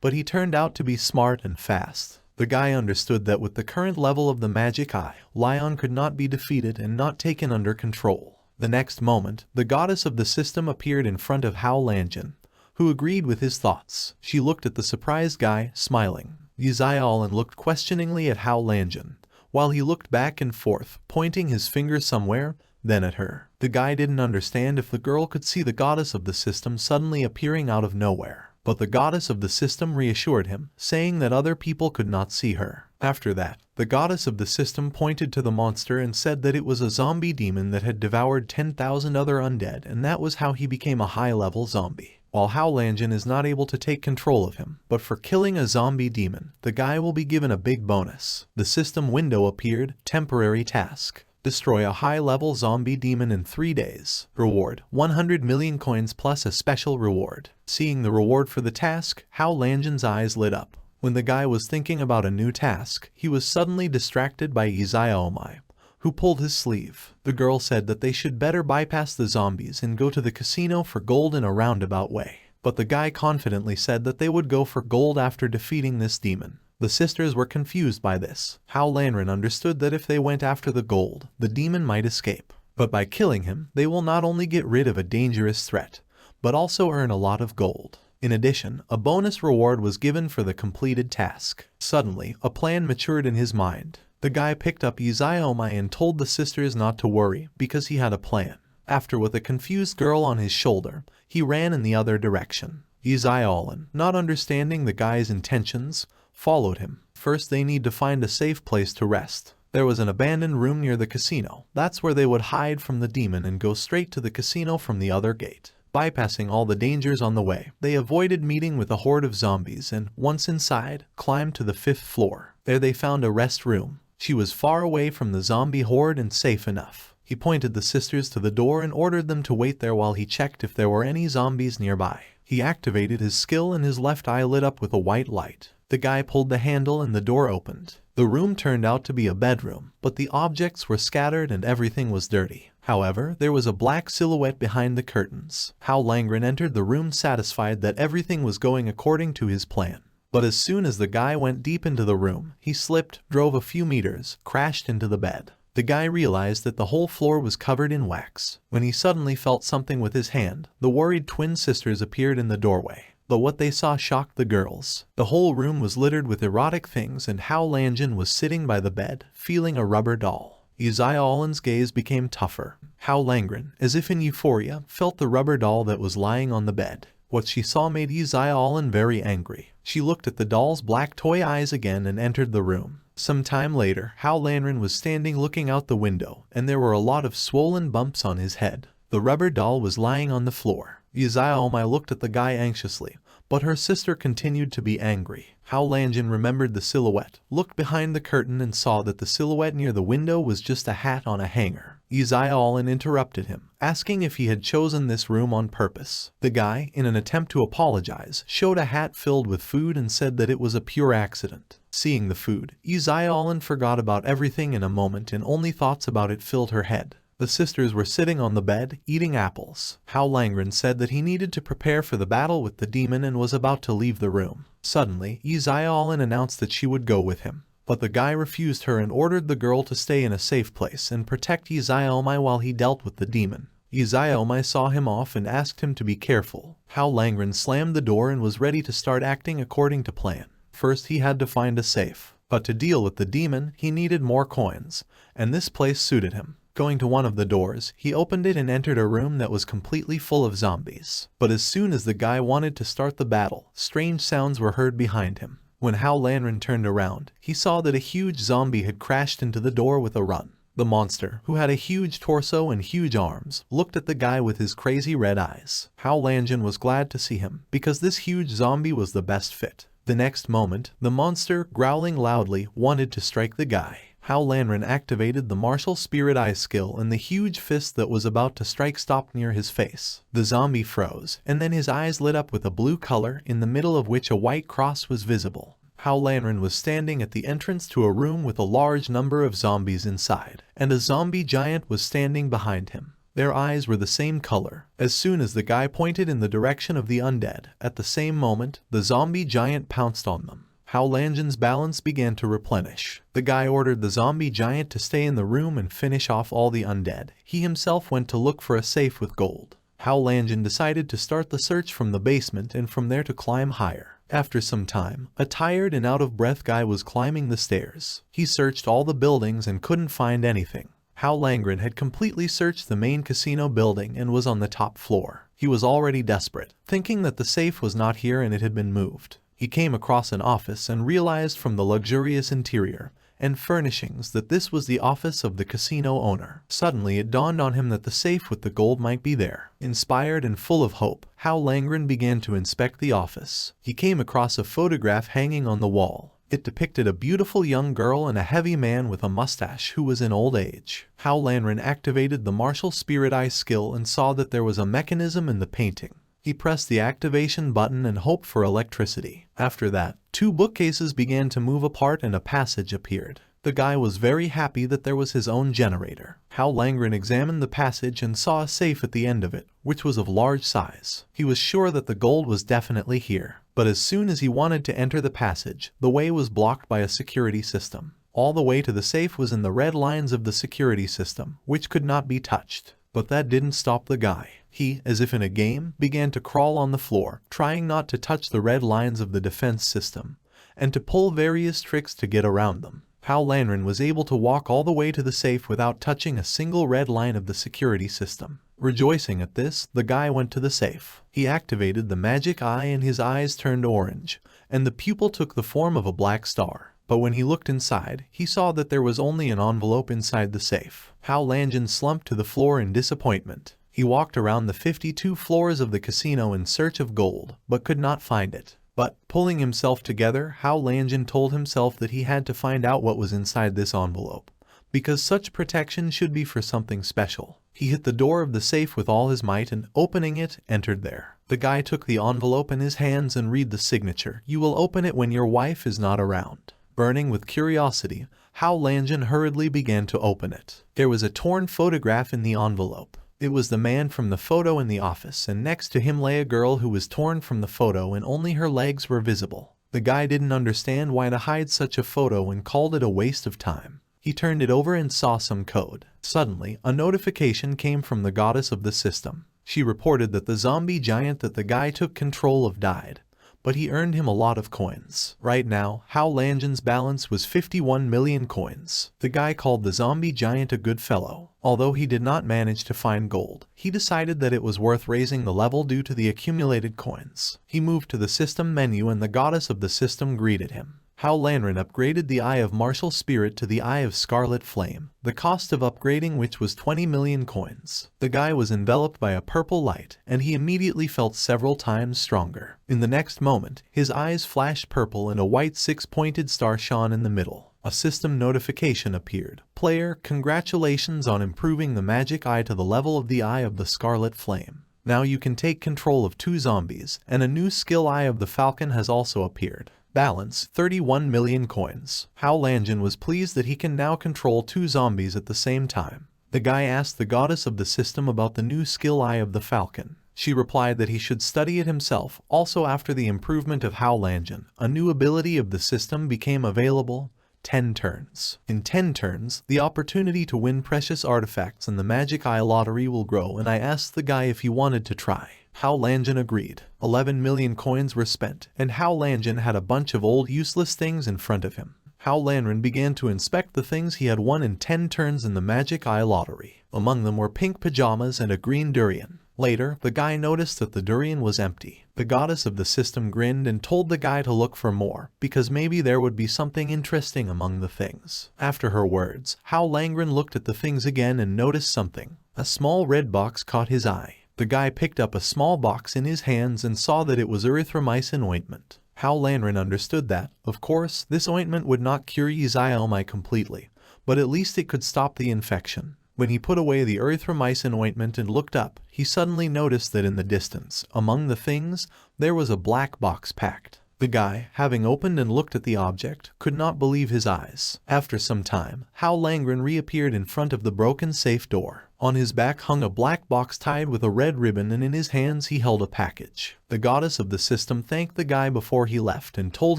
But he turned out to be smart and fast. The guy understood that with the current level of the magic eye, Lion could not be defeated and not taken under control. The next moment, the goddess of the system appeared in front of Hao Lanjin, who agreed with his thoughts. She looked at the surprised guy, smiling. Izayalin looked questioningly at Hao Lanjin, while he looked back and forth, pointing his finger somewhere, then at her. The guy didn't understand if the girl could see the goddess of the system suddenly appearing out of nowhere. But the goddess of the system reassured him, saying that other people could not see her. After that, the goddess of the system pointed to the monster and said that it was a zombie demon that had devoured 10,000 other undead, and that was how he became a high-level zombie. While Hao Lanjin is not able to take control of him, but for killing a zombie demon, the guy will be given a big bonus. The system window appeared, temporary task. Destroy a high-level zombie demon in 3 days. Reward, 100 million coins plus a special reward. Seeing the reward for the task, Hao Lanjin's eyes lit up. When the guy was thinking about a new task, he was suddenly distracted by Izayomai, who pulled his sleeve. The girl said that they should better bypass the zombies and go to the casino for gold in a roundabout way. But the guy confidently said that they would go for gold after defeating this demon. The sisters were confused by this. Hao Lanren understood that if they went after the gold, the demon might escape. But by killing him, they will not only get rid of a dangerous threat, but also earn a lot of gold. In addition, a bonus reward was given for the completed task. Suddenly, a plan matured in his mind. The guy picked up Izayomai and told the sisters not to worry because he had a plan. After, with a confused girl on his shoulder, he ran in the other direction. Izayolin, not understanding the guy's intentions, followed him. First they need to find a safe place to rest. There was an abandoned room near the casino. That's where they would hide from the demon and go straight to the casino from the other gate. Bypassing all the dangers on the way, they avoided meeting with a horde of zombies and, once inside, climbed to the 5th floor. There they found a rest room. She was far away from the zombie horde and safe enough. He pointed the sisters to the door and ordered them to wait there while he checked if there were any zombies nearby. He activated his skill and his left eye lit up with a white light. The guy pulled the handle and the door opened. The room turned out to be a bedroom, but the objects were scattered and everything was dirty. However, there was a black silhouette behind the curtains. Hao Langren entered the room satisfied that everything was going according to his plan. But as soon as the guy went deep into the room, he slipped, drove a few meters, crashed into the bed. The guy realized that the whole floor was covered in wax. When he suddenly felt something with his hand, the worried twin sisters appeared in the doorway. But what they saw shocked the girls. The whole room was littered with erotic things and Hao Langjin was sitting by the bed, feeling a rubber doll. Izaya-Olin's gaze became tougher. Hao Langren, as if in euphoria, felt the rubber doll that was lying on the bed. What she saw made Izaya-Olin very angry. She looked at the doll's black toy eyes again and entered the room. Some time later, Hao Lanren was standing looking out the window, and there were a lot of swollen bumps on his head. The rubber doll was lying on the floor. Izaya-Omai looked at the guy anxiously, but her sister continued to be angry. Hao Langjin remembered the silhouette, looked behind the curtain and saw that the silhouette near the window was just a hat on a hanger. Izaya-Olin interrupted him, asking if he had chosen this room on purpose. The guy, in an attempt to apologize, showed a hat filled with food and said that it was a pure accident. Seeing the food, Izaya-Olin forgot about everything in a moment and only thoughts about it filled her head. The sisters were sitting on the bed, eating apples. Hao Langren said that he needed to prepare for the battle with the demon and was about to leave the room. Suddenly, Izaya-Olin announced that she would go with him. But the guy refused her and ordered the girl to stay in a safe place and protect Izaya-Omai while he dealt with the demon. Izaya-Omai saw him off and asked him to be careful. Hao Langren slammed the door and was ready to start acting according to plan. First he had to find a safe. But to deal with the demon, he needed more coins, and this place suited him. Going to one of the doors, he opened it and entered a room that was completely full of zombies. But as soon as the guy wanted to start the battle, strange sounds were heard behind him. When Hao Lanren turned around, he saw that a huge zombie had crashed into the door with a run. The monster, who had a huge torso and huge arms, looked at the guy with his crazy red eyes. Hao Langjin was glad to see him, because this huge zombie was the best fit. The next moment, the monster, growling loudly, wanted to strike the guy. Hao Lanren activated the martial spirit eye skill and the huge fist that was about to strike stopped near his face. The zombie froze, and then his eyes lit up with a blue color in the middle of which a white cross was visible. Hao Lanren was standing at the entrance to a room with a large number of zombies inside, and a zombie giant was standing behind him. Their eyes were the same color. As soon as the guy pointed in the direction of the undead, at the same moment, the zombie giant pounced on them. Hao Langjin's balance began to replenish. The guy ordered the zombie giant to stay in the room and finish off all the undead. He himself went to look for a safe with gold. Hao Langjin decided to start the search from the basement and from there to climb higher. After some time, a tired and out-of-breath guy was climbing the stairs. He searched all the buildings and couldn't find anything. Hao Langren had completely searched the main casino building and was on the top floor. He was already desperate, thinking that the safe was not here and it had been moved. He came across an office and realized from the luxurious interior and furnishings that this was the office of the casino owner. Suddenly it dawned on him that the safe with the gold might be there. Inspired and full of hope, Hao Langren began to inspect the office. He came across a photograph hanging on the wall. It depicted a beautiful young girl and a heavy man with a mustache who was in old age. Hao Langren activated the martial spirit eye skill and saw that there was a mechanism in the painting. He pressed the activation button and hoped for electricity. After that, two bookcases began to move apart and a passage appeared. The guy was very happy that there was his own generator. Hao Langren examined the passage and saw a safe at the end of it, which was of large size. He was sure that the gold was definitely here. But as soon as he wanted to enter the passage, the way was blocked by a security system. All the way to the safe was in the red lines of the security system, which could not be touched. But that didn't stop the guy. He, as if in a game, began to crawl on the floor, trying not to touch the red lines of the defense system, and to pull various tricks to get around them. Hao Lanren was able to walk all the way to the safe without touching a single red line of the security system. Rejoicing at this, the guy went to the safe. He activated the magic eye and his eyes turned orange, and the pupil took the form of a black star. But when he looked inside, he saw that there was only an envelope inside the safe. Hao Lanren slumped to the floor in disappointment. He walked around the 52 floors of the casino in search of gold, but could not find it. But, pulling himself together, Hao Lanren told himself that he had to find out what was inside this envelope, because such protection should be for something special. He hit the door of the safe with all his might and, opening it, entered there. The guy took the envelope in his hands and read the signature. "You will open it when your wife is not around." Burning with curiosity, Hao Lanren hurriedly began to open it. There was a torn photograph in the envelope. It was the man from the photo in the office, and next to him lay a girl who was torn from the photo and only her legs were visible. The guy didn't understand why to hide such a photo and called it a waste of time. He turned it over and saw some code. Suddenly, a notification came from the goddess of the system. She reported that the zombie giant that the guy took control of died, but he earned him a lot of coins. Right now, Hao Lanren's balance was 51 million coins. The guy called the zombie giant a good fellow. Although he did not manage to find gold, he decided that it was worth raising the level due to the accumulated coins. He moved to the system menu and the goddess of the system greeted him. Hao Lanren upgraded the Eye of Martial Spirit to the Eye of Scarlet Flame, the cost of upgrading which was 20 million coins. The guy was enveloped by a purple light, and he immediately felt several times stronger. In the next moment, his eyes flashed purple and a white six-pointed star shone in the middle. A system notification appeared. "Player, congratulations on improving the magic eye to the level of the Eye of the Scarlet Flame. Now you can take control of 2 zombies, and a new skill Eye of the Falcon has also appeared. Balance, 31 million coins. Hao Lanren was pleased that he can now control 2 zombies at the same time. The guy asked the goddess of the system about the new skill Eye of the Falcon. She replied that he should study it himself. Also, after the improvement of Hao Lanren, a new ability of the system became available: 10 turns. In 10 turns, the opportunity to win precious artifacts in the Magic Eye lottery will grow, and I asked the guy if he wanted to try. Hao Lanren agreed. 11 million coins were spent, and Hao Lanren had a bunch of old useless things in front of him. Hao Lanren began to inspect the things he had won in 10 turns in the Magic Eye lottery. Among them were pink pajamas and a green durian. Later, the guy noticed that the durian was empty. The goddess of the system grinned and told the guy to look for more, because maybe there would be something interesting among the things. After her words, Hao Lanren looked at the things again and noticed something. A small red box caught his eye. The guy picked up a small box in his hands and saw that it was erythromycin ointment. Hao Lanren understood that, of course, this ointment would not cure Izaiomai completely, but at least it could stop the infection. When he put away the erythromycin ointment and looked up, he suddenly noticed that in the distance, among the things, there was a black box packed. The guy, having opened and looked at the object, could not believe his eyes. After some time, Hao Lanren reappeared in front of the broken safe door. On his back hung a black box tied with a red ribbon, and in his hands he held a package. The goddess of the system thanked the guy before he left and told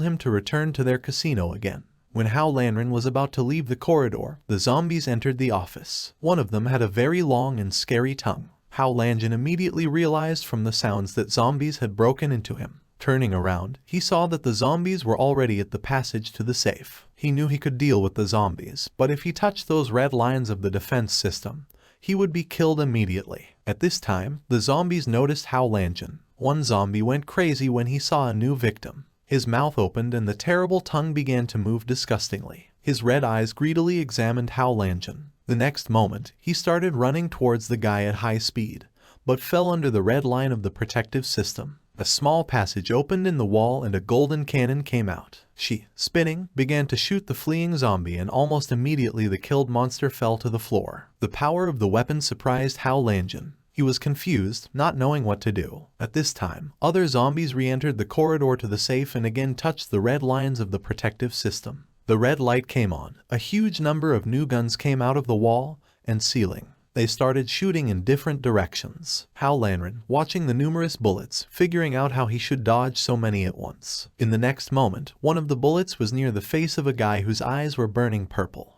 him to return to their casino again. When Hao Lanren was about to leave the corridor, the zombies entered the office. One of them had a very long and scary tongue. Hao Lanren immediately realized from the sounds that zombies had broken into him. Turning around, he saw that the zombies were already at the passage to the safe. He knew he could deal with the zombies, but if he touched those red lines of the defense system, he would be killed immediately. At this time, the zombies noticed Hao Lanren. One zombie went crazy when he saw a new victim. His mouth opened and the terrible tongue began to move disgustingly. His red eyes greedily examined Hao Lanren. The next moment, he started running towards the guy at high speed, but fell under the red line of the protective system. A small passage opened in the wall and a golden cannon came out. She, spinning, began to shoot the fleeing zombie, and almost immediately the killed monster fell to the floor. The power of the weapon surprised Hao Lanren. He was confused, not knowing what to do. At this time, other zombies re-entered the corridor to the safe and again touched the red lines of the protective system. The red light came on. A huge number of new guns came out of the wall and ceiling. They started shooting in different directions. Hao Lanren, watching the numerous bullets, figuring out how he should dodge so many at once. In the next moment, one of the bullets was near the face of a guy whose eyes were burning purple.